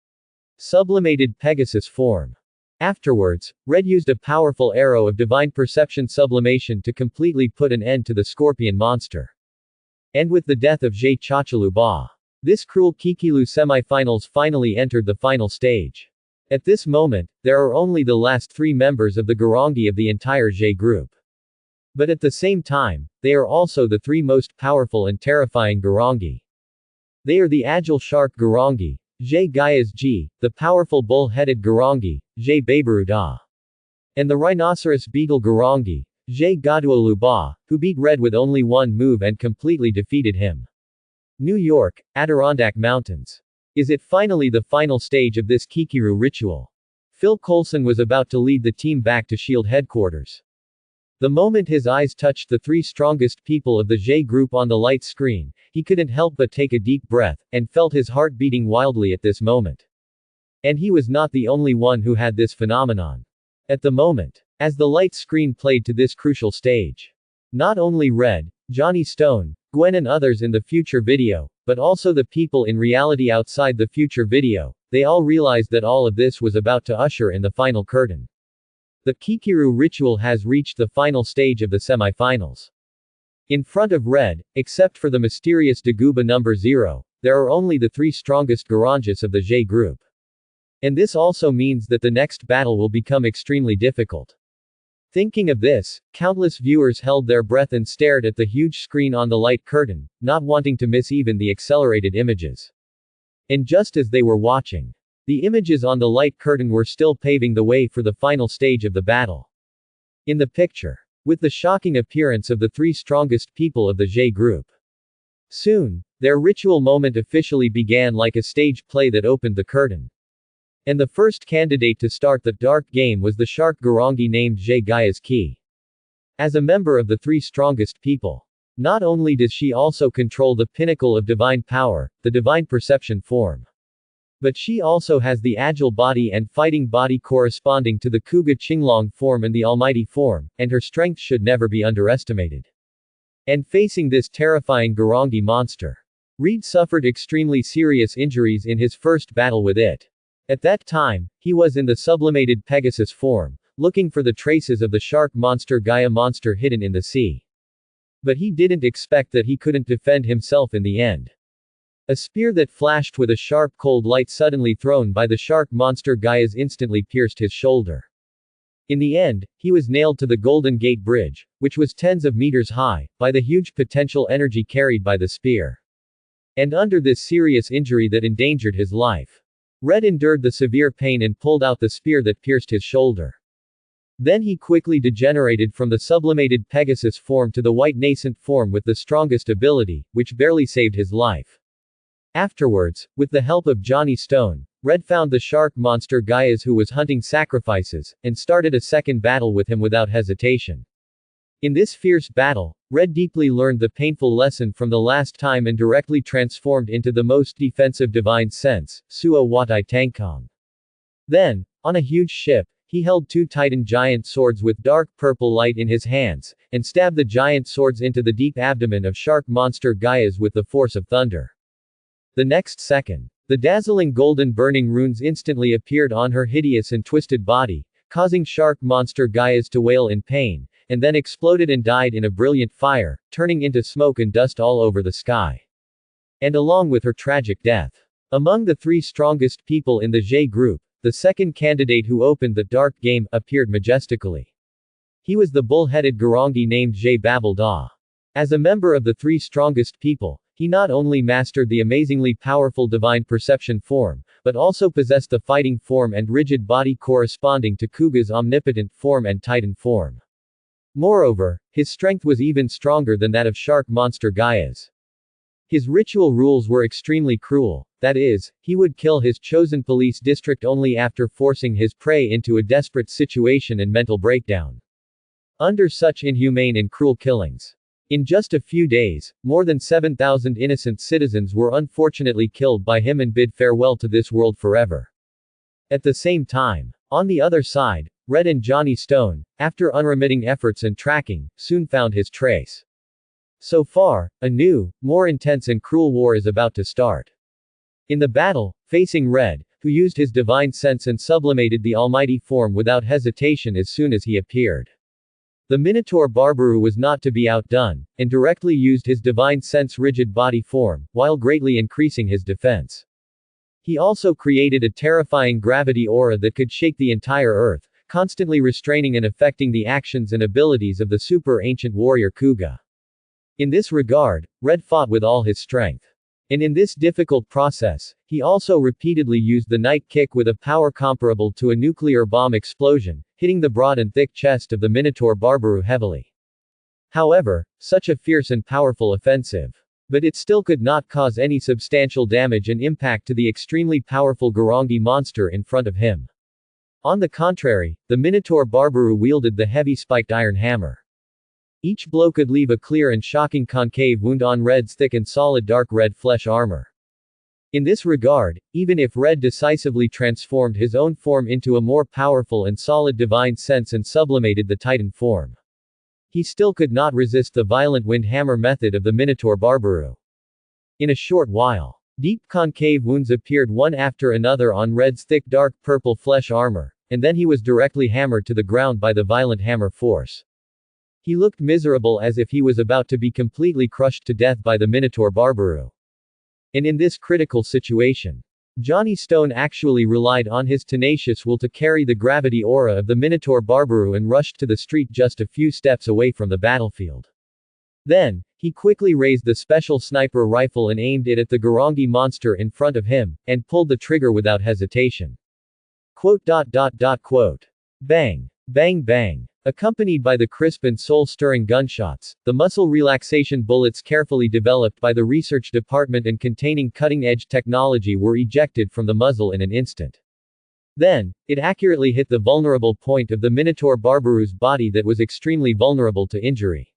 Sublimated Pegasus form. Afterwards, Red used a powerful arrow of divine perception sublimation to completely put an end to the scorpion monster. And with the death of Zhe Chachalu Ba, this cruel Kikilu semi-finals finally entered the final stage. At this moment, there are only the last 3 members of the Garangi of the entire Zhe group. But at the same time, they are also the 3 most powerful and terrifying Garangi. They are the agile shark Garangi, Zhe Gaias Ji, the powerful bull-headed Garangi, Zhe Babaru Da, and the rhinoceros beetle Garangi, Zhe Gadualu Ba, who beat Red with only one move and completely defeated him. New York, Adirondack Mountains. Is it finally the final stage of this Kikiru ritual? Phil Coulson was about to lead the team back to S.H.I.E.L.D. headquarters. The moment his eyes touched the 3 strongest people of the Zhe group on the light screen, he couldn't help but take a deep breath, and felt his heart beating wildly at this moment. And he was not the only one who had this phenomenon. At the moment, as the light screen played to this crucial stage, not only Red, Johnny Stone, Gwen and others in the future video, but also the people in reality outside the future video, they all realized that all of this was about to usher in the final curtain. The Kikiru ritual has reached the final stage of the semi-finals. In front of Red, except for the mysterious Daguba number 0, there are only the 3 strongest Garanjas of the Zhe group. And this also means that the next battle will become extremely difficult. Thinking of this, countless viewers held their breath and stared at the huge screen on the light curtain, not wanting to miss even the accelerated images. And just as they were watching, the images on the light curtain were still paving the way for the final stage of the battle. In the picture, with the shocking appearance of the 3 strongest people of the Zhe group. Soon, their ritual moment officially began like a stage play that opened the curtain. And the first candidate to start the dark game was the shark Garangi named Zhe Gaias Ki. As a member of the 3 strongest people, not only does she also control the pinnacle of divine power, the divine perception form, but she also has the agile body and fighting body corresponding to the Kuga Qinglong form and the almighty form, and her strength should never be underestimated. And facing this terrifying Garangi monster, Reed suffered extremely serious injuries in his first battle with it. At that time, he was in the sublimated Pegasus form, looking for the traces of the shark monster Gaia monster hidden in the sea. But he didn't expect that he couldn't defend himself in the end. A spear that flashed with a sharp cold light suddenly thrown by the shark monster Gaias instantly pierced his shoulder. In the end, he was nailed to the Golden Gate Bridge, which was tens of meters high, by the huge potential energy carried by the spear. And under this serious injury that endangered his life, Red endured the severe pain and pulled out the spear that pierced his shoulder. Then he quickly degenerated from the sublimated Pegasus form to the white nascent form with the strongest ability, which barely saved his life. Afterwards, with the help of Johnny Stone, Red found the shark monster Gaias who was hunting sacrifices, and started a second battle with him without hesitation. In this fierce battle, Red deeply learned the painful lesson from the last time and directly transformed into the most defensive divine sense, Sua Watai Tangkong. Then, on a huge ship, he held 2 titan giant swords with dark purple light in his hands, and stabbed the giant swords into the deep abdomen of shark monster Gaias with the force of thunder. The next second, the dazzling golden burning runes instantly appeared on her hideous and twisted body, causing shark monster Gaias to wail in pain, and then exploded and died in a brilliant fire, turning into smoke and dust all over the sky. And along with her tragic death. Among the 3 strongest people in the Zhe group, the second candidate who opened the dark game appeared majestically. He was the bull-headed Garangi named Zhe Babel Da. As a member of the 3 strongest people, he not only mastered the amazingly powerful divine perception form, but also possessed the fighting form and rigid body corresponding to Kuga's omnipotent form and titan form. Moreover, his strength was even stronger than that of shark monster Gaias. His ritual rules were extremely cruel, that is, he would kill his chosen police district only after forcing his prey into a desperate situation and mental breakdown. Under such inhumane and cruel killings, in just a few days, more than 7,000 innocent citizens were unfortunately killed by him and bid farewell to this world forever. At the same time, on the other side, Red and Johnny Stone, after unremitting efforts and tracking, soon found his trace. So far, a new, more intense and cruel war is about to start. In the battle, facing Red, who used his divine sense and sublimated the almighty form without hesitation as soon as he appeared. The Minotaur Barbaru was not to be outdone, and directly used his divine sense rigid body form, while greatly increasing his defense. He also created a terrifying gravity aura that could shake the entire Earth, constantly restraining and affecting the actions and abilities of the super ancient warrior Kuga. In this regard, Red fought with all his strength. And in this difficult process, he also repeatedly used the Night Kick with a power comparable to a nuclear bomb explosion, hitting the broad and thick chest of the Minotaur Barbaru heavily. However, such a fierce and powerful offensive. But it still could not cause any substantial damage and impact to the extremely powerful Garangi monster in front of him. On the contrary, the Minotaur Barbaru wielded the heavy spiked iron hammer. Each blow could leave a clear and shocking concave wound on Red's thick and solid dark red flesh armor. In this regard, even if Red decisively transformed his own form into a more powerful and solid divine sense and sublimated the Titan form, he still could not resist the violent wind hammer method of the Minotaur Barbaru. In a short while, deep concave wounds appeared one after another on Red's thick dark purple flesh armor, and then he was directly hammered to the ground by the violent hammer force. He looked miserable as if he was about to be completely crushed to death by the Minotaur Barbaru. And in this critical situation, Johnny Stone actually relied on his tenacious will to carry the gravity aura of the Minotaur Barbaru and rushed to the street just a few steps away from the battlefield. Then, he quickly raised the special sniper rifle and aimed it at the Garangi monster in front of him, and pulled the trigger without hesitation. Bang! Bang bang! Accompanied by the crisp and soul-stirring gunshots, the muscle relaxation bullets carefully developed by the research department and containing cutting-edge technology were ejected from the muzzle in an instant. Then, it accurately hit the vulnerable point of the Minotaur Barbaru's body that was extremely vulnerable to injury.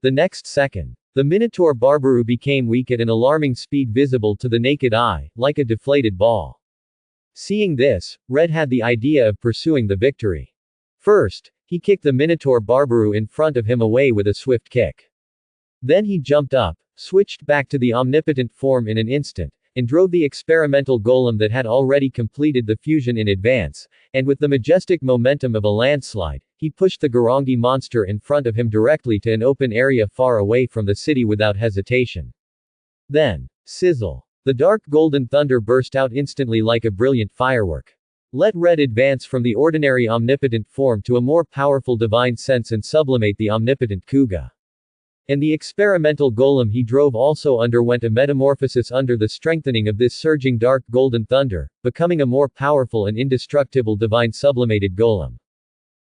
The next second, the Minotaur Barbaru became weak at an alarming speed visible to the naked eye, like a deflated ball. Seeing this, Red had the idea of pursuing the victory. First, he kicked the Minotaur Barbaru in front of him away with a swift kick. Then he jumped up, switched back to the omnipotent form in an instant, and drove the experimental golem that had already completed the fusion in advance, and with the majestic momentum of a landslide, he pushed the Garangi monster in front of him directly to an open area far away from the city without hesitation. Then, sizzle! The dark golden thunder burst out instantly like a brilliant firework. Let Red advance from the ordinary omnipotent form to a more powerful divine sense and sublimate the omnipotent Kuga. And the experimental golem he drove also underwent a metamorphosis under the strengthening of this surging dark golden thunder, becoming a more powerful and indestructible divine sublimated golem.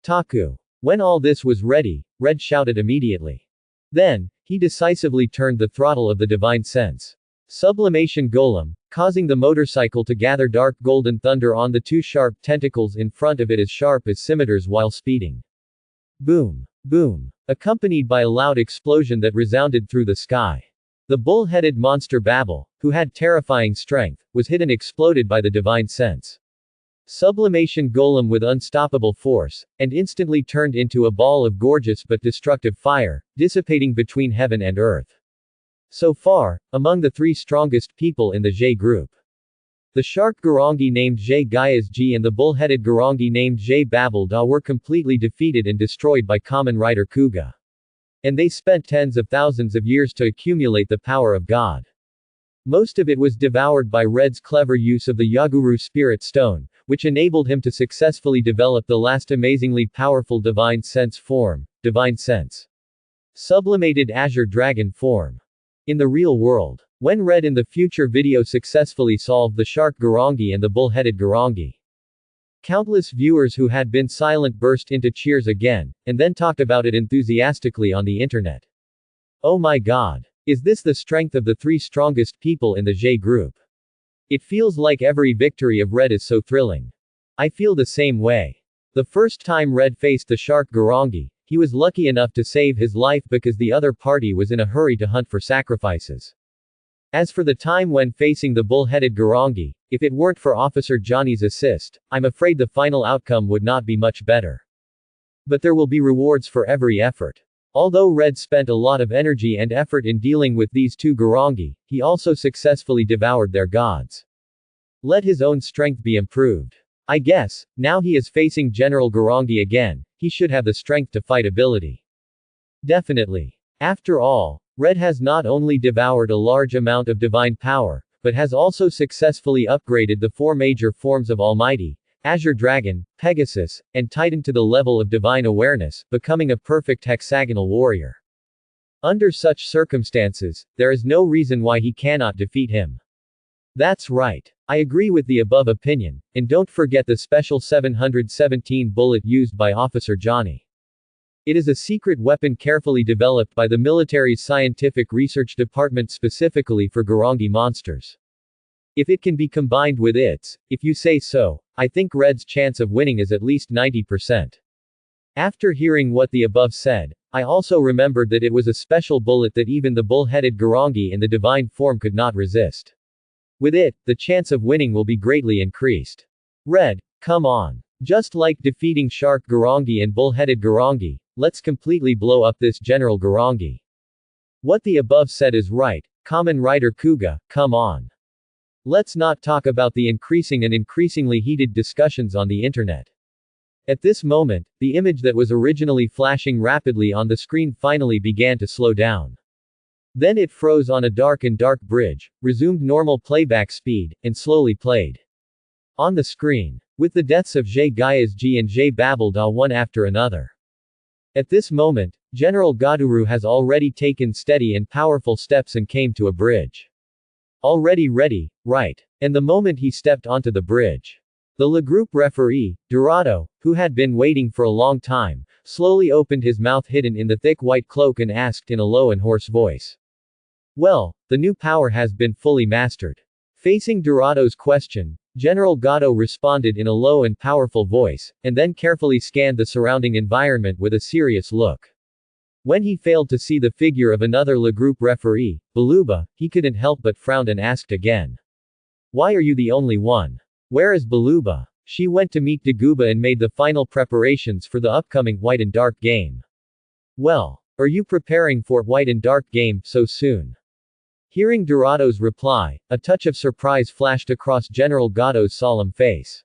Taku. When all this was ready, Red shouted immediately. Then, he decisively turned the throttle of the divine sense. Sublimation golem, causing the motorcycle to gather dark golden thunder on the two sharp tentacles in front of it as sharp as scimitars while speeding. Boom! Boom! Accompanied by a loud explosion that resounded through the sky. The bull-headed monster Babel, who had terrifying strength, was hit and exploded by the divine sense. Sublimation golem with unstoppable force, and instantly turned into a ball of gorgeous but destructive fire, dissipating between heaven and earth. So far, among the three strongest people in the Zhe group, the shark Garangi named Zhe Gaias G and the bull-headed Garangi named Zhe Babel Da were completely defeated and destroyed by Kamen Rider Kuga. And they spent tens of thousands of years to accumulate the power of God. Most of it was devoured by Red's clever use of the Yaguru Spirit Stone, which enabled him to successfully develop the last amazingly powerful divine sense form, divine sense. Sublimated Azure Dragon form. In the real world, when Red in the future video successfully solved the shark Garangi and the bull-headed Garangi, countless viewers who had been silent burst into cheers again, and then talked about it enthusiastically on the internet. Oh my god! Is this the strength of the three strongest people in the Zhe group? It feels like every victory of Red is so thrilling. I feel the same way. The first time Red faced the shark Garangi, he was lucky enough to save his life because the other party was in a hurry to hunt for sacrifices. As for the time when facing the bull-headed Garangi, if it weren't for Officer Johnny's assist, I'm afraid the final outcome would not be much better. But there will be rewards for every effort. Although Red spent a lot of energy and effort in dealing with these two Garangi, he also successfully devoured their gods. Let his own strength be improved. I guess, now he is facing General Garangi again, he should have the strength to fight ability. Definitely. After all, Red has not only devoured a large amount of divine power, but has also successfully upgraded the four major forms of Almighty, Azure Dragon, Pegasus, and Titan to the level of divine awareness, becoming a perfect hexagonal warrior. Under such circumstances, there is no reason why he cannot defeat him. That's right. I agree with the above opinion, and don't forget the special 717 bullet used by Officer Johnny. It is a secret weapon carefully developed by the military's scientific research department specifically for Garangi monsters. If it can be combined with its, if you say so, I think Red's chance of winning is at least 90%. After hearing what the above said, I also remembered that it was a special bullet that even the bull-headed Garangi in the divine form could not resist. With it, the chance of winning will be greatly increased. Red, come on. Just like defeating Shark Garangi and Bull-headed Garangi, let's completely blow up this General Garangi. What the above said is right, Kamen Rider Kuga, come on. Let's not talk about the increasing and increasingly heated discussions on the internet. At this moment, the image that was originally flashing rapidly on the screen finally began to slow down. Then it froze on a dark bridge, resumed normal playback speed, and slowly played. On the screen, with the deaths of Zhe Gaiazji and Zhe Babelda one after another. At this moment, General Gaduru has already taken steady and powerful steps and came to a bridge. Already ready, right. And the moment he stepped onto the bridge, the La Group referee, Dorado, who had been waiting for a long time, slowly opened his mouth hidden in the thick white cloak and asked in a low and hoarse voice. Well, the new power has been fully mastered. Facing Dorado's question, General Gado responded in a low and powerful voice, and then carefully scanned the surrounding environment with a serious look. When he failed to see the figure of another La Group referee, Baluba, he couldn't help but frown and asked again. Why are you the only one? Where is Baluba? She went to meet Daguba and made the final preparations for the upcoming White and Dark game. Well, are you preparing for White and Dark game so soon? Hearing Dorado's reply, a touch of surprise flashed across General Gado's solemn face.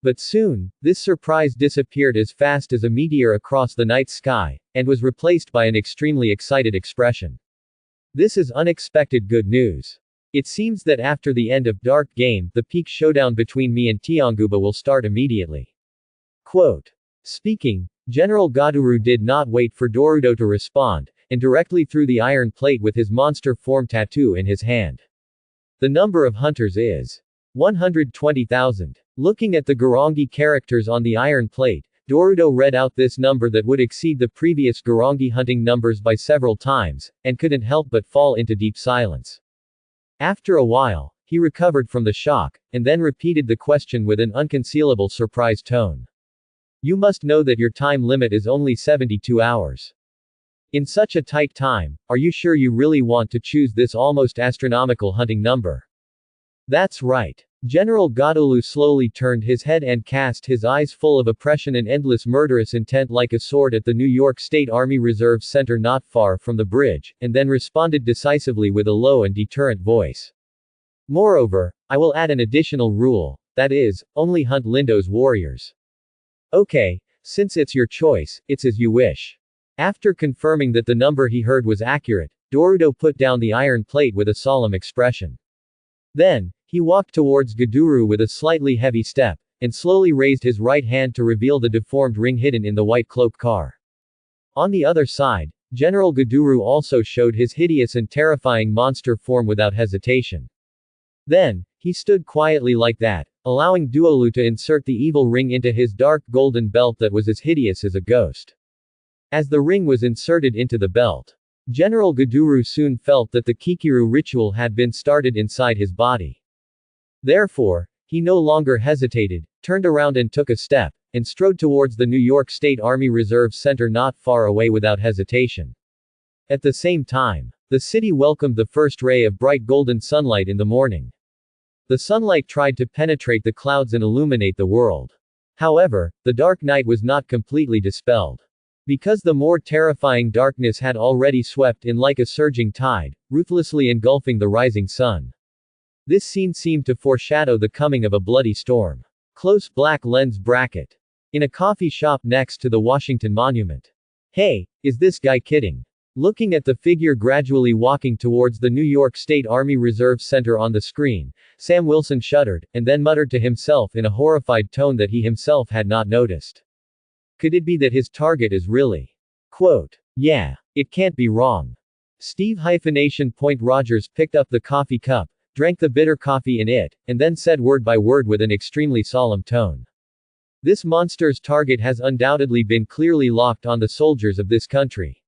But soon, this surprise disappeared as fast as a meteor across the night sky, and was replaced by an extremely excited expression. This is unexpected good news. It seems that after the end of Dark Game, the peak showdown between me and Tianguba will start immediately. Quote. Speaking, General Gaduru did not wait for Dorado to respond, and directly threw the iron plate with his monster form tattoo in his hand. The number of hunters is 120,000. Looking at the Garangi characters on the iron plate, Dorado read out this number that would exceed the previous Garangi hunting numbers by several times, and couldn't help but fall into deep silence. After a while, he recovered from the shock, and then repeated the question with an unconcealable surprise tone. You must know that your time limit is only 72 hours. In such a tight time, are you sure you really want to choose this almost astronomical hunting number? That's right. General Gadolu slowly turned his head and cast his eyes full of oppression and endless murderous intent like a sword at the New York State Army Reserve Center not far from the bridge, and then responded decisively with a low and deterrent voice. Moreover, I will add an additional rule, that is, only hunt Lindo's warriors. Okay, since it's your choice, it's as you wish. After confirming that the number he heard was accurate, Dorado put down the iron plate with a solemn expression. Then, he walked towards Gaduru with a slightly heavy step, and slowly raised his right hand to reveal the deformed ring hidden in the white cloak car. On the other side, General Gaduru also showed his hideous and terrifying monster form without hesitation. Then, he stood quietly like that, allowing Duolu to insert the evil ring into his dark golden belt that was as hideous as a ghost. As the ring was inserted into the belt, General Gaduru soon felt that the Kikiru ritual had been started inside his body. Therefore, he no longer hesitated, turned around and took a step, and strode towards the New York State Army Reserve Center not far away without hesitation. At the same time, the city welcomed the first ray of bright golden sunlight in the morning. The sunlight tried to penetrate the clouds and illuminate the world. However, the dark night was not completely dispelled. Because the more terrifying darkness had already swept in like a surging tide, ruthlessly engulfing the rising sun. This scene seemed to foreshadow the coming of a bloody storm. Close black lens bracket. In a coffee shop next to the Washington Monument. Hey, is this guy kidding? Looking at the figure gradually walking towards the New York State Army Reserve Center on the screen, Sam Wilson shuddered, and then muttered to himself in a horrified tone that he himself had not noticed. Could it be that his target is really? Quote. Yeah. It can't be wrong. Steve Rogers picked up the coffee cup, drank the bitter coffee in it, and then said word by word with an extremely solemn tone. This monster's target has undoubtedly been clearly locked on the soldiers of this country.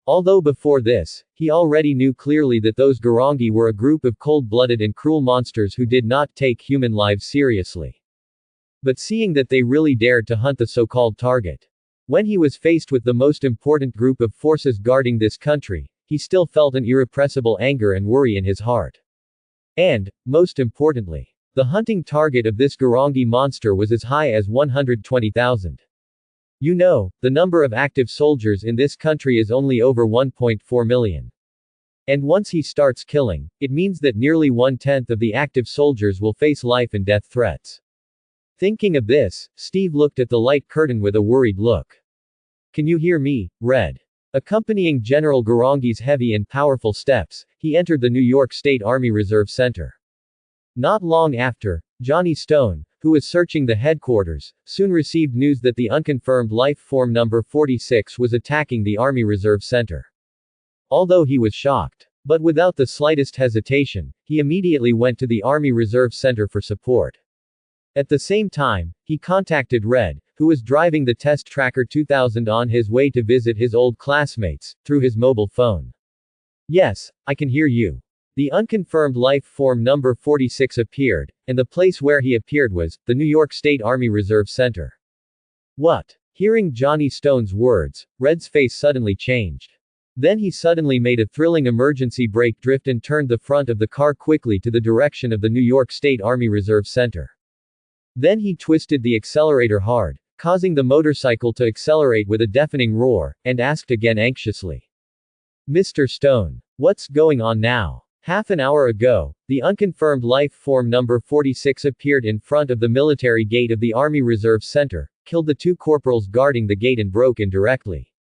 Although before this, he already knew clearly that those Garangi were a group of cold-blooded and cruel monsters who did not take human lives seriously. But seeing that they really dared to hunt the so-called target. When he was faced with the most important group of forces guarding this country, he still felt an irrepressible anger and worry in his heart. And, most importantly, the hunting target of this Garangi monster was as high as 120,000. You know, the number of active soldiers in this country is only over 1.4 million. And once he starts killing, it means that nearly 1/10 of the active soldiers will face life and death threats. Thinking of this, Steve looked at the light curtain with a worried look. Can you hear me, Red? Accompanying General Garangi's heavy and powerful steps, he entered the New York State Army Reserve Center. Not long after, Johnny Stone, who was searching the headquarters, soon received news that the unconfirmed life form number 46 was attacking the Army Reserve Center. Although he was shocked, but without the slightest hesitation, he immediately went to the Army Reserve Center for support. At the same time, he contacted Red, who was driving the Test Tracker 2000 on his way to visit his old classmates, through his mobile phone. Yes, I can hear you. The unconfirmed life form number 46 appeared, and the place where he appeared was the New York State Army Reserve Center. What? Hearing Johnny Stone's words, Red's face suddenly changed. Then he suddenly made a thrilling emergency brake drift and turned the front of the car quickly to the direction of the New York State Army Reserve Center. Then he twisted the accelerator hard, causing the motorcycle to accelerate with a deafening roar, and asked again anxiously. Mr. Stone, what's going on now? Half an hour ago, the unconfirmed life form number 46 appeared in front of the military gate of the Army Reserve Center, killed the 2 corporals guarding the gate and broke in directly.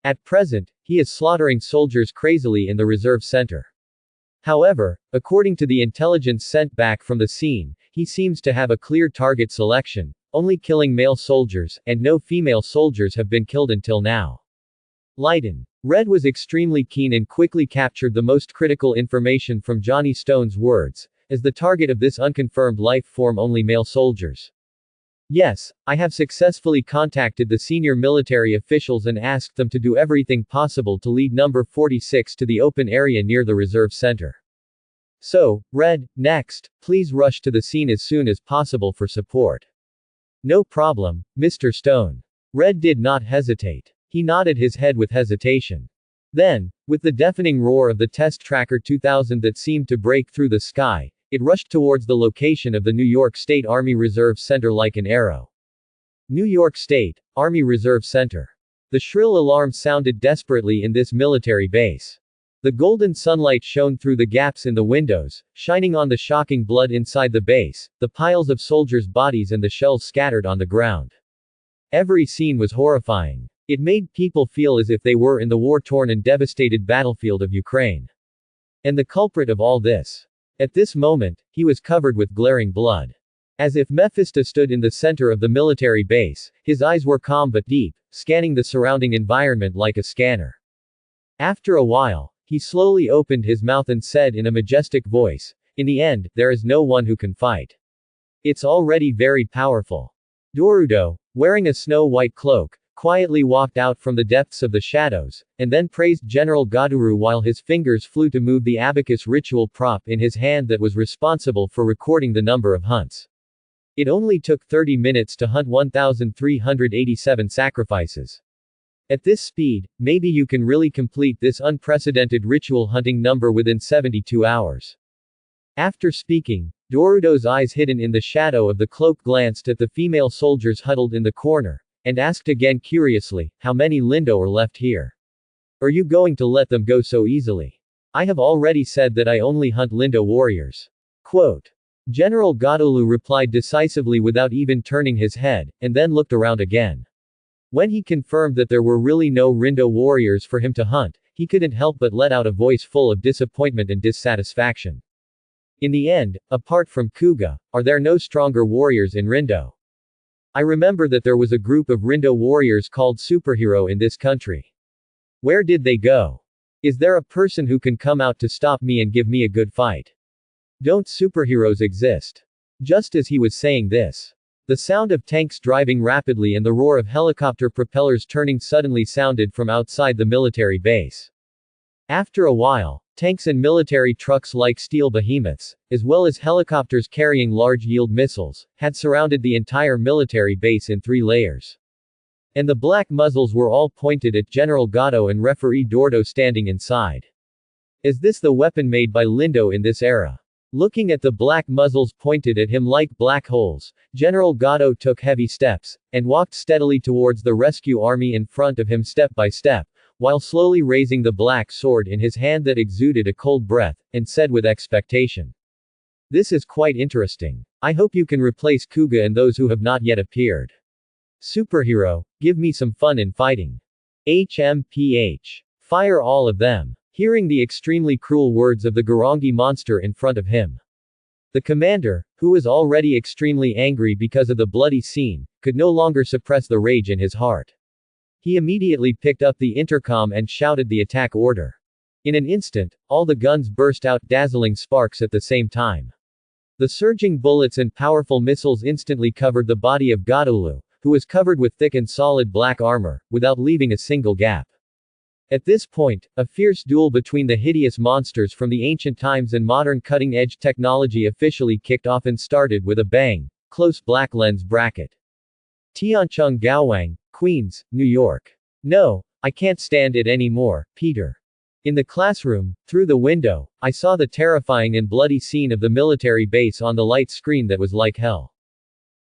At present, he is slaughtering soldiers crazily in the reserve center. However, according to the intelligence sent back from the scene, he seems to have a clear target selection, only killing male soldiers, and no female soldiers have been killed until now. Leiden. Red was extremely keen and quickly captured the most critical information from Johnny Stone's words, as the target of this unconfirmed life form only male soldiers. Yes, I have successfully contacted the senior military officials and asked them to do everything possible to lead number 46 to the open area near the reserve center. So, Red, next, please rush to the scene as soon as possible for support. No problem, Mr. Stone. Red did not hesitate. He nodded his head with hesitation. Then, with the deafening roar of the Test Tracker 2000 that seemed to break through the sky, it rushed towards the location of the New York State Army Reserve Center like an arrow. New York State Army Reserve Center. The shrill alarm sounded desperately in this military base. The golden sunlight shone through the gaps in the windows, shining on the shocking blood inside the base, the piles of soldiers' bodies and the shells scattered on the ground. Every scene was horrifying. It made people feel as if they were in the war-torn and devastated battlefield of Ukraine. And the culprit of all this. At this moment, he was covered with glaring blood. As if Mephisto stood in the center of the military base, his eyes were calm but deep, scanning the surrounding environment like a scanner. After a while, he slowly opened his mouth and said in a majestic voice, "In the end, there is no one who can fight. It's already very powerful." Dorudo, wearing a snow-white cloak, quietly walked out from the depths of the shadows, and then praised General Gaduru while his fingers flew to move the abacus ritual prop in his hand that was responsible for recording the number of hunts. It only took 30 minutes to hunt 1,387 sacrifices. At this speed, maybe you can really complete this unprecedented ritual hunting number within 72 hours. After speaking, Dorudo's eyes hidden in the shadow of the cloak glanced at the female soldiers huddled in the corner, and asked again curiously, how many Lindo are left here? Are you going to let them go so easily? I have already said that I only hunt Lindo warriors. Quote. General Godolu replied decisively without even turning his head, and then looked around again. When he confirmed that there were really no Rindo warriors for him to hunt, he couldn't help but let out a voice full of disappointment and dissatisfaction. In the end, apart from Kuga, are there no stronger warriors in Rindo? I remember that there was a group of Rindo warriors called Superhero in this country. Where did they go? Is there a person who can come out to stop me and give me a good fight? Don't superheroes exist? Just as he was saying this, the sound of tanks driving rapidly and the roar of helicopter propellers turning suddenly sounded from outside the military base. After a while, tanks and military trucks like steel behemoths, as well as helicopters carrying large-yield missiles, had surrounded the entire military base in 3 layers. And the black muzzles were all pointed at General Gato and Referee Dordo standing inside. Is this the weapon made by Lindo in this era? Looking at the black muzzles pointed at him like black holes, General Gato took heavy steps, and walked steadily towards the rescue army in front of him step by step, while slowly raising the black sword in his hand that exuded a cold breath, and said with expectation. This is quite interesting. I hope you can replace Kuga and those who have not yet appeared. Superhero, give me some fun in fighting. HMPH. Fire all of them. Hearing the extremely cruel words of the Garangi monster in front of him, the commander, who was already extremely angry because of the bloody scene, could no longer suppress the rage in his heart. He immediately picked up the intercom and shouted the attack order. In an instant, all the guns burst out dazzling sparks at the same time. The surging bullets and powerful missiles instantly covered the body of Godolu, who was covered with thick and solid black armor, without leaving a single gap. At this point, a fierce duel between the hideous monsters from the ancient times and modern cutting-edge technology officially kicked off and started with a bang. Close black lens bracket. Tiancheng Gaowang, Queens, New York. No, I can't stand it anymore, Peter. In the classroom, through the window, I saw the terrifying and bloody scene of the military base on the light screen that was like hell.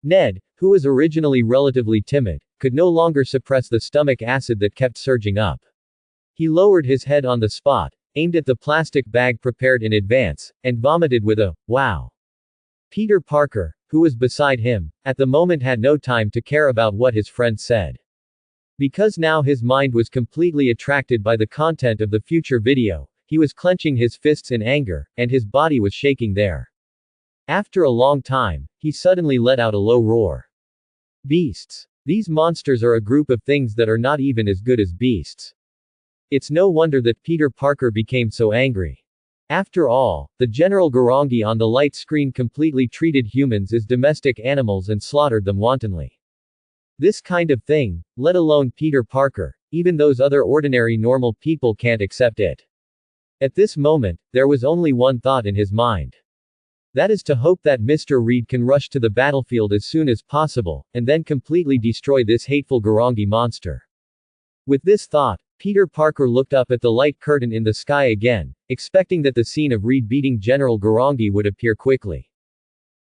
Ned, who was originally relatively timid, could no longer suppress the stomach acid that kept surging up. He lowered his head on the spot, aimed at the plastic bag prepared in advance, and vomited with a, wow. Peter Parker, who was beside him, at the moment had no time to care about what his friend said. Because now his mind was completely attracted by the content of the future video, he was clenching his fists in anger, and his body was shaking there. After a long time, he suddenly let out a low roar. Beasts. These monsters are a group of things that are not even as good as beasts. It's no wonder that Peter Parker became so angry. After all, the General Garangi on the light screen completely treated humans as domestic animals and slaughtered them wantonly. This kind of thing, let alone Peter Parker, even those other ordinary normal people can't accept it. At this moment, there was only one thought in his mind. That is to hope that Mr. Reed can rush to the battlefield as soon as possible, and then completely destroy this hateful Garangi monster. With this thought, Peter Parker looked up at the light curtain in the sky again, expecting that the scene of Reed beating General Garangi would appear quickly.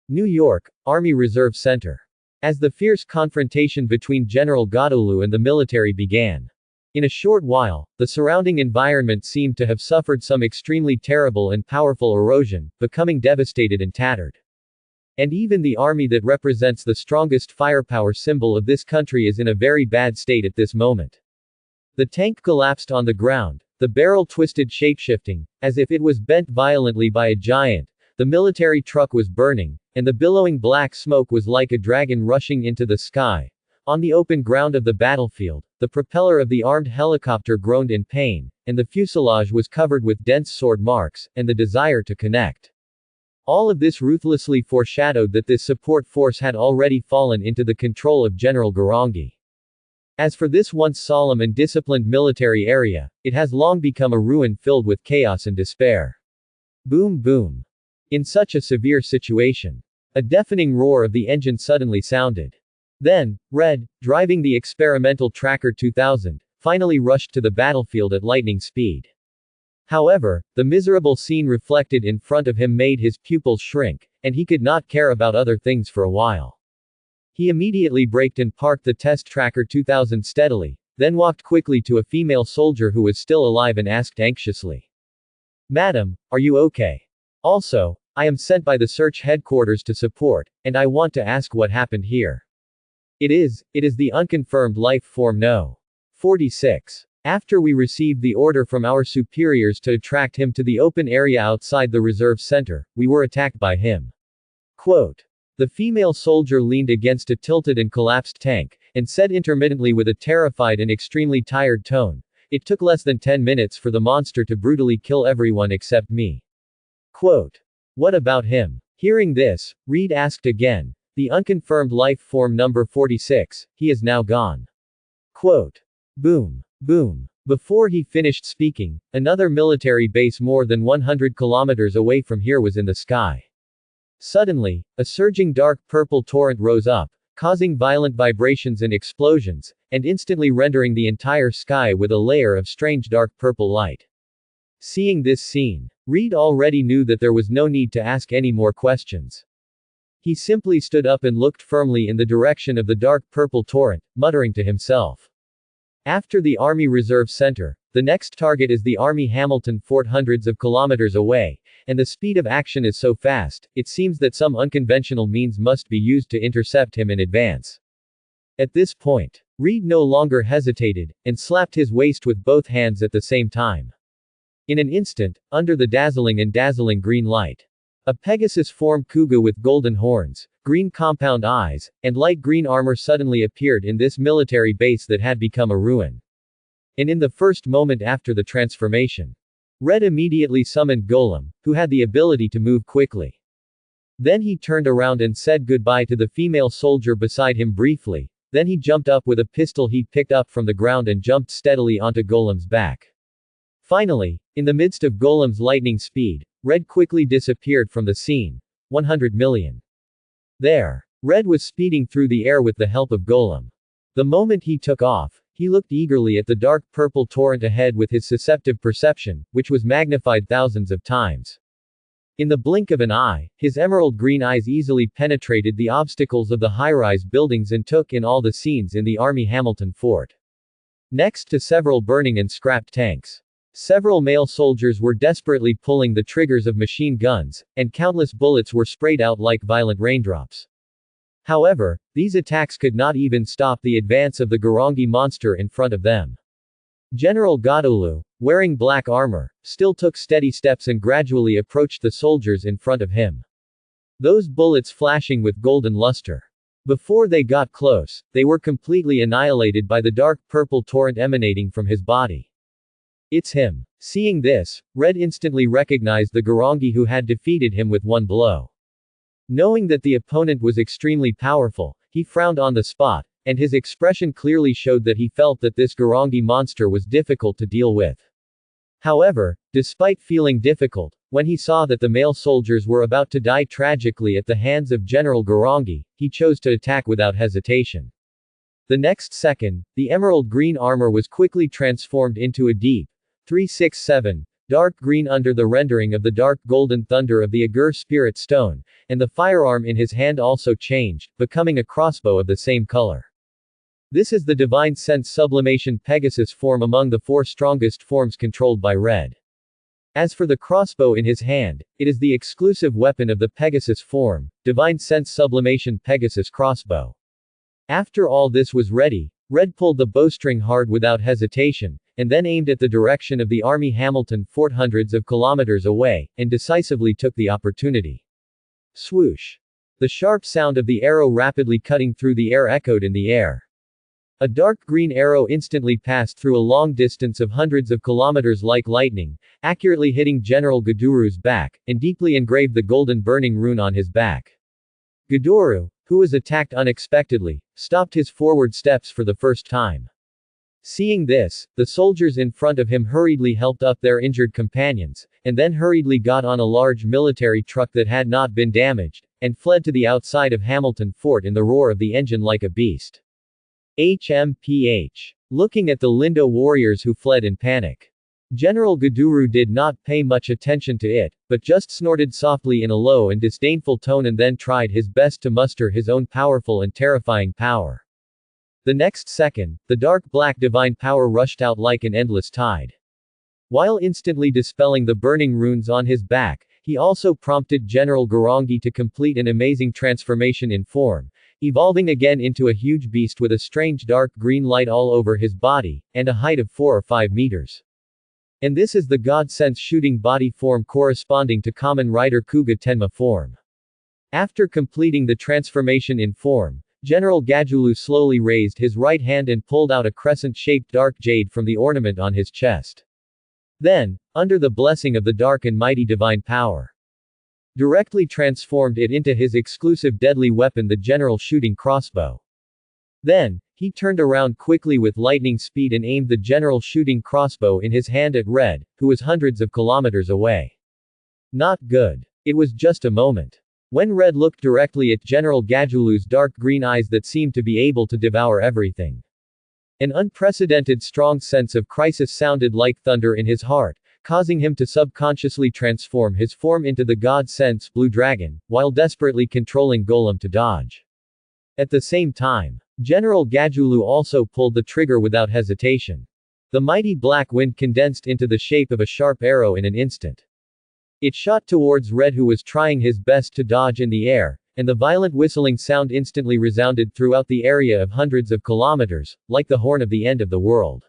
New York, Army Reserve Center. As the fierce confrontation between General Godolu and the military began. In a short while, the surrounding environment seemed to have suffered some extremely terrible and powerful erosion, becoming devastated and tattered. And even the army that represents the strongest firepower symbol of this country is in a very bad state at this moment. The tank collapsed on the ground, the barrel twisted shapeshifting, as if it was bent violently by a giant, the military truck was burning, and the billowing black smoke was like a dragon rushing into the sky. On the open ground of the battlefield, the propeller of the armed helicopter groaned in pain, and the fuselage was covered with dense sword marks, and the desire to connect. All of this ruthlessly foreshadowed that this support force had already fallen into the control of General Garangi. As for this once solemn and disciplined military area, it has long become a ruin filled with chaos and despair. Boom boom. In such a severe situation, a deafening roar of the engine suddenly sounded. Then, Red, driving the experimental Tracker 2000, finally rushed to the battlefield at lightning speed. However, the miserable scene reflected in front of him made his pupils shrink, and he could not care about other things for a while. He immediately braked and parked the test tracker 2000 steadily, then walked quickly to a female soldier who was still alive and asked anxiously, "Madam, are you okay? Also, I am sent by the search headquarters to support, and I want to ask what happened here." It is the unconfirmed life form No. 46. After we received the order from our superiors to attract him to the open area outside the reserve center, we were attacked by him. Quote. The female soldier leaned against a tilted and collapsed tank, and said intermittently with a terrified and extremely tired tone, "It took less than 10 minutes for the monster to brutally kill everyone except me." Quote. What about him? Hearing this, Reed asked again, "The unconfirmed life form number 46, he is now gone." Quote. Boom. Boom. Before he finished speaking, another military base more than 100 kilometers away from here was in the sky. Suddenly, a surging dark purple torrent rose up, causing violent vibrations and explosions, and instantly rendering the entire sky with a layer of strange dark purple light. Seeing this scene, Reed already knew that there was no need to ask any more questions. He simply stood up and looked firmly in the direction of the dark purple torrent, muttering to himself. After the Army Reserve Center, the next target is the Army Hamilton Fort hundreds of kilometers away, and the speed of action is so fast, it seems that some unconventional means must be used to intercept him in advance. At this point, Reed no longer hesitated, and slapped his waist with both hands at the same time. In an instant, under the dazzling green light, a Pegasus form Kuga with golden horns, green compound eyes, and light green armor suddenly appeared in this military base that had become a ruin. And in the first moment after the transformation, Red immediately summoned Golem, who had the ability to move quickly. Then he turned around and said goodbye to the female soldier beside him briefly, then he jumped up with a pistol he'd picked up from the ground and jumped steadily onto Golem's back. Finally, in the midst of Golem's lightning speed, Red quickly disappeared from the scene. 100 million. There. Red was speeding through the air with the help of Golem. The moment he took off, he looked eagerly at the dark purple torrent ahead with his susceptive perception, which was magnified thousands of times. In the blink of an eye, his emerald green eyes easily penetrated the obstacles of the high-rise buildings and took in all the scenes in the Army Hamilton Fort. Next to several burning and scrapped tanks, several male soldiers were desperately pulling the triggers of machine guns, and countless bullets were sprayed out like violent raindrops. However, these attacks could not even stop the advance of the Garangi monster in front of them. General Godolu, wearing black armor, still took steady steps and gradually approached the soldiers in front of him. Those bullets flashing with golden luster. Before they got close, they were completely annihilated by the dark purple torrent emanating from his body. It's him. Seeing this, Red instantly recognized the Garangi who had defeated him with one blow. Knowing that the opponent was extremely powerful, he frowned on the spot, and his expression clearly showed that he felt that this Garangi monster was difficult to deal with. However, despite feeling difficult, when he saw that the male soldiers were about to die tragically at the hands of General Garangi, he chose to attack without hesitation. The next second, the emerald green armor was quickly transformed into a deep 367 dark green under the rendering of the dark golden thunder of the Agur spirit stone, and the firearm in his hand also changed, becoming a crossbow of the same color. This is the Divine Sense Sublimation Pegasus form among the 4 strongest forms controlled by Red. As for the crossbow in his hand, it is the exclusive weapon of the Pegasus form, Divine Sense Sublimation Pegasus Crossbow. After all this was ready, Red pulled the bowstring hard without hesitation, and then aimed at the direction of the Army Hamilton Fort hundreds of kilometers away, and decisively took the opportunity. Swoosh! The sharp sound of the arrow rapidly cutting through the air echoed in the air. A dark green arrow instantly passed through a long distance of hundreds of kilometers like lightning, accurately hitting General Godoru's back, and deeply engraved the golden burning rune on his back. Godoru, who was attacked unexpectedly, stopped his forward steps for the first time. Seeing this, the soldiers in front of him hurriedly helped up their injured companions, and then hurriedly got on a large military truck that had not been damaged, and fled to the outside of Hamilton Fort in the roar of the engine like a beast. HMPH. Looking at the Lindo warriors who fled in panic. General Gaduru did not pay much attention to it, but just snorted softly in a low and disdainful tone and then tried his best to muster his own powerful and terrifying power. The next second, the dark black divine power rushed out like an endless tide. While instantly dispelling the burning runes on his back, he also prompted General Garangi to complete an amazing transformation in form, evolving again into a huge beast with a strange dark green light all over his body, and a height of 4 or 5 meters. And this is the God-sense shooting body form corresponding to Kamen Rider Kuga Tenma form. After completing the transformation in form, General Gajulu slowly raised his right hand and pulled out a crescent-shaped dark jade from the ornament on his chest. Then, under the blessing of the dark and mighty divine power, directly transformed it into his exclusive deadly weapon, the general shooting crossbow. Then, he turned around quickly with lightning speed and aimed the general shooting crossbow in his hand at Red, who was hundreds of kilometers away. Not good. It was just a moment. When Red looked directly at General Gajulu's dark green eyes that seemed to be able to devour everything. An unprecedented strong sense of crisis sounded like thunder in his heart, causing him to subconsciously transform his form into the God-sense Blue Dragon, while desperately controlling Golem to dodge. At the same time, General Gajulu also pulled the trigger without hesitation. The mighty black wind condensed into the shape of a sharp arrow in an instant. It shot towards Red, who was trying his best to dodge in the air, and the violent whistling sound instantly resounded throughout the area of hundreds of kilometers, like the horn of the end of the world.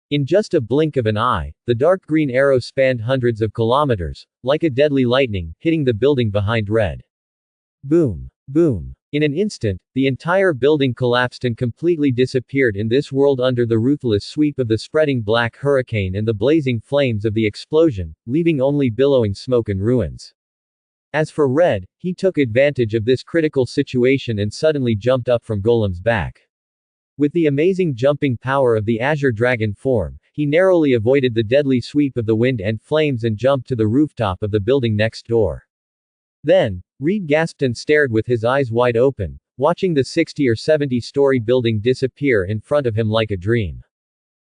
In just a blink of an eye, the dark green arrow spanned hundreds of kilometers, like a deadly lightning, hitting the building behind Red. Boom! Boom! In an instant, the entire building collapsed and completely disappeared in this world under the ruthless sweep of the spreading black hurricane and the blazing flames of the explosion, leaving only billowing smoke and ruins. As for Red, he took advantage of this critical situation and suddenly jumped up from Golem's back. With the amazing jumping power of the Azure Dragon form, he narrowly avoided the deadly sweep of the wind and flames and jumped to the rooftop of the building next door. Then, Reed gasped and stared with his eyes wide open, watching the 60 or 70-story building disappear in front of him like a dream.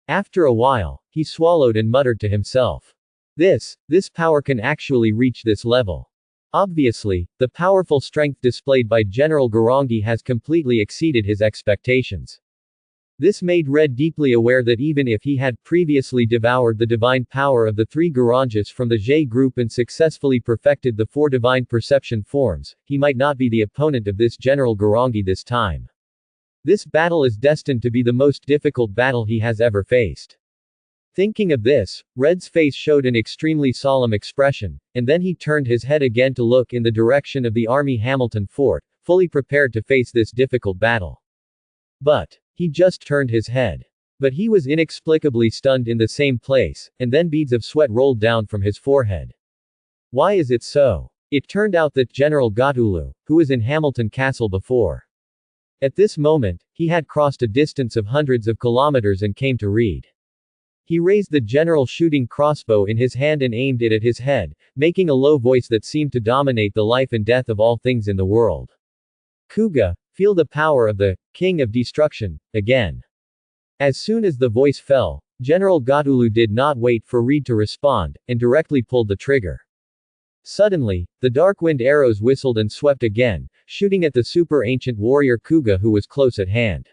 After a while, he swallowed and muttered to himself. This power can actually reach this level. Obviously, the powerful strength displayed by General Garangi has completely exceeded his expectations. This made Red deeply aware that even if he had previously devoured the divine power of the 3 Garanjas from the J group and successfully perfected the 4 divine perception forms, he might not be the opponent of this General Garangi this time. This battle is destined to be the most difficult battle he has ever faced. Thinking of this, Red's face showed an extremely solemn expression, and then he turned his head again to look in the direction of the Army Hamilton Fort, fully prepared to face this difficult battle. But he just turned his head. But he was inexplicably stunned in the same place, and then beads of sweat rolled down from his forehead. Why is it so? It turned out that General Gajulu, who was in Hamilton Castle before. At this moment, he had crossed a distance of hundreds of kilometers and came to Reed. He raised the general shooting crossbow in his hand and aimed it at his head, making a low voice that seemed to dominate the life and death of all things in the world. Kuga, feel the power of the King of Destruction, again. As soon as the voice fell, General Gajulu did not wait for Reed to respond, and directly pulled the trigger. Suddenly, the dark wind arrows whistled and swept again, shooting at the super ancient warrior Kuga, who was close at hand.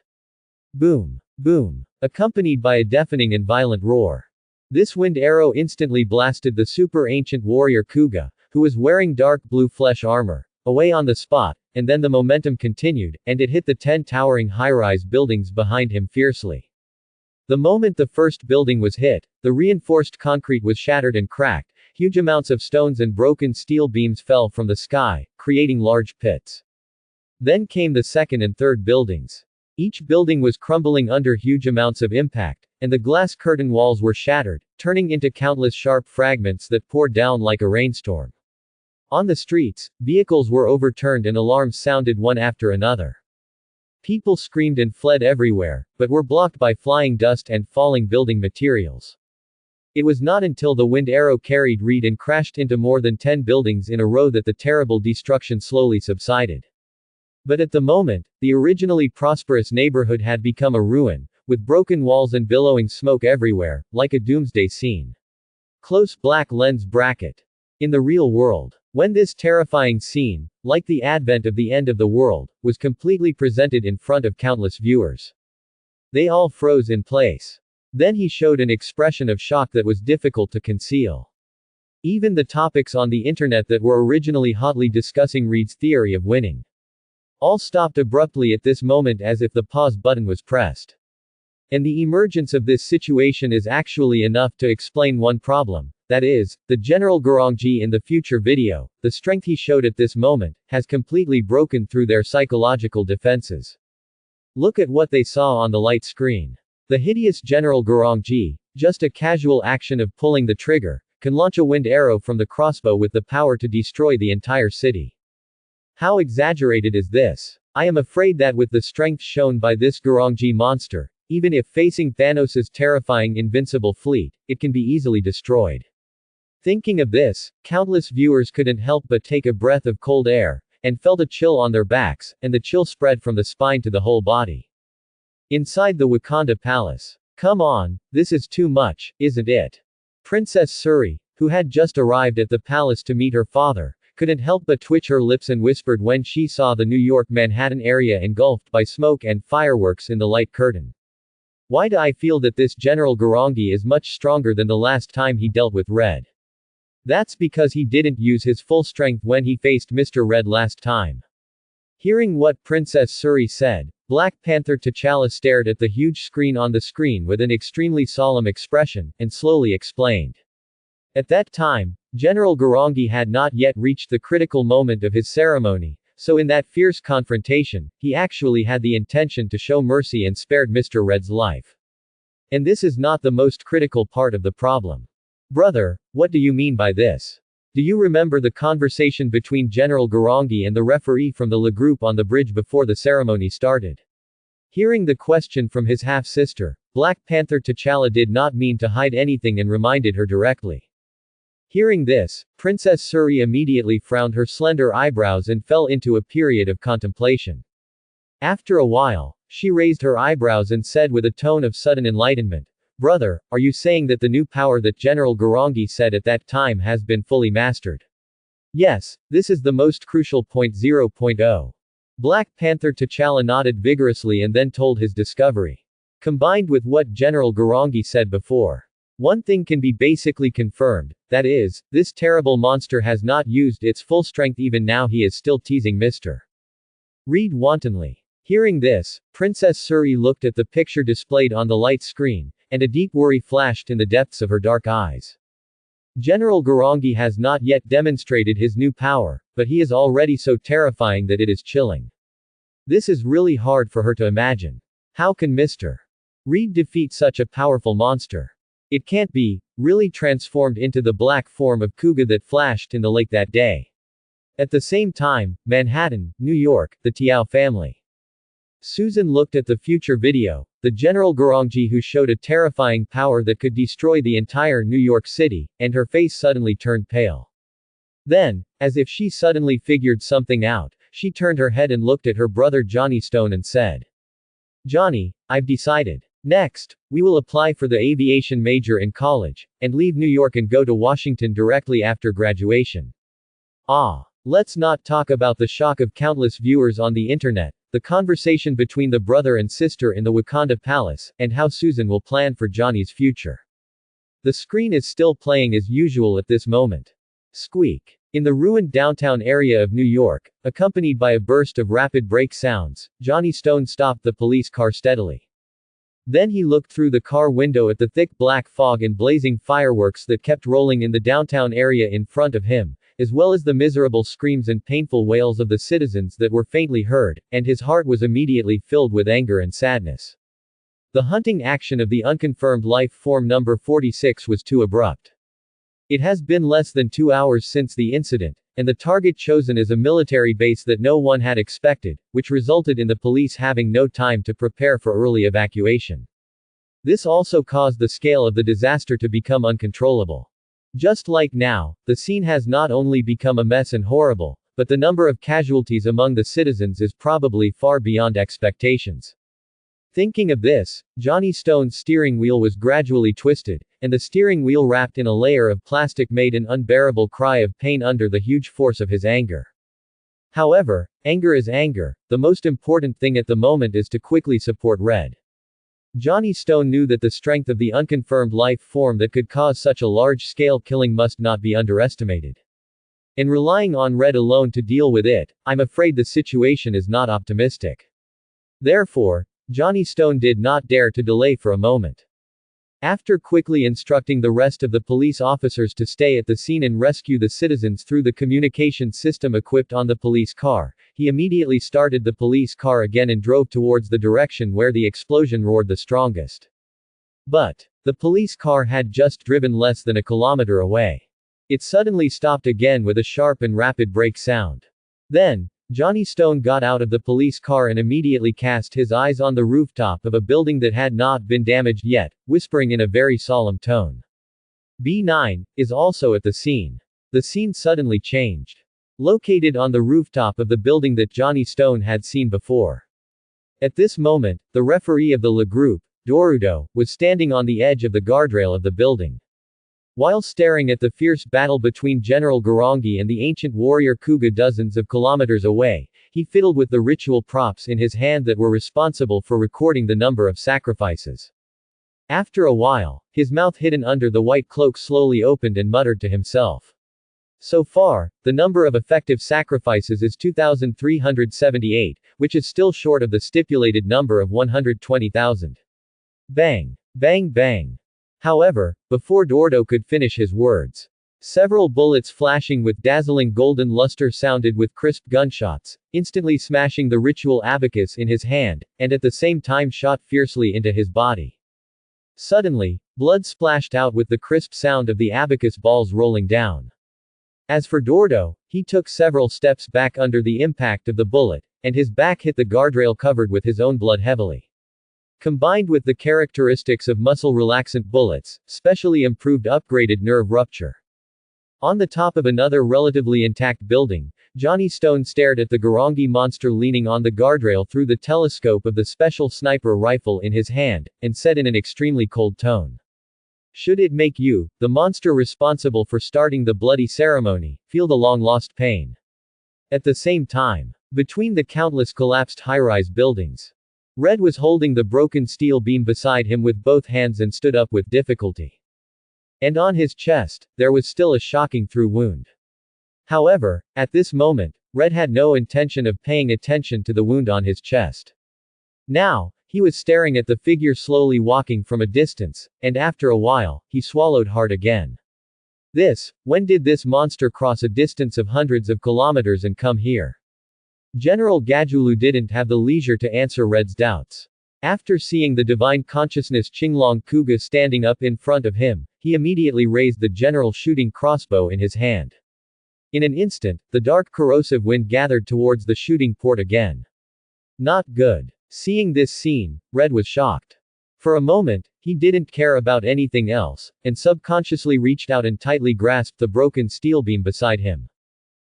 Boom! Boom! Accompanied by a deafening and violent roar. This wind arrow instantly blasted the super ancient warrior Kuga, who was wearing dark blue flesh armor, away on the spot, and then the momentum continued, and it hit the 10 towering high-rise buildings behind him fiercely. The moment the first building was hit, the reinforced concrete was shattered and cracked, huge amounts of stones and broken steel beams fell from the sky, creating large pits. Then came the second and third buildings. Each building was crumbling under huge amounts of impact, and the glass curtain walls were shattered, turning into countless sharp fragments that poured down like a rainstorm. On the streets, vehicles were overturned and alarms sounded one after another. People screamed and fled everywhere, but were blocked by flying dust and falling building materials. It was not until the wind arrow carried Reed and crashed into more than 10 buildings in a row that the terrible destruction slowly subsided. But at the moment, the originally prosperous neighborhood had become a ruin, with broken walls and billowing smoke everywhere, like a doomsday scene. Close black lens bracket. In the real world, when this terrifying scene, like the advent of the end of the world, was completely presented in front of countless viewers, they all froze in place. Then he showed an expression of shock that was difficult to conceal. Even the topics on the internet that were originally hotly discussing Reed's theory of winning all stopped abruptly at this moment as if the pause button was pressed. And the emergence of this situation is actually enough to explain one problem. That is, the General Gurongji in the future video, the strength he showed at this moment, has completely broken through their psychological defenses. Look at what they saw on the light screen. The hideous General Gurongji, just a casual action of pulling the trigger, can launch a wind arrow from the crossbow with the power to destroy the entire city. How exaggerated is this? I am afraid that with the strength shown by this Gurongji monster, even if facing Thanos' terrifying invincible fleet, it can be easily destroyed. Thinking of this, countless viewers couldn't help but take a breath of cold air, and felt a chill on their backs, and the chill spread from the spine to the whole body. Inside the Wakanda palace. Come on, this is too much, isn't it? Princess Suri, who had just arrived at the palace to meet her father, couldn't help but twitch her lips and whispered when she saw the New York Manhattan area engulfed by smoke and fireworks in the light curtain. Why do I feel that this General Gurongji is much stronger than the last time he dealt with Red? That's because he didn't use his full strength when he faced Mr. Red last time. Hearing what Princess Suri said, Black Panther T'Challa stared at the huge screen on the screen with an extremely solemn expression, and slowly explained. At that time, General Gurongji had not yet reached the critical moment of his ceremony, so in that fierce confrontation, he actually had the intention to show mercy and spared Mr. Red's life. And this is not the most critical part of the problem. Brother, what do you mean by this? Do you remember the conversation between General Gurongji and the referee from the La Groupe on the bridge before the ceremony started? Hearing the question from his half-sister, Black Panther T'Challa did not mean to hide anything and reminded her directly. Hearing this, Princess Suri immediately frowned her slender eyebrows and fell into a period of contemplation. After a while, she raised her eyebrows and said with a tone of sudden enlightenment, Brother, are you saying that the new power that General Gurongji said at that time has been fully mastered? Yes, this is the most crucial point. 0.0. Black Panther T'Challa nodded vigorously and then told his discovery. Combined with what General Gurongji said before, one thing can be basically confirmed, that is, this terrible monster has not used its full strength. Even now he is still teasing Mr. Reed wantonly. Hearing this, Princess Suri looked at the picture displayed on the light screen, and a deep worry flashed in the depths of her dark eyes. General Gurongji has not yet demonstrated his new power, but he is already so terrifying that it is chilling. This is really hard for her to imagine. How can Mr. Reed defeat such a powerful monster? It can't be, really transformed into the black form of Kuga that flashed in the lake that day. At the same time, Manhattan, New York, the Tiao family. Susan looked at the future video, the General Gurongji who showed a terrifying power that could destroy the entire New York City, and her face suddenly turned pale. Then, as if she suddenly figured something out, she turned her head and looked at her brother Johnny Stone and said, Johnny, I've decided. Next, we will apply for the aviation major in college, and leave New York and go to Washington directly after graduation. Let's not talk about the shock of countless viewers on the internet, the conversation between the brother and sister in the Wakanda palace, and how Susan will plan for Johnny's future. The screen is still playing as usual at this moment. Squeak. In the ruined downtown area of New York, accompanied by a burst of rapid brake sounds, Johnny Stone stopped the police car steadily. Then he looked through the car window at the thick black fog and blazing fireworks that kept rolling in the downtown area in front of him, as well as the miserable screams and painful wails of the citizens that were faintly heard, and his heart was immediately filled with anger and sadness. The hunting action of the unconfirmed life form number 46 was too abrupt. It has been less than 2 hours since the incident, and the target chosen is a military base that no one had expected, which resulted in the police having no time to prepare for early evacuation. This also caused the scale of the disaster to become uncontrollable. Just like now, the scene has not only become a mess and horrible, but the number of casualties among the citizens is probably far beyond expectations. Thinking of this, Johnny Stone's steering wheel was gradually twisted, and the steering wheel wrapped in a layer of plastic made an unbearable cry of pain under the huge force of his anger. However, anger is anger, the most important thing at the moment is to quickly support Red. Johnny Stone knew that the strength of the unconfirmed life form that could cause such a large-scale killing must not be underestimated. In relying on Red alone to deal with it, I'm afraid the situation is not optimistic. Therefore, Johnny Stone did not dare to delay for a moment. After quickly instructing the rest of the police officers to stay at the scene and rescue the citizens through the communication system equipped on the police car, he immediately started the police car again and drove towards the direction where the explosion roared the strongest. But the police car had just driven less than a kilometer away. It suddenly stopped again with a sharp and rapid brake sound. Then, Johnny Stone got out of the police car and immediately cast his eyes on the rooftop of a building that had not been damaged yet, whispering in a very solemn tone. B9 is also at the scene. The scene suddenly changed. Located on the rooftop of the building that Johnny Stone had seen before. At this moment, the referee of the La Groupe, Dorudo, was standing on the edge of the guardrail of the building. While staring at the fierce battle between General Garangi and the ancient warrior Kuga dozens of kilometers away, he fiddled with the ritual props in his hand that were responsible for recording the number of sacrifices. After a while, his mouth hidden under the white cloak slowly opened and muttered to himself. So far, the number of effective sacrifices is 2,378, which is still short of the stipulated number of 120,000. Bang! Bang bang! However, before Dordo could finish his words, several bullets flashing with dazzling golden luster sounded with crisp gunshots, instantly smashing the ritual abacus in his hand, and at the same time shot fiercely into his body. Suddenly, blood splashed out with the crisp sound of the abacus balls rolling down. As for Dordo, he took several steps back under the impact of the bullet, and his back hit the guardrail covered with his own blood heavily. Combined with the characteristics of muscle relaxant bullets, specially improved upgraded nerve rupture. On the top of another relatively intact building, Johnny Stone stared at the Garangi monster leaning on the guardrail through the telescope of the special sniper rifle in his hand, and said in an extremely cold tone. Should it make you, the monster responsible for starting the bloody ceremony, feel the long-lost pain? At the same time, between the countless collapsed high-rise buildings, Red was holding the broken steel beam beside him with both hands and stood up with difficulty. And on his chest, there was still a shocking through wound. However, at this moment, Red had no intention of paying attention to the wound on his chest. Now, he was staring at the figure slowly walking from a distance, and after a while, he swallowed hard again. When did this monster cross a distance of hundreds of kilometers and come here? General Gajulu didn't have the leisure to answer Red's doubts. After seeing the divine consciousness Qinglong Kuga standing up in front of him, he immediately raised the general shooting crossbow in his hand. In an instant, the dark corrosive wind gathered towards the shooting port again. Not good. Seeing this scene, Red was shocked. For a moment, he didn't care about anything else, and subconsciously reached out and tightly grasped the broken steel beam beside him.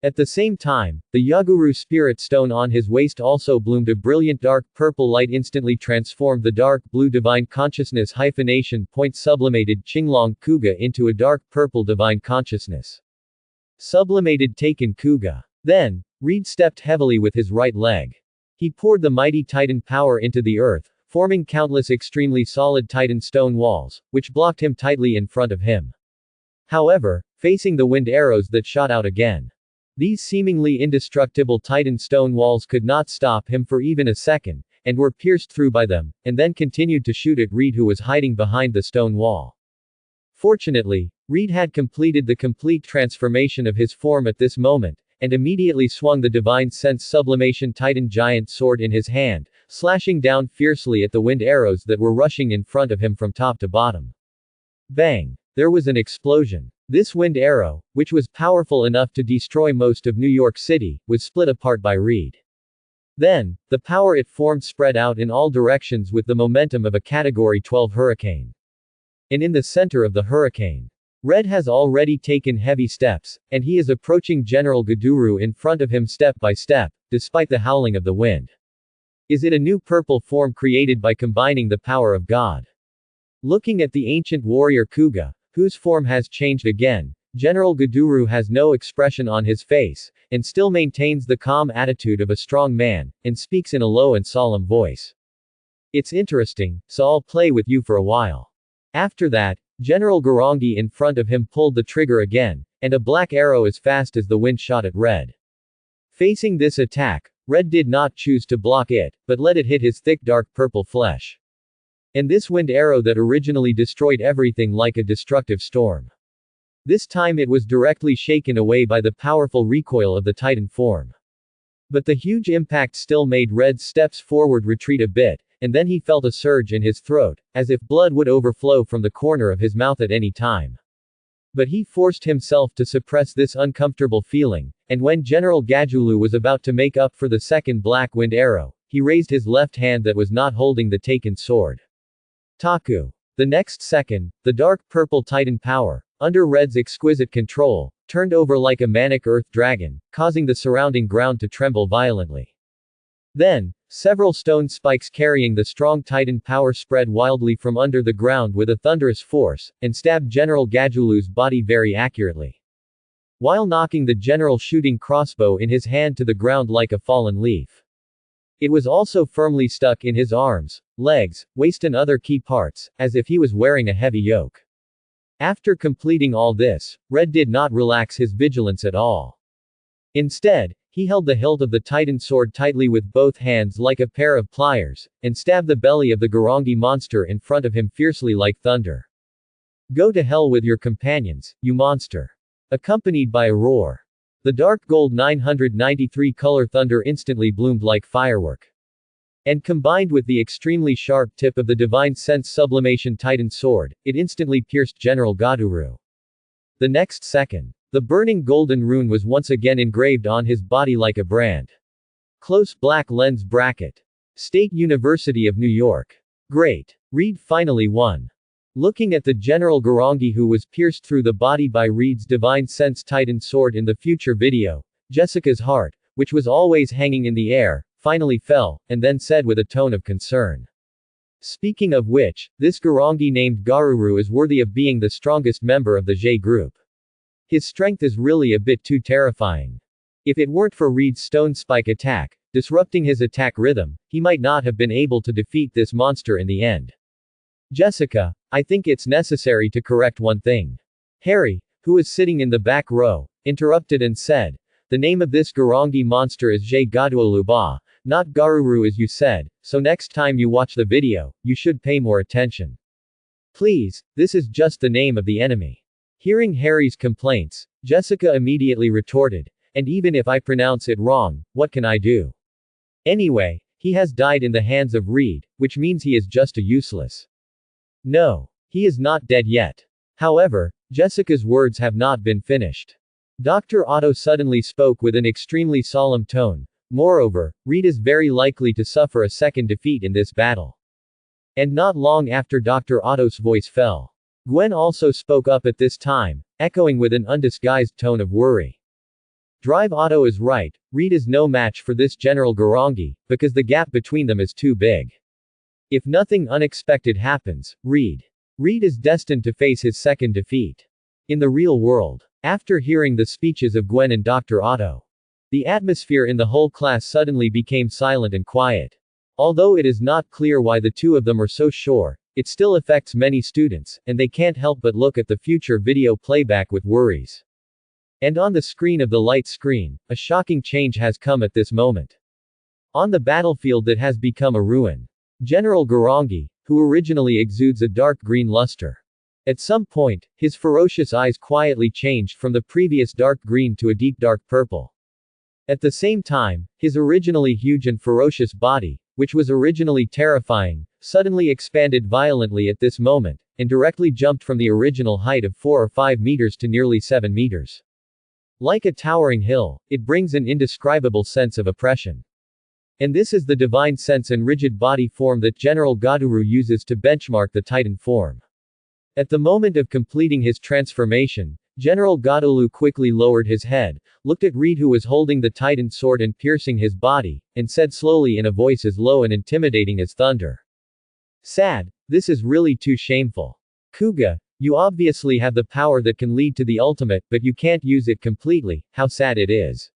At the same time, the Yaguru spirit stone on his waist also bloomed a brilliant dark purple light instantly transformed the dark blue divine consciousness hyphenation point sublimated Qinglong Kuga into a dark purple divine consciousness. Sublimated taken Kuga. Then, Reed stepped heavily with his right leg. He poured the mighty Titan power into the earth, forming countless extremely solid Titan stone walls, which blocked him tightly in front of him. However, facing the wind arrows that shot out again. These seemingly indestructible Titan stone walls could not stop him for even a second, and were pierced through by them, and then continued to shoot at Reed who was hiding behind the stone wall. Fortunately, Reed had completed the complete transformation of his form at this moment, and immediately swung the divine sense sublimation Titan giant sword in his hand, slashing down fiercely at the wind arrows that were rushing in front of him from top to bottom. Bang! There was an explosion. This wind arrow, which was powerful enough to destroy most of New York City, was split apart by Reed. Then, the power it formed spread out in all directions with the momentum of a Category 12 hurricane. And in the center of the hurricane, Red has already taken heavy steps, and he is approaching General Gaduru in front of him step by step, despite the howling of the wind. Is it a new purple form created by combining the power of God? Looking at the ancient warrior Kuga, whose form has changed again, General Gaduru has no expression on his face, and still maintains the calm attitude of a strong man, and speaks in a low and solemn voice. It's interesting, so I'll play with you for a while. After that, General Garangi in front of him pulled the trigger again, and a black arrow as fast as the wind shot at Red. Facing this attack, Red did not choose to block it, but let it hit his thick dark purple flesh. And this wind arrow that originally destroyed everything like a destructive storm. This time it was directly shaken away by the powerful recoil of the Titan form. But the huge impact still made Red's steps forward retreat a bit, and then he felt a surge in his throat, as if blood would overflow from the corner of his mouth at any time. But he forced himself to suppress this uncomfortable feeling, and when General Gajulu was about to make up for the second black wind arrow, he raised his left hand that was not holding the taken sword. Taku. The next second, the dark purple Titan power, under Red's exquisite control, turned over like a manic earth dragon, causing the surrounding ground to tremble violently. Then, several stone spikes carrying the strong Titan power spread wildly from under the ground with a thunderous force, and stabbed General Gajulu's body very accurately. While knocking the general's shooting crossbow in his hand to the ground like a fallen leaf. It was also firmly stuck in his arms, legs, waist and other key parts, as if he was wearing a heavy yoke. After completing all this, Red did not relax his vigilance at all. Instead, he held the hilt of the Titan sword tightly with both hands like a pair of pliers, and stabbed the belly of the Garangi monster in front of him fiercely like thunder. Go to hell with your companions, you monster. Accompanied by a roar. The dark gold 993 color thunder instantly bloomed like firework. And combined with the extremely sharp tip of the Divine Sense Sublimation Titan sword, it instantly pierced General Gaduru. The next second, the burning golden rune was once again engraved on his body like a brand. Close black lens bracket. State University of New York. Great. Reed finally won. Looking at the General Garangi who was pierced through the body by Reed's Divine Sense Titan sword in the future video, Jessica's heart, which was always hanging in the air, finally fell, and then said with a tone of concern. Speaking of which, this Garangi named Garuru is worthy of being the strongest member of the J group. His strength is really a bit too terrifying. If it weren't for Reed's stone spike attack, disrupting his attack rhythm, he might not have been able to defeat this monster in the end. Jessica, I think it's necessary to correct one thing. Harry, who was sitting in the back row, interrupted and said, the name of this Garangi monster is J Gaduoluba, not Garuru as you said, so next time you watch the video, you should pay more attention. Please, this is just the name of the enemy. Hearing Harry's complaints, Jessica immediately retorted, and even if I pronounce it wrong, what can I do? Anyway, he has died in the hands of Reed, which means he is just a useless. No. He is not dead yet. However, Jessica's words have not been finished. Dr. Otto suddenly spoke with an extremely solemn tone. Moreover, Reed is very likely to suffer a second defeat in this battle. And not long after Dr. Otto's voice fell. Gwen also spoke up at this time, echoing with an undisguised tone of worry. Drive Otto is right, Reed is no match for this General Garangi, because the gap between them is too big. If nothing unexpected happens, Reed is destined to face his second defeat. In the real world. After hearing the speeches of Gwen and Dr. Otto, the atmosphere in the whole class suddenly became silent and quiet. Although it is not clear why the two of them are so sure, it still affects many students, and they can't help but look at the future video playback with worries. And on the screen of the light screen, a shocking change has come at this moment. On the battlefield that has become a ruin. General Garangi, who originally exudes a dark green luster. At some point, his ferocious eyes quietly changed from the previous dark green to a deep dark purple. At the same time, his originally huge and ferocious body, which was originally terrifying, suddenly expanded violently at this moment, and directly jumped from the original height of 4 or 5 meters to nearly 7 meters. Like a towering hill, it brings an indescribable sense of oppression. And this is the divine sense and rigid body form that General Gaduru uses to benchmark the Titan form. At the moment of completing his transformation, General Godolu quickly lowered his head, looked at Reed, who was holding the titan sword and piercing his body, and said slowly in a voice as low and intimidating as thunder. Sad. This is really too shameful. Kuga, you obviously have the power that can lead to the ultimate, but you can't use it completely. How sad it is.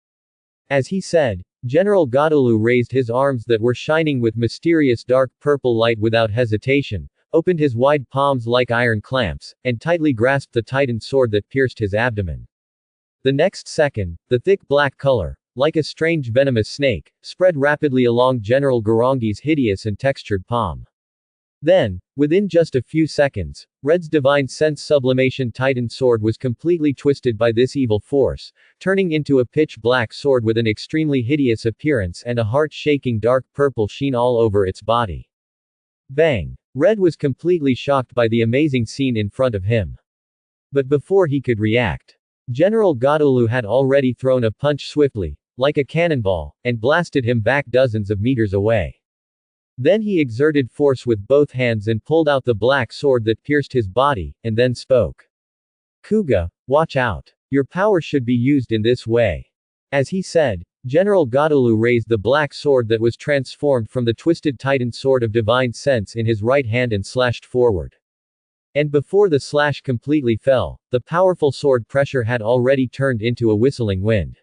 As he said, General Godolu raised his arms that were shining with mysterious dark purple light without hesitation, opened his wide palms like iron clamps, and tightly grasped the titan sword that pierced his abdomen. The next second, the thick black color, like a strange venomous snake, spread rapidly along General Garangi's hideous and textured palm. Then, within just a few seconds, Red's divine sense sublimation titan sword was completely twisted by this evil force, turning into a pitch-black sword with an extremely hideous appearance and a heart-shaking dark purple sheen all over its body. Bang! Red was completely shocked by the amazing scene in front of him. But before he could react, General Godolu had already thrown a punch swiftly, like a cannonball, and blasted him back dozens of meters away. Then he exerted force with both hands and pulled out the black sword that pierced his body, and then spoke. Kuga, watch out. Your power should be used in this way. As he said, General Godolu raised the black sword that was transformed from the twisted titan sword of divine sense in his right hand and slashed forward. And before the slash completely fell, the powerful sword pressure had already turned into a whistling wind.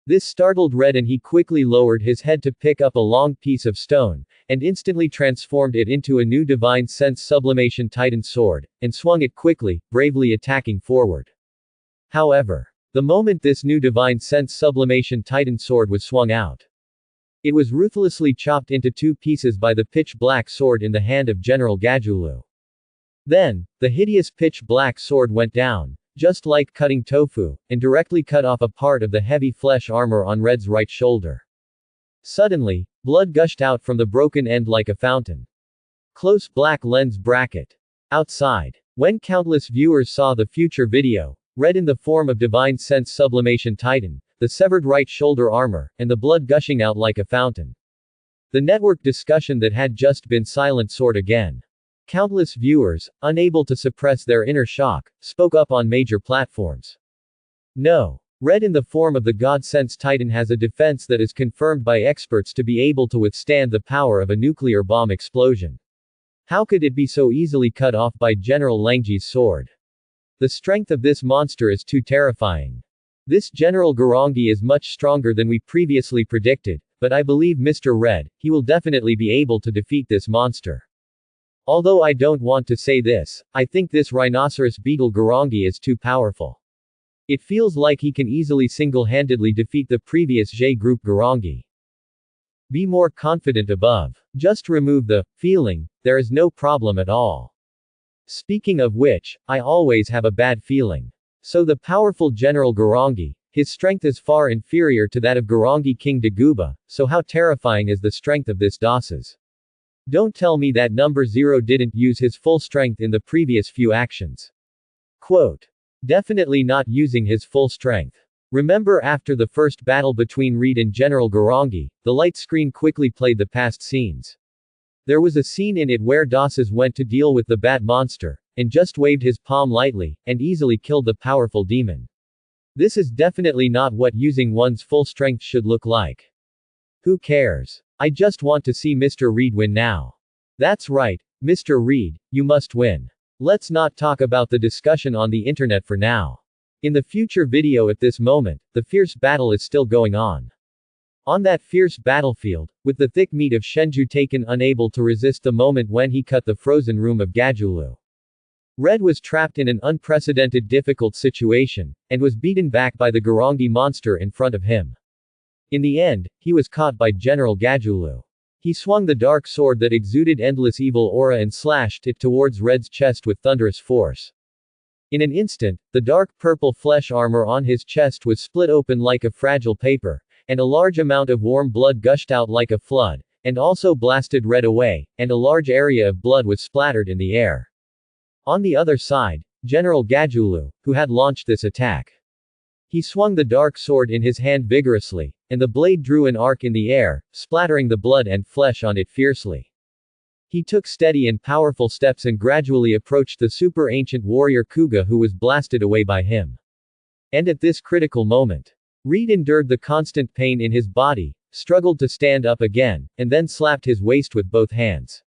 This startled Red, and he quickly lowered his head to pick up a long piece of stone, and instantly transformed it into a new divine sense sublimation titan sword, and swung it quickly, bravely attacking forward. However, the moment this new divine sense sublimation titan sword was swung out, it was ruthlessly chopped into two pieces by the pitch-black sword in the hand of General Gajulu. Then, the hideous pitch-black sword went down, just like cutting tofu, and directly cut off a part of the heavy flesh armor on Red's right shoulder. Suddenly, blood gushed out from the broken end like a fountain. Close black lens bracket. Outside. When countless viewers saw the future video, Red in the form of divine sense sublimation titan, the severed right shoulder armor, and the blood gushing out like a fountain. The network discussion that had just been silent soared again. Countless viewers, unable to suppress their inner shock, spoke up on major platforms. No. Red in the form of the God Sense Titan has a defense that is confirmed by experts to be able to withstand the power of a nuclear bomb explosion. How could it be so easily cut off by General Langji's sword? The strength of this monster is too terrifying. This General Garangi is much stronger than we previously predicted, but I believe Mr. Red, he will definitely be able to defeat this monster. Although I don't want to say this, I think this rhinoceros beetle Garangi is too powerful. It feels like he can easily single-handedly defeat the previous J group Garangi. Be more confident above. Just remove the feeling, there is no problem at all. Speaking of which, I always have a bad feeling. So the powerful General Garangi, his strength is far inferior to that of Garangi King Daguba, so how terrifying is the strength of this Das's? Don't tell me that number 0 didn't use his full strength in the previous few actions. Quote. Definitely not using his full strength. Remember, after the first battle between Reed and General Garangi, the light screen quickly played the past scenes. There was a scene in it where Das's went to deal with the bat monster, and just waved his palm lightly, and easily killed the powerful demon. This is definitely not what using one's full strength should look like. Who cares? I just want to see Mr. Reed win now. That's right, Mr. Reed, you must win. Let's not talk about the discussion on the internet for now. In the future video at this moment, the fierce battle is still going on. On that fierce battlefield, with the thick meat of Shenju taken unable to resist the moment when he cut the frozen room of Gajulu. Red was trapped in an unprecedented difficult situation, and was beaten back by the Garangi monster in front of him. In the end, he was caught by General Gajulu. He swung the dark sword that exuded endless evil aura and slashed it towards Red's chest with thunderous force. In an instant, the dark purple flesh armor on his chest was split open like a fragile paper, and a large amount of warm blood gushed out like a flood, and also blasted Red away, and a large area of blood was splattered in the air. On the other side, General Gajulu, who had launched this attack. He swung the dark sword in his hand vigorously, and the blade drew an arc in the air, splattering the blood and flesh on it fiercely. He took steady and powerful steps and gradually approached the super ancient warrior Kuga, who was blasted away by him. And at this critical moment, Reed endured the constant pain in his body, struggled to stand up again, and then slapped his waist with both hands.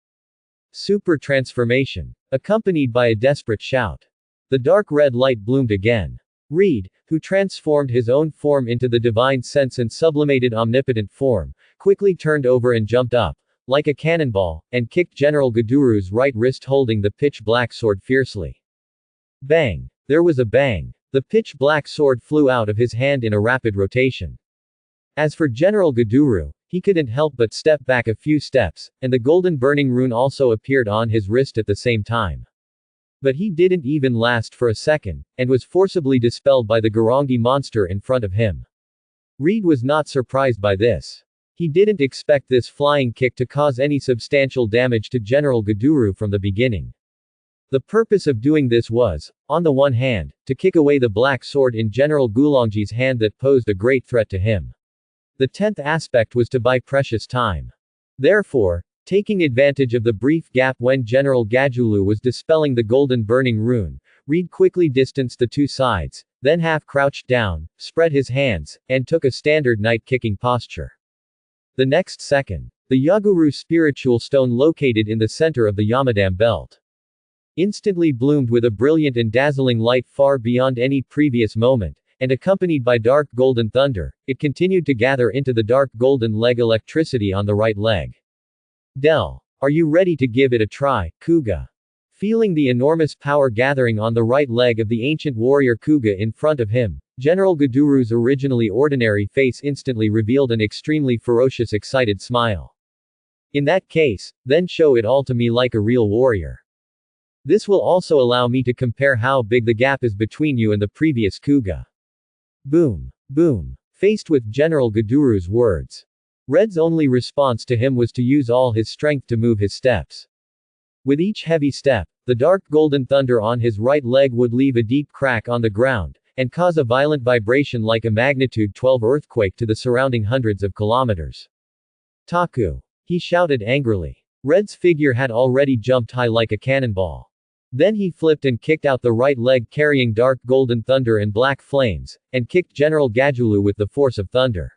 Super transformation. Accompanied by a desperate shout. The dark red light bloomed again. Reed, who transformed his own form into the divine sense and sublimated omnipotent form, quickly turned over and jumped up, like a cannonball, and kicked General Gaduru's right wrist holding the pitch-black sword fiercely. Bang! There was a bang. The pitch-black sword flew out of his hand in a rapid rotation. As for General Gaduru, he couldn't help but step back a few steps, and the golden burning rune also appeared on his wrist at the same time. But he didn't even last for a second, and was forcibly dispelled by the Garangi monster in front of him. Reed was not surprised by this. He didn't expect this flying kick to cause any substantial damage to General Gaduru from the beginning. The purpose of doing this was, on the one hand, to kick away the black sword in General Gulongji's hand that posed a great threat to him. The 10th aspect was to buy precious time. Therefore, taking advantage of the brief gap when General Gajulu was dispelling the golden burning rune, Reed quickly distanced the two sides, then half crouched down, spread his hands, and took a standard knight-kicking posture. The next second, the Yaguru spiritual stone located in the center of the Yamadam belt instantly bloomed with a brilliant and dazzling light far beyond any previous moment, and accompanied by dark golden thunder, it continued to gather into the dark golden leg electricity on the right leg. Del. Are you ready to give it a try, Kuga? Feeling the enormous power gathering on the right leg of the ancient warrior Kuga in front of him, General Gaduru's originally ordinary face instantly revealed an extremely ferocious excited smile. In that case, then show it all to me like a real warrior. This will also allow me to compare how big the gap is between you and the previous Kuga. Boom. Boom. Faced with General Gaduru's words, Red's only response to him was to use all his strength to move his steps. With each heavy step, the dark golden thunder on his right leg would leave a deep crack on the ground, and cause a violent vibration like a magnitude 12 earthquake to the surrounding hundreds of kilometers. Taku! He shouted angrily. Red's figure had already jumped high like a cannonball. Then he flipped and kicked out the right leg carrying dark golden thunder and black flames, and kicked General Gajulu with the force of thunder.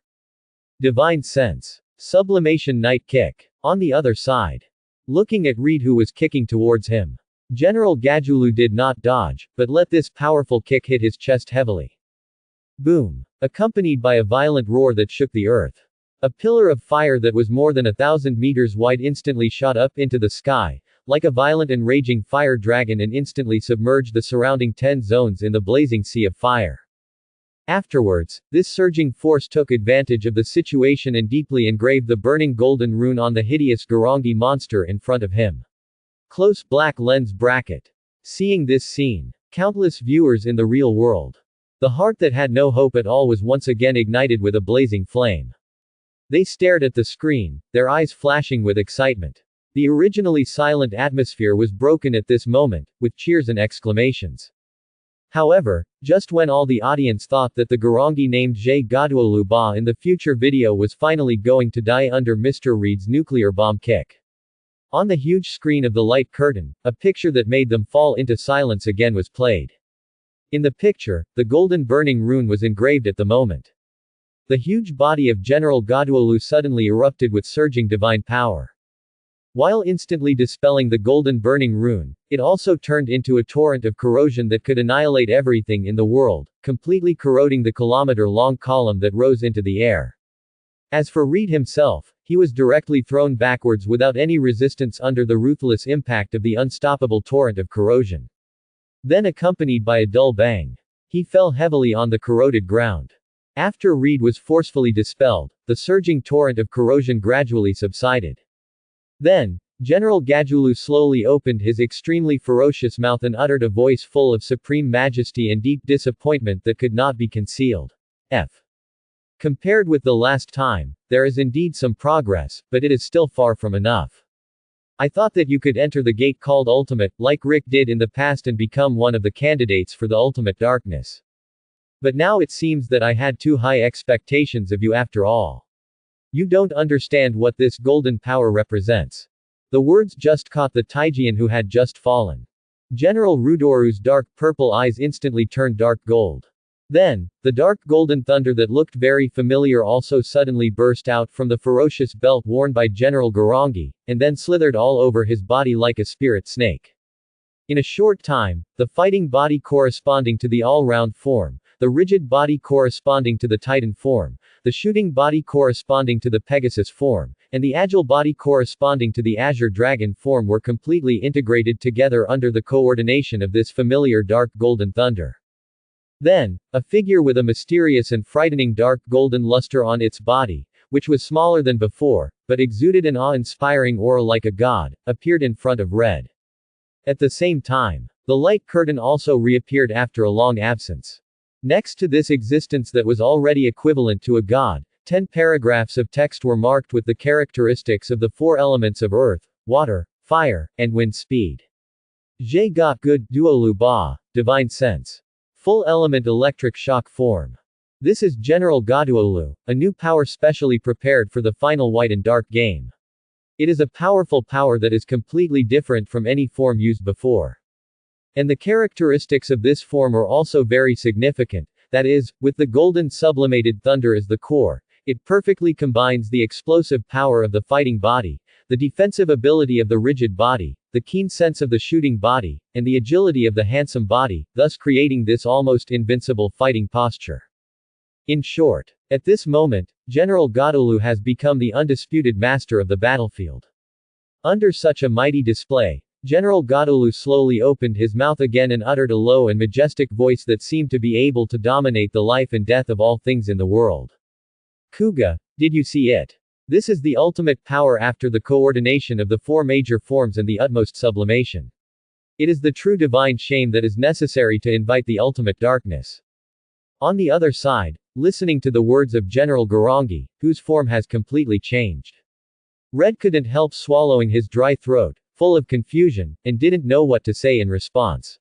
Divine Sense. Sublimation Night Kick. On the other side. Looking at Reed who was kicking towards him. General Gajulu did not dodge, but let this powerful kick hit his chest heavily. Boom. Accompanied by a violent roar that shook the earth. A pillar of fire that was more than 1,000 meters wide instantly shot up into the sky, like a violent and raging fire dragon, and instantly submerged the surrounding 10 zones in the blazing sea of fire. Afterwards, this surging force took advantage of the situation and deeply engraved the burning golden rune on the hideous Garangi monster in front of him. Close black lens bracket. Seeing this scene, countless viewers in the real world. The heart that had no hope at all was once again ignited with a blazing flame. They stared at the screen, their eyes flashing with excitement. The originally silent atmosphere was broken at this moment, with cheers and exclamations. However, just when all the audience thought that the Garangi named Jay Gaduoluba in the future video was finally going to die under Mr. Reed's nuclear bomb kick. On the huge screen of the light curtain, a picture that made them fall into silence again was played. In the picture, the golden burning rune was engraved at the moment. The huge body of General Gaduolu suddenly erupted with surging divine power. While instantly dispelling the golden burning rune, it also turned into a torrent of corrosion that could annihilate everything in the world, completely corroding the kilometer-long column that rose into the air. As for Reed himself, he was directly thrown backwards without any resistance under the ruthless impact of the unstoppable torrent of corrosion. Then accompanied by a dull bang, he fell heavily on the corroded ground. After Reed was forcefully dispelled, the surging torrent of corrosion gradually subsided. Then, General Gajulu slowly opened his extremely ferocious mouth and uttered a voice full of supreme majesty and deep disappointment that could not be concealed. Compared with the last time, there is indeed some progress, but it is still far from enough. I thought that you could enter the gate called Ultimate, like Rick did in the past, and become one of the candidates for the Ultimate Darkness. But now it seems that I had too high expectations of you after all. You don't understand what this golden power represents. The words just caught the Taijian who had just fallen. General Rudoru's dark purple eyes instantly turned dark gold. Then, the dark golden thunder that looked very familiar also suddenly burst out from the ferocious belt worn by General Garangi, and then slithered all over his body like a spirit snake. In a short time, the fighting body corresponding to the all-round form, the rigid body corresponding to the Titan form, the shooting body corresponding to the Pegasus form, and the agile body corresponding to the Azure Dragon form were completely integrated together under the coordination of this familiar dark golden thunder. Then, a figure with a mysterious and frightening dark golden luster on its body, which was smaller than before, but exuded an awe-inspiring aura like a god, appeared in front of Red. At the same time, the light curtain also reappeared after a long absence. Next to this existence that was already equivalent to a god, 10 paragraphs of text were marked with the characteristics of the four elements of earth, water, fire, and wind speed. Je ga good duolu ba, divine sense. Full element electric shock form. This is General Gaduolu, a new power specially prepared for the final white and dark game. It is a powerful power that is completely different from any form used before. And the characteristics of this form are also very significant, that is, with the golden sublimated thunder as the core, it perfectly combines the explosive power of the fighting body, the defensive ability of the rigid body, the keen sense of the shooting body, and the agility of the handsome body, thus creating this almost invincible fighting posture. In short, at this moment, General Gaduolu has become the undisputed master of the battlefield. Under such a mighty display, General Gaduolu slowly opened his mouth again and uttered a low and majestic voice that seemed to be able to dominate the life and death of all things in the world. Kuga, did you see it? This is the ultimate power after the coordination of the four major forms and the utmost sublimation. It is the true divine shame that is necessary to invite the ultimate darkness. On the other side, listening to the words of General Garangi, whose form has completely changed. Red couldn't help swallowing his dry throat, full of confusion, and didn't know what to say in response.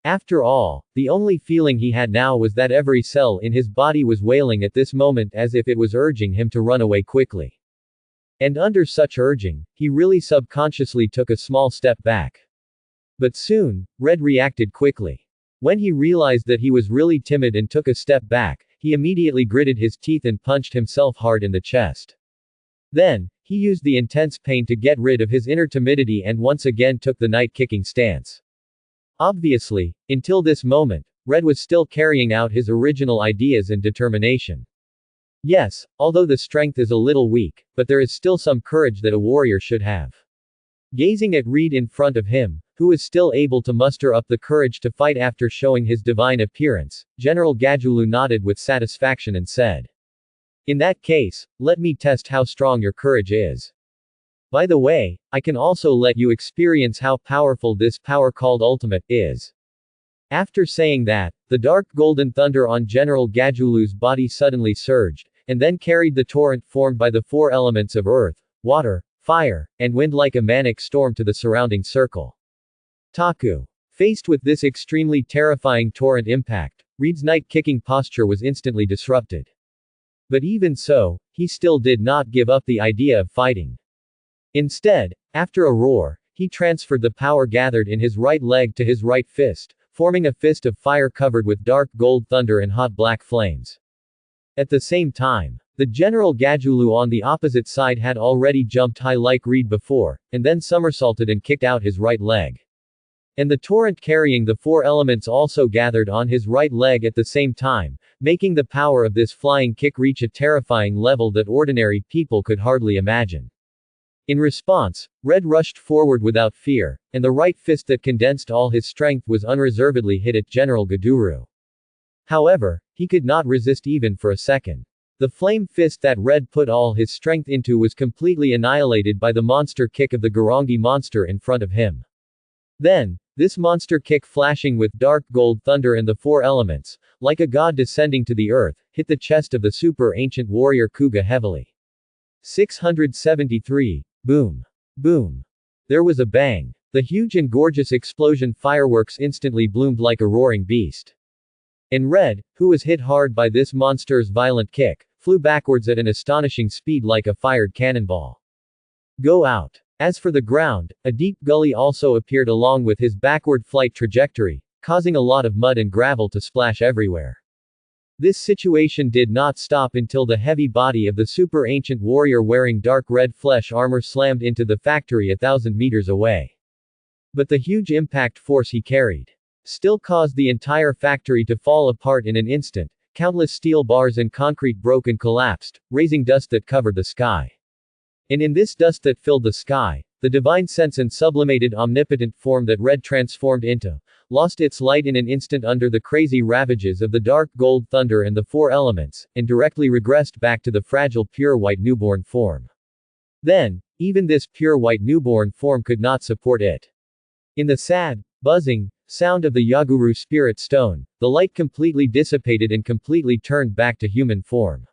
After all, the only feeling he had now was that every cell in his body was wailing at this moment as if it was urging him to run away quickly. And under such urging, he really subconsciously took a small step back. But soon, Red reacted quickly. When he realized that he was really timid and took a step back, he immediately gritted his teeth and punched himself hard in the chest. Then, he used the intense pain to get rid of his inner timidity and once again took the night-kicking stance. Obviously, until this moment, Red was still carrying out his original ideas and determination. Yes, although the strength is a little weak, but there is still some courage that a warrior should have. Gazing at Reed in front of him, who is still able to muster up the courage to fight after showing his divine appearance, General Gaduolu nodded with satisfaction and said, "In that case, let me test how strong your courage is. By the way, I can also let you experience how powerful this power called Ultimate is." After saying that, the dark golden thunder on General Gaduolu's body suddenly surged, and then carried the torrent formed by the four elements of earth, water, fire, and wind like a manic storm to the surrounding circle. Taku. Faced with this extremely terrifying torrent impact, Reed's night-kicking posture was instantly disrupted. But even so, he still did not give up the idea of fighting. Instead, after a roar, he transferred the power gathered in his right leg to his right fist, forming a fist of fire covered with dark gold thunder and hot black flames. At the same time, the General Gaduolu on the opposite side had already jumped high like Reed before, and then somersaulted and kicked out his right leg. And the torrent carrying the four elements also gathered on his right leg at the same time, making the power of this flying kick reach a terrifying level that ordinary people could hardly imagine. In response, Red rushed forward without fear, and the right fist that condensed all his strength was unreservedly hit at General Gaduolu. However, he could not resist even for a second. The flame fist that Red put all his strength into was completely annihilated by the monster kick of the Garangi monster in front of him. Then, this monster kick flashing with dark gold thunder and the four elements, like a god descending to the earth, hit the chest of the super ancient warrior Kuga heavily. 673. Boom. Boom. There was a bang. The huge and gorgeous explosion fireworks instantly bloomed like a roaring beast. And Red, who was hit hard by this monster's violent kick, flew backwards at an astonishing speed like a fired cannonball. Go out. As for the ground, a deep gully also appeared along with his backward flight trajectory, causing a lot of mud and gravel to splash everywhere. This situation did not stop until the heavy body of the super ancient warrior wearing dark red flesh armor slammed into the factory 1,000 meters away. But the huge impact force he carried still caused the entire factory to fall apart in an instant. Countless steel bars and concrete broke and collapsed, raising dust that covered the sky. And in this dust that filled the sky, the divine sense and sublimated omnipotent form that Red transformed into, lost its light in an instant under the crazy ravages of the dark gold thunder and the four elements, and directly regressed back to the fragile pure white newborn form. Then, even this pure white newborn form could not support it. In the sad, buzzing sound of the Yaguru spirit stone, the light completely dissipated and completely turned back to human form.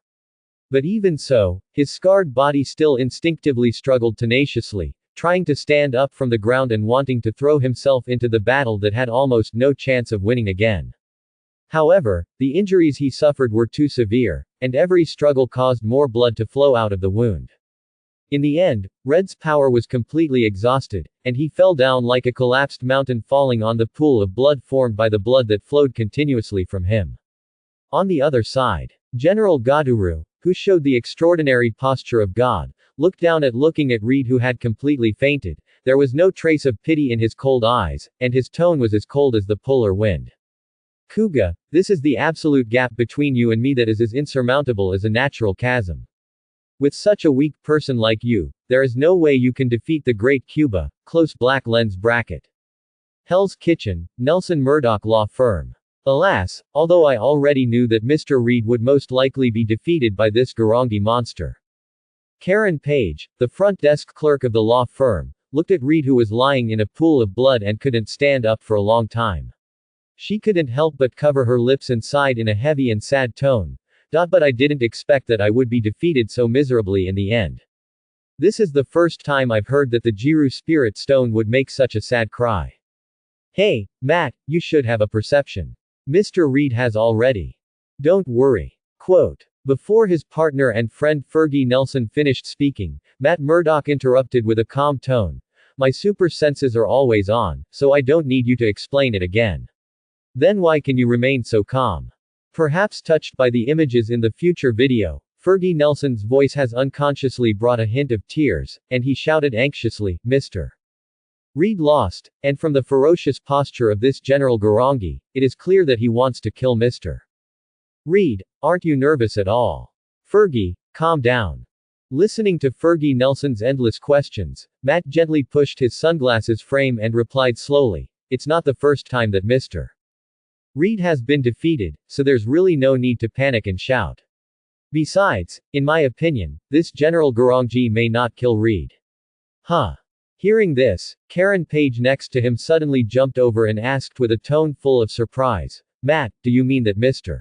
But even so, his scarred body still instinctively struggled tenaciously, trying to stand up from the ground and wanting to throw himself into the battle that had almost no chance of winning again. However, the injuries he suffered were too severe, and every struggle caused more blood to flow out of the wound. In the end, Red's power was completely exhausted, and he fell down like a collapsed mountain falling on the pool of blood formed by the blood that flowed continuously from him. On the other side, General Gaduru, who showed the extraordinary posture of God, looked down at Reed who had completely fainted. There was no trace of pity in his cold eyes, and his tone was as cold as the polar wind. Kuga, this is the absolute gap between you and me that is as insurmountable as a natural chasm. With such a weak person like you, there is no way you can defeat the great Cuba. Close black lens bracket. Hell's Kitchen, Nelson Murdoch Law Firm. Alas, although I already knew that Mr. Reed would most likely be defeated by this Garangi monster. Karen Page, the front desk clerk of the law firm, looked at Reed who was lying in a pool of blood and couldn't stand up for a long time. She couldn't help but cover her lips and sighed in a heavy and sad tone. But I didn't expect that I would be defeated so miserably in the end. This is the first time I've heard that the Jiru spirit stone would make such a sad cry. Hey, Matt, you should have a perception. Mr. Reed has already. Don't worry. Quote. Before his partner and friend Fergie Nelson finished speaking, Matt Murdoch interrupted with a calm tone. My super senses are always on, so I don't need you to explain it again. Then why can you remain so calm? Perhaps touched by the images in the future video, Fergie Nelson's voice has unconsciously brought a hint of tears, and he shouted anxiously, Mr. Reed lost, and from the ferocious posture of this General Garangi, it is clear that he wants to kill Mr. Reed. Aren't you nervous at all? Fergie, calm down. Listening to Fergie Nelson's endless questions, Matt gently pushed his sunglasses frame and replied slowly, it's not the first time that Mr. Reed has been defeated, so there's really no need to panic and shout. Besides, in my opinion, this General Garangi may not kill Reed. Huh. Hearing this, Karen Page next to him suddenly jumped over and asked with a tone full of surprise, Matt, do you mean that Mr.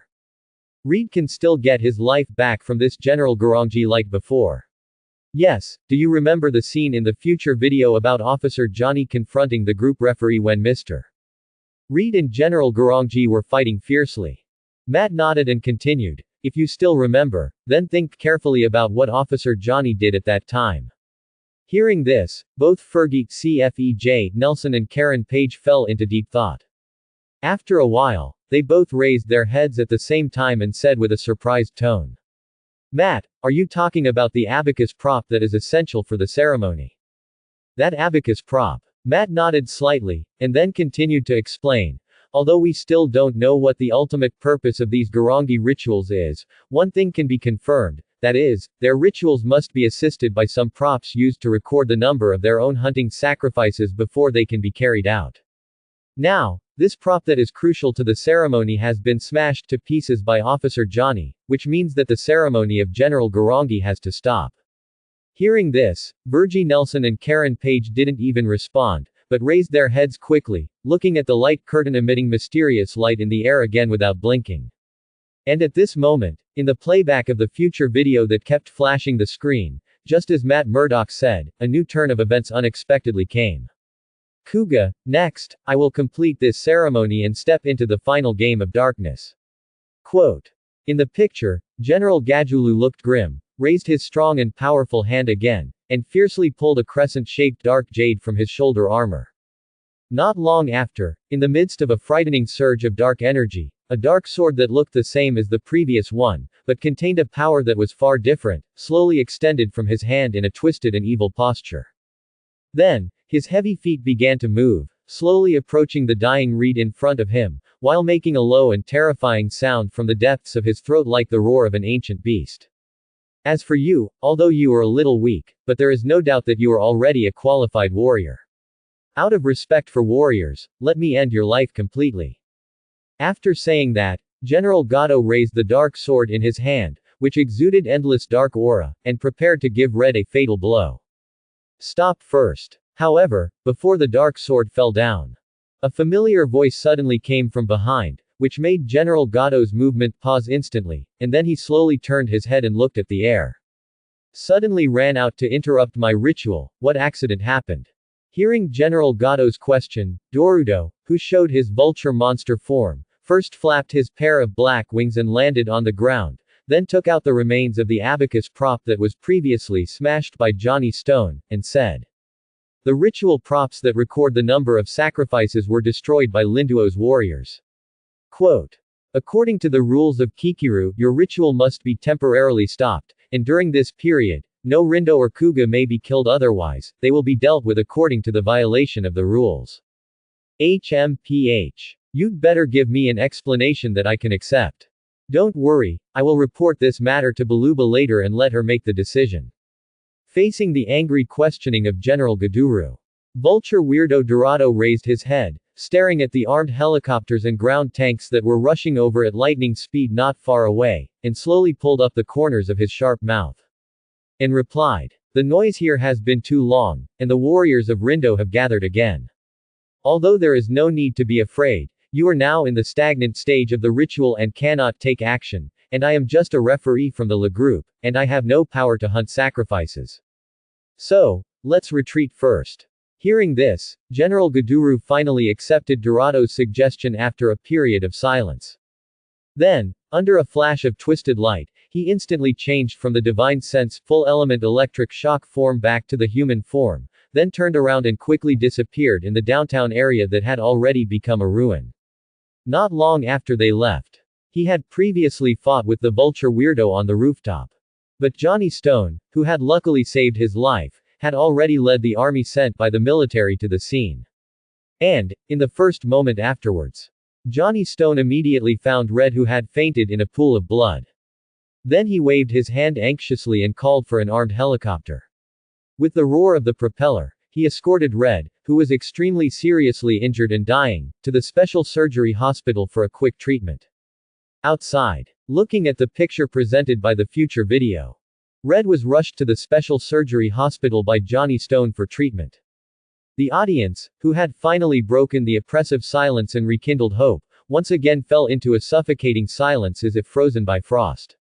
Reed can still get his life back from this General Garangi like before? Yes, do you remember the scene in the future video about Officer Johnny confronting the group referee when Mr. Reed and General Garangi were fighting fiercely? Matt nodded and continued, if you still remember, then think carefully about what Officer Johnny did at that time. Hearing this, both Fergie CFEJ Nelson and Karen Page fell into deep thought. After a while, they both raised their heads at the same time and said with a surprised tone. Matt, are you talking about the abacus prop that is essential for the ceremony? That abacus prop. Matt nodded slightly, and then continued to explain. Although we still don't know what the ultimate purpose of these Garangi rituals is, one thing can be confirmed, that is, their rituals must be assisted by some props used to record the number of their own hunting sacrifices before they can be carried out. Now, this prop that is crucial to the ceremony has been smashed to pieces by Officer Johnny, which means that the ceremony of General Garangi has to stop. Hearing this, Fergie Nelson and Karen Page didn't even respond, but raised their heads quickly, looking at the light curtain emitting mysterious light in the air again without blinking. And at this moment, in the playback of the future video that kept flashing the screen, just as Matt Murdoch said, a new turn of events unexpectedly came. Kuga, next, I will complete this ceremony and step into the final game of darkness. Quote. In the picture, General Gajulu looked grim, raised his strong and powerful hand again, and fiercely pulled a crescent-shaped dark jade from his shoulder armor. Not long after, in the midst of a frightening surge of dark energy, A dark sword that looked the same as the previous one, but contained a power that was far different, slowly extended from his hand in a twisted and evil posture. Then, his heavy feet began to move, slowly approaching the dying reed in front of him, while making a low and terrifying sound from the depths of his throat like the roar of an ancient beast. As for you, although you are a little weak, but there is no doubt that you are already a qualified warrior. Out of respect for warriors, let me end your life completely. After saying that, General Gato raised the dark sword in his hand, which exuded endless dark aura, and prepared to give Red a fatal blow. Stop first. However, before the dark sword fell down, a familiar voice suddenly came from behind, which made General Gato's movement pause instantly, and then he slowly turned his head and looked at the air. Suddenly ran out to interrupt my ritual. What accident happened? Hearing General Gato's question, Dorudo, who showed his vulture monster form, first flapped his pair of black wings and landed on the ground, then took out the remains of the abacus prop that was previously smashed by Johnny Stone, and said, "The ritual props that record the number of sacrifices were destroyed by Linduo's warriors." Quote. According to the rules of Kikiru, your ritual must be temporarily stopped, and during this period, no Rindo or Kuga may be killed, otherwise, they will be dealt with according to the violation of the rules. HMPH. You'd better give me an explanation that I can accept. Don't worry, I will report this matter to Baluba later and let her make the decision. Facing the angry questioning of General Gaduru, Vulture Weirdo Dorado raised his head, staring at the armed helicopters and ground tanks that were rushing over at lightning speed not far away, and slowly pulled up the corners of his sharp mouth. And replied, "The noise here has been too long, and the warriors of Rindo have gathered again. Although there is no need to be afraid, you are now in the stagnant stage of the ritual and cannot take action, and I am just a referee from the La Group, and I have no power to hunt sacrifices. So, let's retreat first." Hearing this, General Gaduru finally accepted Dorado's suggestion after a period of silence. Then, under a flash of twisted light, he instantly changed from the divine sense full element electric shock form back to the human form, then turned around and quickly disappeared in the downtown area that had already become a ruin. Not long after they left, he had previously fought with the Vulture Weirdo on the rooftop. But Johnny Stone, who had luckily saved his life, had already led the army sent by the military to the scene. And, in the first moment afterwards, Johnny Stone immediately found Red, who had fainted in a pool of blood. Then he waved his hand anxiously and called for an armed helicopter. With the roar of the propeller, he escorted Red, who was extremely seriously injured and dying, to the special surgery hospital for a quick treatment. Outside, looking at the picture presented by the future video, Red was rushed to the special surgery hospital by Johnny Stone for treatment. The audience, who had finally broken the oppressive silence and rekindled hope, once again fell into a suffocating silence as if frozen by frost.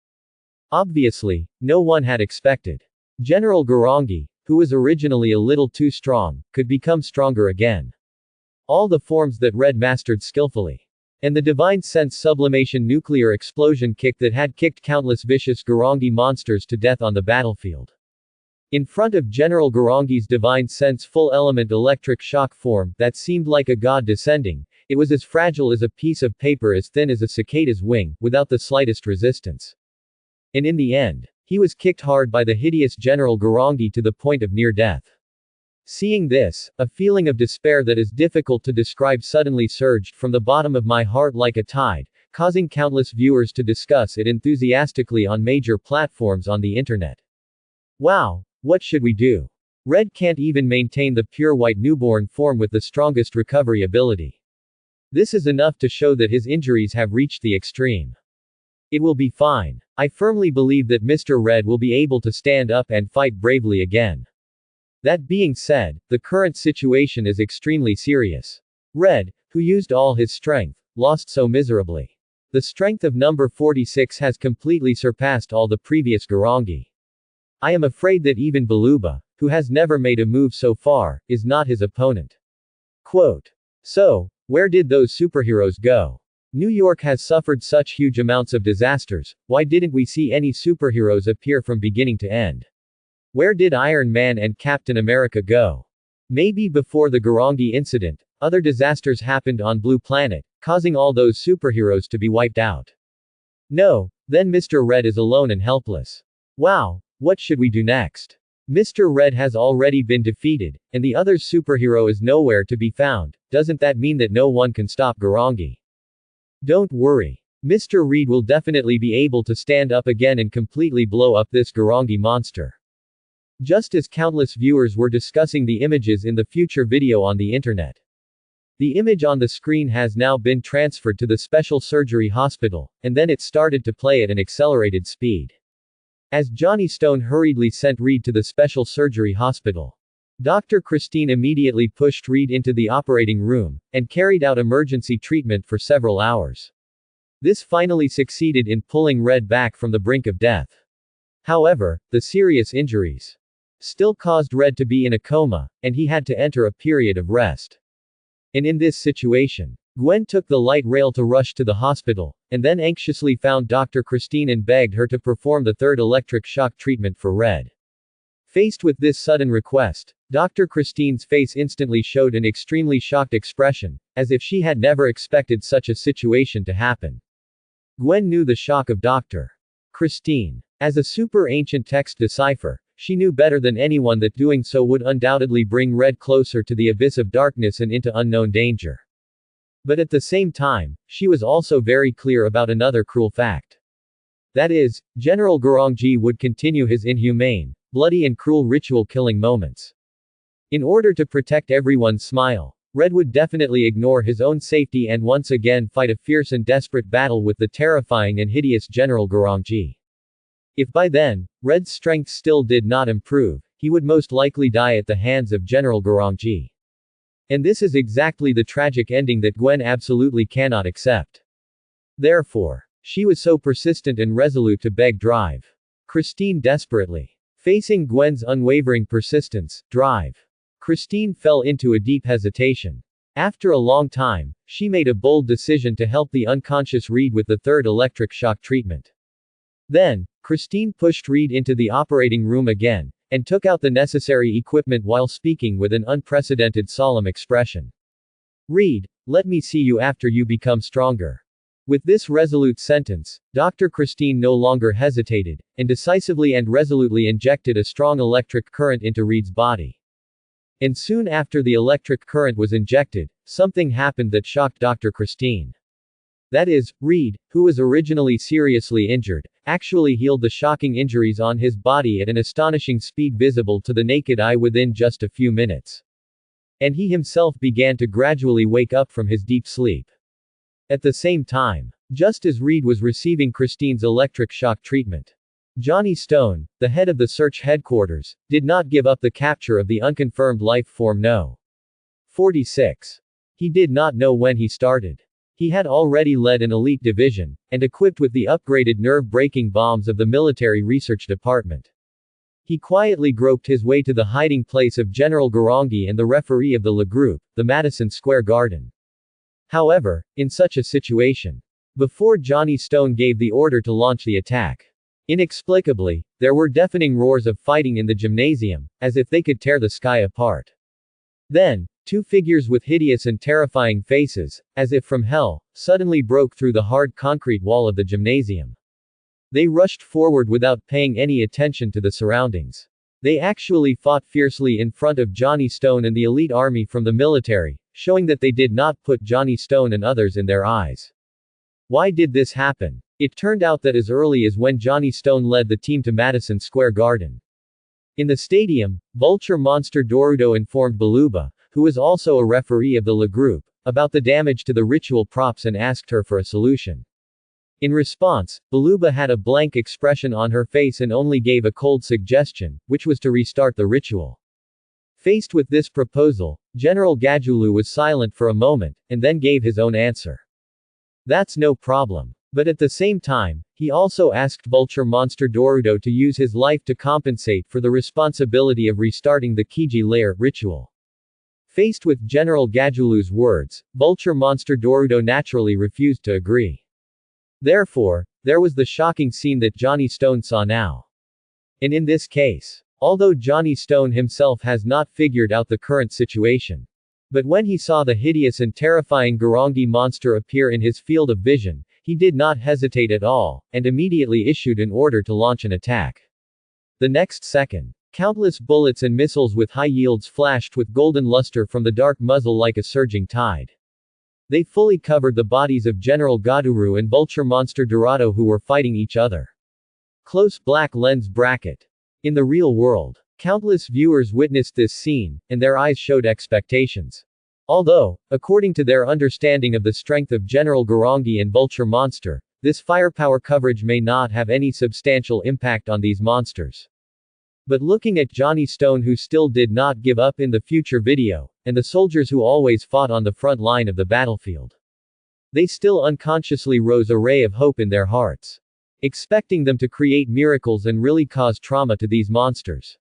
Obviously, no one had expected General Garangi, who was originally a little too strong, could become stronger again. All the forms that Red mastered skillfully. And the divine sense sublimation nuclear explosion kick that had kicked countless vicious Garangi monsters to death on the battlefield. In front of General Garangi's divine sense full element electric shock form, that seemed like a god descending, it was as fragile as a piece of paper as thin as a cicada's wing, without the slightest resistance. And in the end, he was kicked hard by the hideous General Garangi to the point of near death. Seeing this, a feeling of despair that is difficult to describe suddenly surged from the bottom of my heart like a tide, causing countless viewers to discuss it enthusiastically on major platforms on the internet. Wow, what should we do? Red can't even maintain the pure white newborn form with the strongest recovery ability. This is enough to show that his injuries have reached the extreme. It will be fine. I firmly believe that Mr. Red will be able to stand up and fight bravely again. That being said, the current situation is extremely serious. Red, who used all his strength, lost so miserably. The strength of number 46 has completely surpassed all the previous Garangi. I am afraid that even Baluba, who has never made a move so far, is not his opponent. Quote. So, where did those superheroes go? New York has suffered such huge amounts of disasters, why didn't we see any superheroes appear from beginning to end? Where did Iron Man and Captain America go? Maybe before the Garangi incident, other disasters happened on Blue Planet, causing all those superheroes to be wiped out. No, then Mr. Red is alone and helpless. Wow, what should we do next? Mr. Red has already been defeated, and the other superhero is nowhere to be found. Doesn't that mean that no one can stop Garangi? Don't worry. Mr. Reed will definitely be able to stand up again and completely blow up this Garangi monster. Just as countless viewers were discussing the images in the future video on the internet. The image on the screen has now been transferred to the special surgery hospital, and then it started to play at an accelerated speed. As Johnny Stone hurriedly sent Reed to the special surgery hospital. Dr. Christine immediately pushed Reed into the operating room, and carried out emergency treatment for several hours. This finally succeeded in pulling Red back from the brink of death. However, the serious injuries still caused Red to be in a coma, and he had to enter a period of rest. And in this situation, Gwen took the light rail to rush to the hospital, and then anxiously found Dr. Christine and begged her to perform the third electric shock treatment for Red. Faced with this sudden request, Dr. Christine's face instantly showed an extremely shocked expression, as if she had never expected such a situation to happen. Gwen knew the shock of Dr. Christine. As a super ancient text decipher, she knew better than anyone that doing so would undoubtedly bring Red closer to the abyss of darkness and into unknown danger. But at the same time, she was also very clear about another cruel fact. That is, General Garangi would continue his inhumane, bloody and cruel ritual killing moments. In order to protect everyone's smile, Red would definitely ignore his own safety and once again fight a fierce and desperate battle with the terrifying and hideous General Garangi. If by then, Red's strength still did not improve, he would most likely die at the hands of General Garangi. And this is exactly the tragic ending that Gwen absolutely cannot accept. Therefore, she was so persistent and resolute to beg Drive Christine desperately. Facing Gwen's unwavering persistence, Drive Christine fell into a deep hesitation. After a long time, she made a bold decision to help the unconscious Reed with the third electric shock treatment. Then, Christine pushed Reed into the operating room again, and took out the necessary equipment while speaking with an unprecedented solemn expression. Reed, let me see you after you become stronger. With this resolute sentence, Dr. Christine no longer hesitated, and decisively and resolutely injected a strong electric current into Reed's body. And soon after the electric current was injected, something happened that shocked Dr. Christine. That is, Reed, who was originally seriously injured, actually healed the shocking injuries on his body at an astonishing speed visible to the naked eye within just a few minutes. And he himself began to gradually wake up from his deep sleep. At the same time, just as Reed was receiving Christine's electric shock treatment, Johnny Stone, the head of the search headquarters, did not give up the capture of the unconfirmed life form No. 46. He did not know when he started. He had already led an elite division, and equipped with the upgraded nerve-breaking bombs of the military research department. He quietly groped his way to the hiding place of General Garangi and the referee of the Le Groupe, the Madison Square Garden. However, in such a situation, before Johnny Stone gave the order to launch the attack, inexplicably, there were deafening roars of fighting in the gymnasium, as if they could tear the sky apart. Then, two figures with hideous and terrifying faces, as if from hell, suddenly broke through the hard concrete wall of the gymnasium. They rushed forward without paying any attention to the surroundings. They actually fought fiercely in front of Johnny Stone and the elite army from the military, showing that they did not put Johnny Stone and others in their eyes. Why did this happen? It turned out that as early as when Johnny Stone led the team to Madison Square Garden. In the stadium, Vulture Monster Dorudo informed Baluba, who was also a referee of the Le Groupe, about the damage to the ritual props and asked her for a solution. In response, Baluba had a blank expression on her face and only gave a cold suggestion, which was to restart the ritual. Faced with this proposal, General Gajulu was silent for a moment, and then gave his own answer. That's no problem. But at the same time, he also asked Vulture Monster Dorudo to use his life to compensate for the responsibility of restarting the Kiji layer ritual. Faced with General Gajulu's words, Vulture Monster Dorudo naturally refused to agree. Therefore, there was the shocking scene that Johnny Stone saw now. And in this case, although Johnny Stone himself has not figured out the current situation, But when he saw the hideous and terrifying Garangi monster appear in his field of vision, he did not hesitate at all, and immediately issued an order to launch an attack. The next second, countless bullets and missiles with high yields flashed with golden luster from the dark muzzle like a surging tide. They fully covered the bodies of General Gaduru and Vulture Monster Dorado, who were fighting each other. Close black lens bracket. In the real world, countless viewers witnessed this scene, and their eyes showed expectations. Although, according to their understanding of the strength of General Garangi and Vulture Monster, this firepower coverage may not have any substantial impact on these monsters. But looking at Johnny Stone, who still did not give up in the future video, and the soldiers who always fought on the front line of the battlefield, they still unconsciously rose a ray of hope in their hearts, expecting them to create miracles and really cause trauma to these monsters.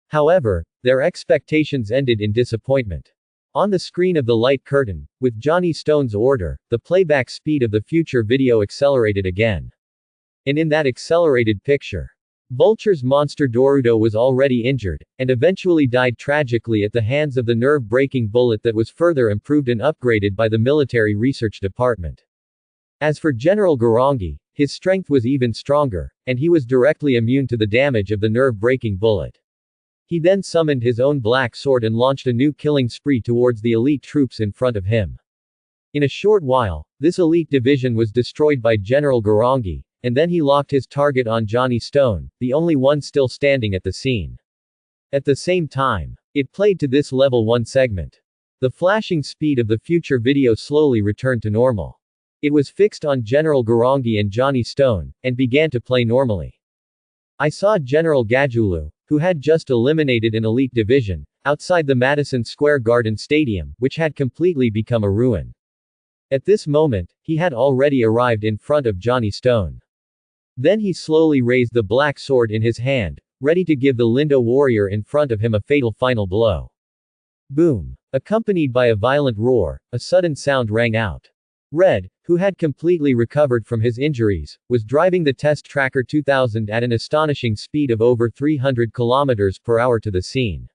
However, their expectations ended in disappointment. On the screen of the light curtain, with Johnny Stone's order, the playback speed of the future video accelerated again. And in that accelerated picture, Vulture's monster Dorado was already injured, and eventually died tragically at the hands of the nerve-breaking bullet that was further improved and upgraded by the military research department. As for General Garangi, his strength was even stronger, and he was directly immune to the damage of the nerve-breaking bullet. He then summoned his own black sword and launched a new killing spree towards the elite troops in front of him. In a short while, this elite division was destroyed by General Garangi, and then he locked his target on Johnny Stone, the only one still standing at the scene. At the same time, it played to this level 1 segment. The flashing speed of the future video slowly returned to normal. It was fixed on General Garangi and Johnny Stone, and began to play normally. I saw General Gadulu, who had just eliminated an elite division, outside the Madison Square Garden Stadium, which had completely become a ruin. At this moment, he had already arrived in front of Johnny Stone. Then he slowly raised the black sword in his hand, ready to give the Lindo warrior in front of him a fatal final blow. Boom! Accompanied by a violent roar, a sudden sound rang out. Red, who had completely recovered from his injuries, was driving the Test Tracker 2000 at an astonishing speed of over 300 km/h to the scene.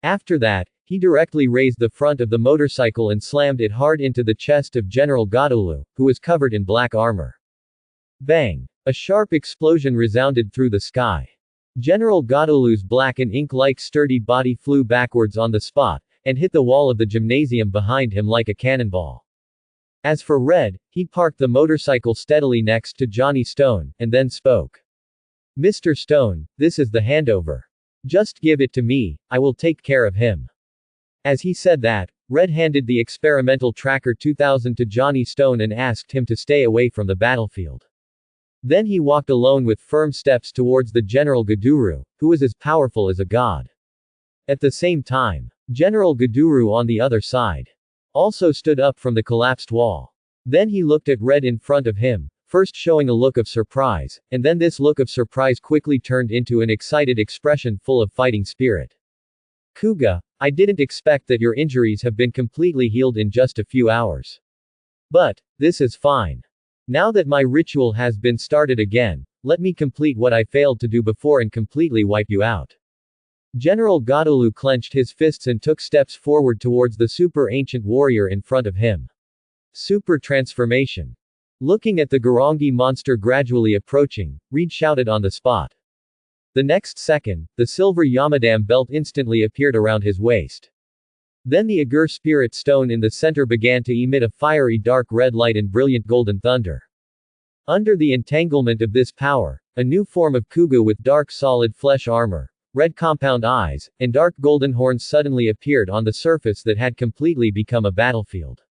After that, he directly raised the front of the motorcycle and slammed it hard into the chest of General Gadulu, who was covered in black armor. Bang! A sharp explosion resounded through the sky. General Gadulu's black and ink-like sturdy body flew backwards on the spot, and hit the wall of the gymnasium behind him like a cannonball. As for Red, he parked the motorcycle steadily next to Johnny Stone, and then spoke. "Mr. Stone, this is the handover. Just give it to me, I will take care of him." As he said that, Red handed the experimental Tracker 2000 to Johnny Stone and asked him to stay away from the battlefield. Then he walked alone with firm steps towards the General Gaduru, who was as powerful as a god. At the same time, General Gaduru on the other side also stood up from the collapsed wall. Then he looked at Red in front of him, first showing a look of surprise, and then this look of surprise quickly turned into an excited expression full of fighting spirit. "Kuga, I didn't expect that your injuries have been completely healed in just a few hours. But, this is fine. Now that my ritual has been started again, let me complete what I failed to do before and completely wipe you out." General Gadulu clenched his fists and took steps forward towards the super ancient warrior in front of him. Super transformation. Looking at the Garangi monster gradually approaching, Reed shouted on the spot. The next second, the silver Yamadam belt instantly appeared around his waist. Then the Agur spirit stone in the center began to emit a fiery dark red light and brilliant golden thunder. Under the entanglement of this power, a new form of Kuga with dark solid flesh armor, red compound eyes, and dark golden horns suddenly appeared on the surface that had completely become a battlefield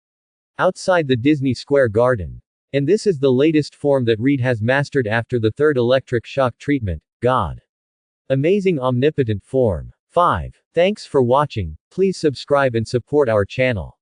outside the Disney Square Garden. And this is the latest form that Reed has mastered after the third electric shock treatment, God. Amazing omnipotent form. 5. Thanks for watching, please subscribe and support our channel.